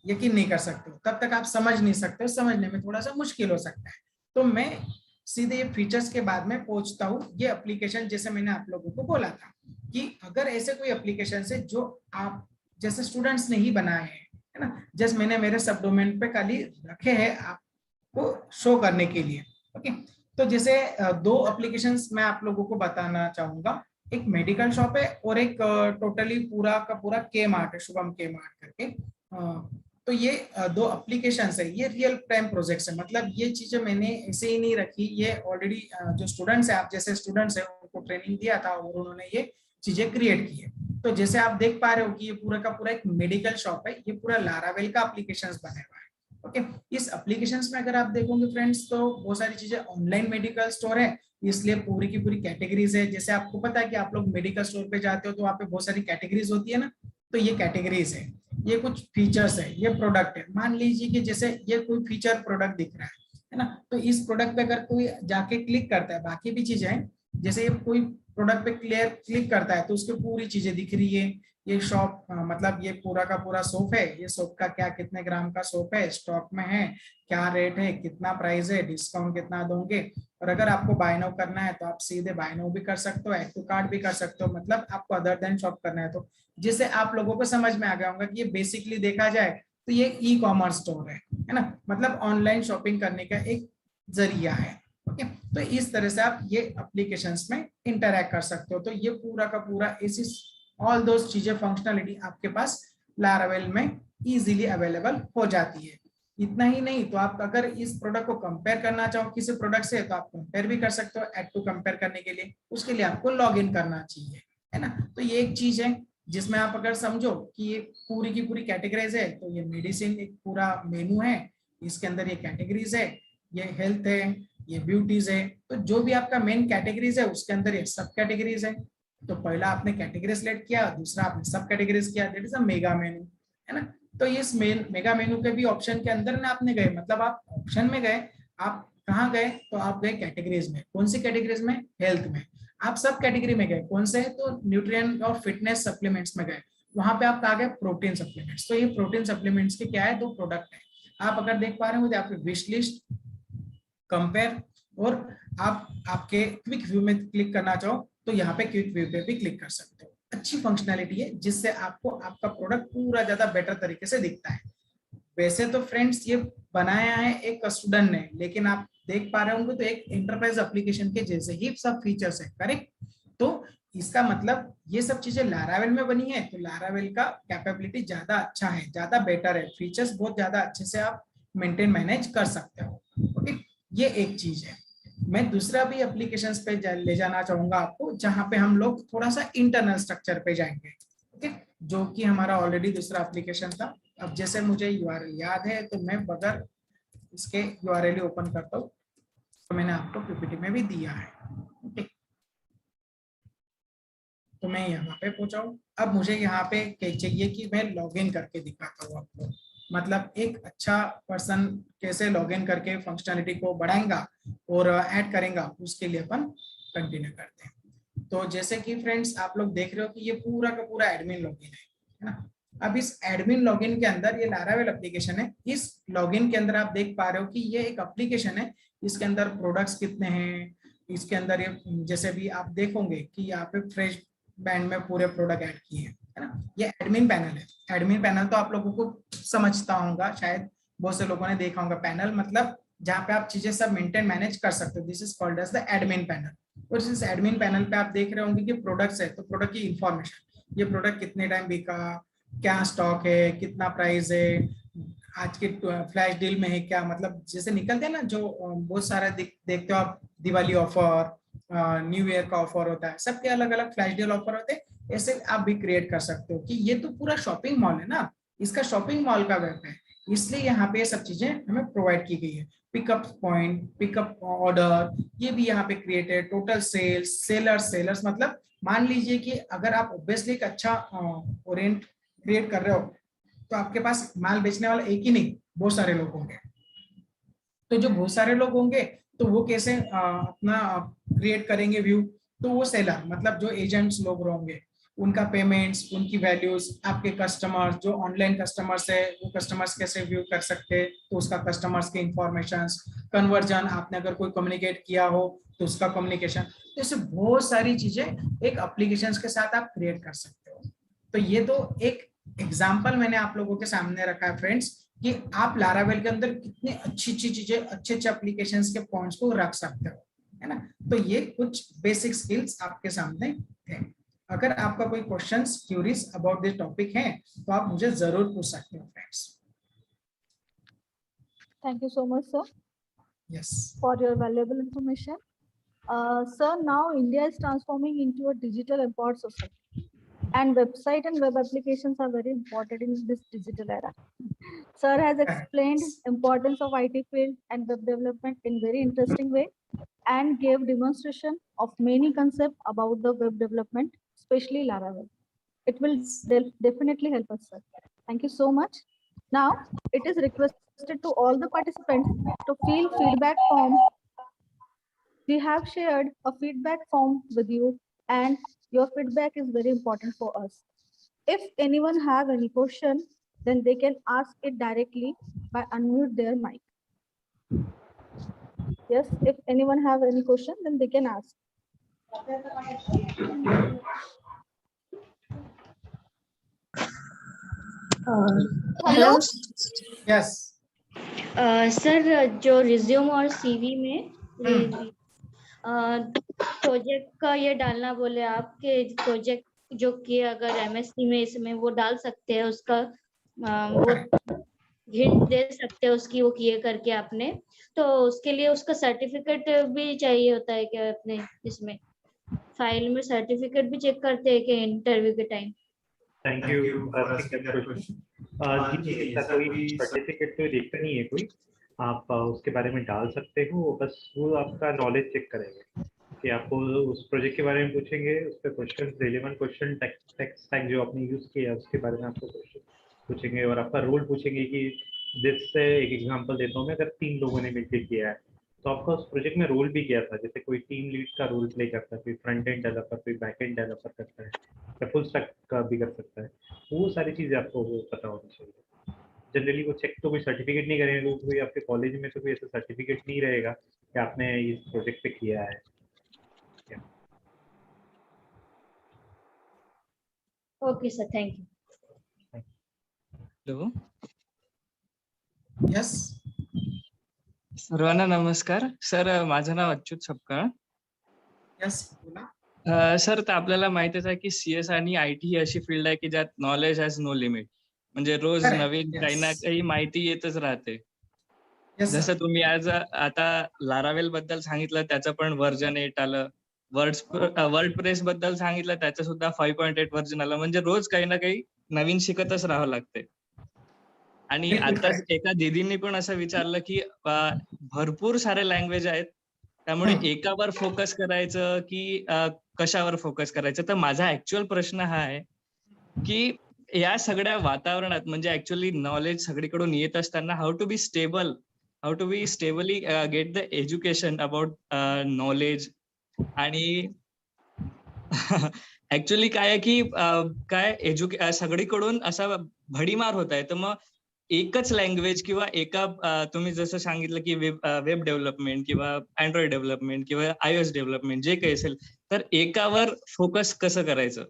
यकीन नहीं कर सकते हो, तब तक आप समझ नहीं सकते हो, समझने में थोड़ा सा मुश्किल हो सकता है। तो मैं सीधे ये फीचर्स के बाद में पहुंचता हूँ। ये एप्लीकेशन जैसे मैंने आप लोगों को बोला था कि अगर ऐसे कोई एप्लीकेशन है जो आप जैसे स्टूडेंट्स ने ही बनाए हैं, है ना, जस्ट मैंने मेरे सब डोमेन पे खाली रखे हैं आपको शो करने के लिए। ओके, तो जैसे दो एप्लीकेशंस मैं आप लोगों को बताना चाहूंगा। एक मेडिकल शॉप है और एक टोटली पूरा का पूरा के मार्ट है, शुभम के मार्ट करके। तो ये दो एप्लीकेशंस है, ये रियल टाइम प्रोजेक्ट्स है। मतलब ये चीजें मैंने ऐसे ही नहीं रखी, ये ऑलरेडी जो स्टूडेंट्स है, आप जैसे स्टूडेंट्स है उनको ट्रेनिंग दिया था और उन्होंने ये चीजें क्रिएट की है। तो जैसे आप देख पा रहे हो कि ये पूरा का पूरा एक मेडिकल शॉप है, ये पूरा laravel का एप्लीकेशंस बना हुआ है। ओके, इस एप्लीकेशंस में अगर आप देखोगे फ्रेंड्स तो बहुत सारी चीजें ऑनलाइन मेडिकल स्टोर है, इसलिए पूरी की पूरी कैटेगरीज है। जैसे आपको पता है कि आप लोग मेडिकल स्टोर पे जाते हो तो वहाँ पे बहुत सारी कैटेगरीज होती है ना, तो ये कैटेगरीज है, ये कुछ फीचर्स है, ये प्रोडक्ट है। मान लीजिए कि जैसे ये कोई फीचर प्रोडक्ट दिख रहा है ना, तो इस प्रोडक्ट पे अगर कोई जाके क्लिक करता है, बाकी भी चीजें हैं, जैसे ये कोई प्रोडक्ट पे क्लिक करता है तो उसकी पूरी चीजें दिख रही है। ये शॉप मतलब ये पूरा का पूरा सोप है, ये सोप का क्या कितने ग्राम का सोप है, स्टॉक में है, क्या रेट है, कितना प्राइस है, डिस्काउंट कितना दोगे। और अगर आपको बाय नाउ करना है तो आप सीधे बाय नाउ भी कर सकते हो, ऐड टू कार्ट भी कर सकते हो, मतलब आपको अदर देन शॉप करना है तो। जिससे आप लोगों को समझ में आ गया होगा कि ये बेसिकली देखा जाए तो ये ई कॉमर्स स्टोर है ना, मतलब ऑनलाइन शॉपिंग करने का एक जरिया है। ओके, तो इस तरह से आप ये एप्लीकेशंस में इंटरैक्ट कर सकते हो। तो ये पूरा का पूरा ऐसी ऑल दोस चीजें फंक्शनलिटी आपके पास laravel में इजीली अवेलेबल हो जाती है। इतना ही नहीं, तो आप अगर इस प्रोडक्ट को कंपेयर करना चाहो किसी प्रोडक्ट से तो आप कंपेयर भी कर सकते हो। ऐड टू कंपेयर करने के लिए उसके लिए आपको लॉग इन करना चाहिए, है ना। तो ये एक चीज है जिसमें आप अगर समझो कि ये पूरी की पूरी कैटेगरीज है, तो ये मेडिसिन एक पूरा मेनू है, इसके अंदर ये कैटेगरीज है, ये हेल्थ है, ये ब्यूटीज है। तो जो भी आपका मेन कैटेगरीज है उसके अंदर ये सब कैटेगरीज है। तो पहला आपने कैटेगरी सिलेक्ट किया, दूसरा आपने सब कैटेगरीज किया, दैट इज अ मेगा मेनू, है ना। तो इस मेगा मेनू के भी ऑप्शन के अंदर ना आपने गए, मतलब आप ऑप्शन में गए, आप कहाँ गए, तो आप गए कैटेगरीज में। कौन सी कैटेगरीज में? हेल्थ में। आप सब कैटेगरी में गए, कौन से? तो न्यूट्रिएंट और फिटनेस सप्लीमेंट्स में गए, वहां पे आप कहा गए प्रोटीन सप्लीमेंट्स। तो ये प्रोटीन सप्लीमेंट्स के क्या है, दो प्रोडक्ट है। आप अगर देख पा रहे हो यहाँ पे विश लिस्ट, कंपेयर, और आप आपके क्विक व्यू में क्लिक करना चाहो तो यहाँ पे क्विक व्यू पे भी क्लिक कर सकते हो। अच्छी फंक्शनैलिटी है जिससे आपको आपका प्रोडक्ट पूरा ज्यादा बेटर तरीके से दिखता है। वैसे तो फ्रेंड्स ये बनाया है एक स्टूडेंट ने, लेकिन आप देख पा रहे होंगे तो एक एंटरप्राइज एप्लीकेशन के जैसे ही सब फीचर्स है, करेक्ट। तो इसका मतलब ये सब चीजें लारावेल में बनी है, तो लारावेल का कैपेबिलिटी ज्यादा अच्छा है, ज्यादा बेटर है, फीचर्स बहुत ज्यादा अच्छे से आप मेंटेन मैनेज कर सकते हो। ओके, ये एक चीज है। मैं दूसरा भी एप्लीकेशंस पे ले जाना चाहूंगा आपको, जहां पे हम लोग थोड़ा सा इंटरनल स्ट्रक्चर पे जाएंगे। ओके, जो कि हमारा ऑलरेडी दूसरा एप्लीकेशन था। अब जैसे मुझे यूआरएल याद है तो मैं बगैर इसके यूआरएल ओपन करता हूँ, तो मैंने आपको पीपीटी में भी दिया है। ओके, तो मैं यहाँ पे पहुंचा हूँ। अब मुझे यहाँ पे चाहिए कि मैं लॉगिन करके दिखाता हूँ आपको, मतलब एक अच्छा पर्सन कैसे लॉगिन करके फंक्शनलिटी को बढ़ाएगा और ऐड करेगा, उसके लिए अपन कंटिन्यू करते हैं। तो जैसे कि फ्रेंड्स आप लोग देख रहे हो कि ये पूरा का पूरा एडमिन लॉगिन है ना। अब इस एडमिन लॉगिन के अंदर ये लारावेल एप्लीकेशन है। इस लॉगिन के अंदर आप देख पा रहे हो कि ये एक एप्लीकेशन है, इसके अंदर प्रोडक्ट्स कितने हैं, इसके अंदर ये जैसे भी आप देखोगे कि यहाँ पे फ्रेश बैंड में पूरे प्रोडक्ट ऐड किए हैं, है ना। ये एडमिन पैनल है। एडमिन पैनल तो आप लोगों को समझता होगा, शायद बहुत से लोगों ने देखा होगा। पैनल मतलब जहाँ पे आप चीजें सब मेंटेन मैनेज कर सकते हो, this is called as the admin panel. और इस एडमिन पैनल पे आप देख रहे होंगे कि प्रोडक्ट्स है, तो प्रोडक्ट की इंफॉर्मेशन, ये प्रोडक्ट कितने टाइम बिका, क्या स्टॉक है, कितना प्राइस है, आज के फ्लैश डील में है क्या, मतलब जैसे निकलते हैं ना जो बहुत सारे देखते हो आप, दिवाली ऑफर, न्यू ईयर का ऑफर होता है, सबके अलग अलग फ्लैश डील ऑफर होते हैं। ऐसे आप भी क्रिएट कर सकते हो कि ये तो पूरा शॉपिंग मॉल है ना, इसका शॉपिंग मॉल का वेब है, इसलिए यहाँ पे ये सब चीजें हमें प्रोवाइड की गई है। पिकअप पॉइंट, पिकअप ऑर्डर, ये भी यहाँ पे क्रिएटेड, टोटल सेल्स, सेलर्स मतलब मान लीजिए कि अगर आप ऑब्वियसली एक अच्छा ओरिएंट क्रिएट कर रहे हो तो आपके पास माल बेचने वाला एक ही नहीं, बहुत सारे लोग होंगे। तो जो बहुत सारे लोग होंगे तो वो कैसे अपना क्रिएट करेंगे व्यू, तो वो सेलर मतलब जो एजेंट्स लोग होंगे, उनका पेमेंट्स, उनकी वैल्यूज, आपके कस्टमर्स जो ऑनलाइन कस्टमर्स है वो कस्टमर्स कैसे व्यू कर सकते हैं, तो उसका कस्टमर्स के इंफॉर्मेशंस, कन्वर्जन, आपने अगर कोई कम्युनिकेट किया हो तो उसका कम्युनिकेशन, तो ऐसे बहुत सारी चीजें एक एप्लीकेशंस के साथ आप क्रिएट कर सकते हो। तो ये तो एक एग्जाम्पल मैंने आप लोगों के सामने रखा है फ्रेंड्स, कि आप लारावेल के अंदर कितनी अच्छी अच्छी चीजें, अच्छे अच्छे एप्लीकेशंस के पॉइंट्स को रख सकते हो, है ना। तो ये कुछ बेसिक स्किल्स आपके सामने थे। अगर आपका कोई questions, queries about this topic है तो आप मुझे जरूर पूछ सकते हो friends. Thank you so much, sir, yes for your valuable information. Sir, now India is transforming into a digital empowered society, and website and web applications are very important in this digital era. Sir has explained importance of IT field and web development in very interesting way, and gave demonstration of many concepts about the web development, especially Laravel. It will definitely help us, sir. Thank you so much. Now, it is requested to all the participants to fill feedback form. We have shared a feedback form with you, and your feedback is very important for us. If anyone have any question, then they can ask it directly by unmute their mic. Yes, if anyone have any question, then they can ask. Hello yes sir, जो रिज्यूम और सीवी में प्रोजेक्ट का ये डालना बोले आप कि प्रोजेक्ट जो किए अगर एमएससी में इसमें वो डाल सकते हैं, उसका वो हिंट दे सकते हैं उसकी, वो किए करके आपने, तो उसके लिए उसका सर्टिफिकेट भी चाहिए होता है क्या? अपने इसमें फाइल में सर्टिफिकेट भी चेक करते हैं कि इंटरव्यू के टाइम? थैंक यू जी, ऐसा कोई सर्टिफिकेट तो देखता नहीं है कोई, आप उसके बारे में डाल सकते हो, बस वो आपका नॉलेज चेक करेंगे कि आपको उस प्रोजेक्ट के बारे में पूछेंगे, उस पर question, relevant question, text tag जो आपने यूज किया उसके बारे में आपको क्वेश्चन पूछेंगे, और आपका रोल पूछेंगे कि जिससे एक एग्जांपल देता हूँ मैं, अगर 3 लोगों ने मिलकर किया है तो आपका उस प्रोजेक्ट में रोल भी किया था, जैसे कोई टीम लीड का रोल प्ले करता है, कोई फ्रंट एंड डेवलपर, कोई बैक एंड डेवलपर करता है, या फुल स्टैक का भी कर सकता है, वो सारी चीज़ें आपको पता होनी चाहिए। जनरली वो चेक तो कोई सर्टिफिकेट नहीं करेंगे, कोई आपके कॉलेज में तो कोई ऐसा सर्टिफिकेट नहीं रहेगा कि आपने इस प्रोजेक्ट पे किया है। Okay, sir. Thank you. Hello, Yes. सर्वांना नमस्कार. सर, माझं नाव अच्युत सपकाळ. Yes. बोला. सर, तर आपल्याला माहितीच आहे की CS आणि IT ही अशी फील्ड आहे की ज्यात नॉलेज हॅज नो लिमिट. म्हणजे रोज Correct. नवीन काही ना Yes. काही माहिती येतच राहते. Yes, जसं sir. तुम्ही आज आता लारावेल बद्दल सांगितलं, त्याचं पण व्हर्जन 8 आलं. वर्ड प्रेस बद्दल सांगितलं, त्याचं सुद्धा 5.8 व्हर्जन आलं. म्हणजे रोज काही ना काही नवीन शिकतच राहावं लागते. आणि बिलकुल आताच correct. एका दीदींनी पण असं विचारलं की भरपूर सारे लँग्वेज आहेत, त्यामुळे एकावर फोकस करायचं की कशावर फोकस करायचं. तर माझा ऍक्च्युअल प्रश्न हा आहे की या सगळ्या वातावरणात म्हणजे ऍक्च्युअली नॉलेज सगळीकडून येत असताना how to be stably get the education about knowledge. आणि ऍक्च्युअली काय आहे की सगळीकडून असा भडीमार होत आहे. तर मग एकच लँग्वेज किंवा तुम्ही जसं सांगितलं की वेब डेव्हलपमेंट किंवा अँड्रॉइड डेव्हलपमेंट किंवा iOS डेव्हलपमेंट जे काही असेल, तर एकावर फोकस कसं करायचं?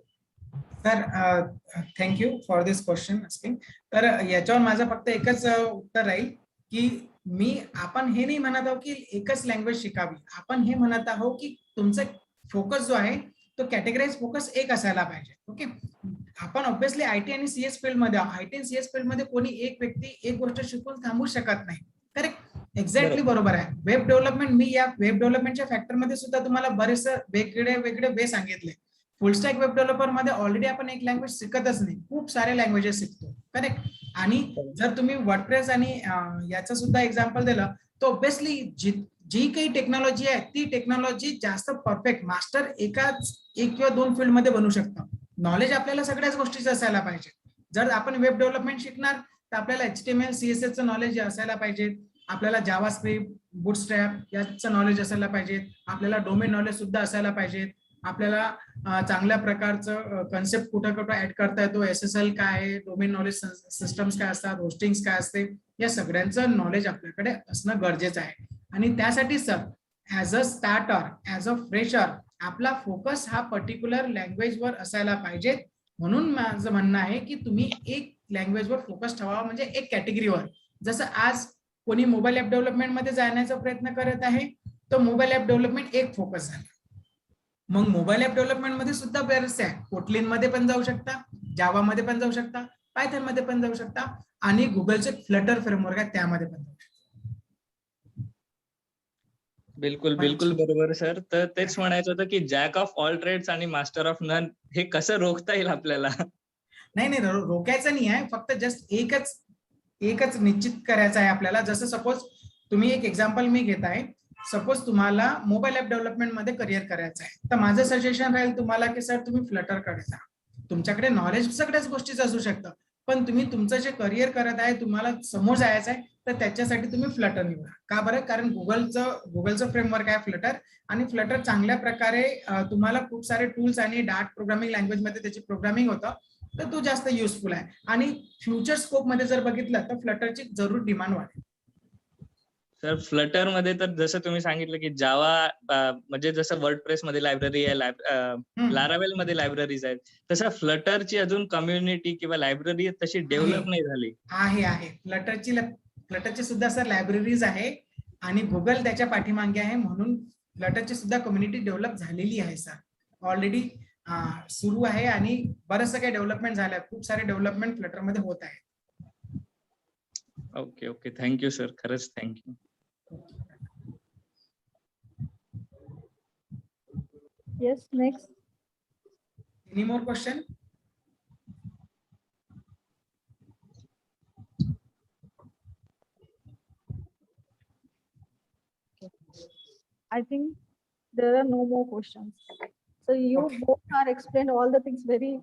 Sir, thank you for this question asking. तर याच्यावर माझं फक्त एकच उत्तर राहील की आपण हे नाही म्हणत आहोत की एकच लँग्वेज शिकावी. आपण हे म्हणत आहोत की तुमचा फोकस जो आहे तो कॅटेगराइज फोकस एक असायला पाहिजे. ओके. आपण ऑब्व्हियसली IT आणि CS फील्ड मध्ये IT आणि CS फील्ड मध्ये कोणी एक व्यक्ती एक गोष्ट शिकून थांबू शकत नाही. करेक्ट. एक्झॅक्टली बरोबर आहे. वेब डेव्हलपमेंट, मी या वेब डेव्हलपमेंटच्या फॅक्टर मध्ये सुद्धा तुम्हाला बरेचसे वेगळे वे सांगितले. फुल स्टॅक वेब डेव्हलपर मध्ये ऑलरेडी आपण एक लँग्वेज शिकतच नाही, खूप सारे लँग्वेजेस शिकतो. करेक्ट. आणि जर तुम्ही वर्डप्रेस आणि याचं सुद्धा एक्झाम्पल दिलं तर ऑब्व्हियसली जी काही टेक्नॉलॉजी आहे ती टेक्नॉलॉजी जास्त परफेक्ट मास्टर एक किंवा दोन फील्ड मध्ये बनू शकतं. नॉलेज आपल्याला सगळ्याच गोष्टीचं असायला पाहिजे. जर आपण वेब डेव्हलपमेंट शिकणार तर आपल्याला HTML CSS चं नॉलेज असायला पाहिजे, आपल्याला जावा स्क्रिप्ट, बूटस्ट्रॅप याचं नॉलेज असायला पाहिजे, आपल्याला डोमेन नॉलेज सुद्धा असायला पाहिजे, आपल्याला चांगल्या प्रकारचं कन्सेप्ट कुठं कुठं ऍड करता येतो, SSL काय आहे, डोमेन नॉलेज सिस्टम्स काय असतात, होस्टिंग्स काय असते, या सगळ्यांचं नॉलेज आपल्याकडे असणं गरजेचं आहे. आणि त्यासाठी sir as a starter, as a fresher आपला फोकस हा पर्टिक्युलर लँग्वेजवर असायला पाहिजे. म्हणून माझं म्हणणं आहे की तुम्ही एक लँग्वेजवर फोकस ठेवावा, म्हणजे एक कॅटेगरीवर. जसं आज कोणी मोबाईल ऍप डेव्हलपमेंट मध्ये जाण्याचा प्रयत्न करत आहे, तर मोबाईल ऍप डेव्हलपमेंट एक फोकस झाला. मग मोबाईल ऍप डेव्हलपमेंट मध्ये सुद्धा बरेचसे आहे. कोटलिन मध्ये पण जाऊ शकता, जावा मध्ये पण जाऊ शकता, पायथन मध्ये पण जाऊ शकता, आणि गुगलचे फ्लटर फ्रेमवर्क आहे त्यामध्ये पण जाऊ शकता. बिलकुल बरोबर सर. तर तेच म्हणायचं होतं की जॅक ऑफ ऑल ट्रेड्स आणि मास्टर ऑफ नन हे कसं रोखता येईल आपल्याला? नाही रोकायचं नाही आहे, फक्त जस्ट एकच निश्चित करायचं आहे आपल्याला. जसं सपोज तुम्ही एक एक्झाम्पल मी घेत आहे, सपोज तुम्हाला मोबाईल ऍप डेव्हलपमेंट मध्ये करिअर करायचं आहे, तर माझं सजेशन राहील तुम्हाला की सर तुम्ही फ्लटरकडे जा. तुमच्याकडे नॉलेज सगळ्याच गोष्टीचं असू शकतं, पण तुम्ही तुमचं जे करिअर करत आहे, तुम्हाला समोर जायचं आहे, तर त्याच्यासाठी तुम्ही फ्लटर निवडा. का बरं? कारण गुगलचं फ्रेमवर्क आहे फ्लटर, आणि फ्लटर चांगल्या प्रकारे तुम्हाला खूप सारे टूल्स आणि डार्ट प्रोग्रामिंग लँग्वेज मध्ये त्याची प्रोग्रामिंग होतं, तर तो जास्त युजफुल आहे. आणि फ्युचर स्कोप मध्ये जर बघितलं तर फ्लटरची जरूर डिमांड वाढेल. सर, फ्लटर मध्ये तर जसं तुम्ही सांगितलं की जावा म्हणजे जसं वर्डप्रेस मध्ये लायब्ररी आहे, लारावेल मध्ये लायब्ररीज आहेत, तसं फ्लटरची अजून कम्युनिटी किंवा लायब्ररी तशी डेव्हलप नाही झाली. आहे फ्लटरची सुद्धा सर लायब्ररीज आहे, आणि गुगल त्याच्या पाठीमागे आहे, म्हणून फ्लटरची सुद्धा कम्युनिटी डेव्हलप झालेली आहे सर. ऑलरेडी सुरू आहे आणि बरंचसं काही डेव्हलपमेंट झालं, खूप सारे डेव्हलपमेंट फ्लटर मध्ये होत आहे. ओके, थँक्यू सर, खरंच thank you. Yes, next. Any more question? I think there are no more questions. So you both are explained all the things very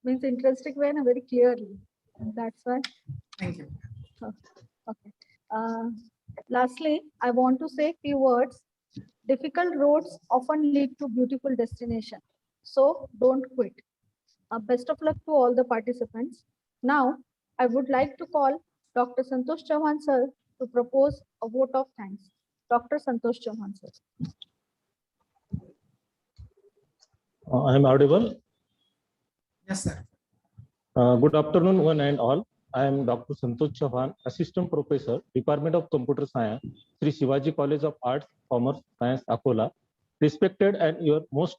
interesting way and very clearly. That's why. Thank you. Okay. Lastly, I want to say few words. Difficult roads often lead to beautiful destination. So don't quit. Best of luck to all the participants. Now, I would like to call Dr. Santosh Chauhan sir to propose a vote of thanks. Dr. Santosh Chauhan sir. I am audible? Yes, sir. Good afternoon, one and all. I am Dr. Santosh Chauhan, Assistant Professor, Department of Computer Science, Sri Shivaji College of Arts, Commerce, Science, Akola. Respected and your most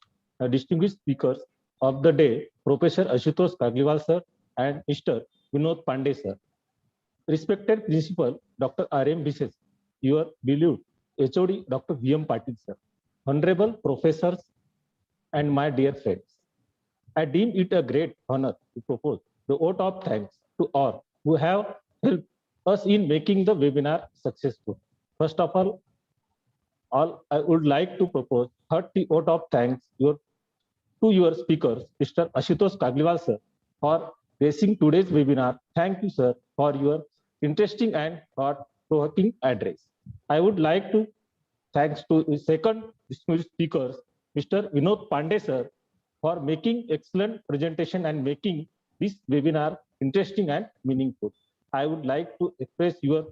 distinguished speakers of the day, Professor Ashutosh Kagliwal sir and Mr. Vinod Pandey sir. Respected Principal Dr. R.M. Bishes, your beloved HOD Dr. V.M. Patil sir. Honorable Professors and my dear friends. I deem it a great honor to propose the vote of thanks to all who have helped us in making the webinar successful. First of all, I would like to propose hearty vote of thanks to your speakers, Mr. Ashutosh Kagliwal sir, for raising today's webinar. Thank you, sir, for your interesting and thought-provoking address. I would like to thanks to the second distinguished speakers, Mr. Vinod Pandey sir, for making excellent presentation and making this webinar interesting and meaningful. I would like to express your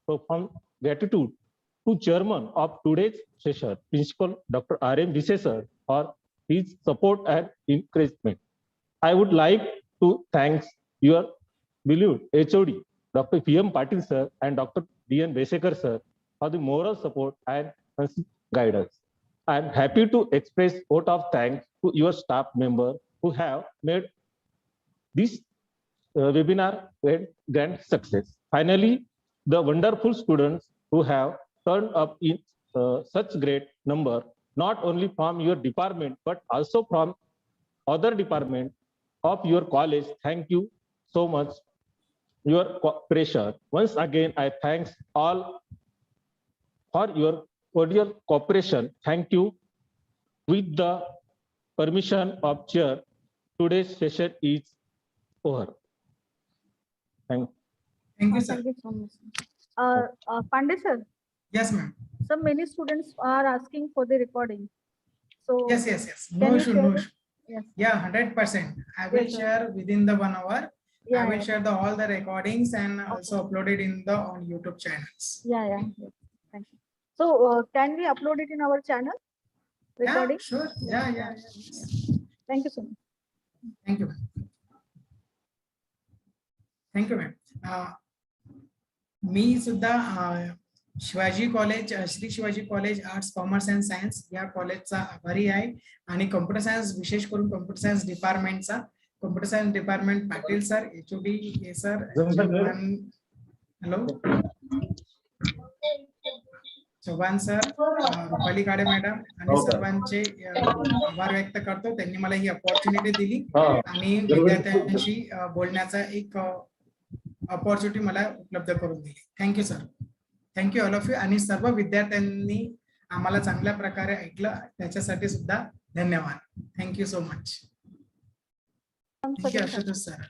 profound gratitude to chairman of today's session, Principal Dr. R.M. Bishes sir, for his support and encouragement. I would like to thank your beloved HOD, Dr. V.M. Patil sir and Dr. D.N. Besekar sir for the moral support and guidance. I am happy to express vote of thanks to your staff member who have made this webinar a grand success. Finally, the wonderful students who have turned up in such great number, not only from your department, but also from other departments of your college. Thank you so much your cooperation. Once again, I thank all for your cordial cooperation. Thank you. With the permission of chair, today's session is over. Thank you, sir. Thank you so much. Pandey sir. Yes, ma'am. So many students are asking for the recording. So Yes. can No you issue, share no it? issue. Yes. Yeah, 100%. I will Yes, sir. share within the 1 hour. Yeah, I will yeah. share all the recordings and also upload it in the on YouTube channels. Yeah. Yes. Thank you. So can we upload it in our channel? Recording? Yeah, sure. Yeah. Thank you so much. Thank you, ma'am. Thank you, ma'am. मी सुद्धा Shivaji college Shri Shivaji college arts commerce and science या कॉलेजचा आभारी आहे आणि कॉम्प्युटर सायन्स विशेष करून कॉम्प्युटर सायन्स डिपार्टमेंटचा computer science department Patil sir HOD sir hello Chavan sir Rupali Kale madam आणि सर्वांचे आभार व्यक्त करतो. त्यांनी मला ही अपॉर्च्युनिटी दिली आणि विद्यार्थ्यांशी बोलण्याचा एक अपॉर्च्युनिटी मला उपलब्ध करून दिली. Thank you sir. Thank you all of you. आणि सर्व विद्यार्थ्यांनी आम्हाला चांगल्या प्रकारे ऐकलं त्याच्यासाठी सुद्धा धन्यवाद. Thank you so much. Thank you Ashutosh sir.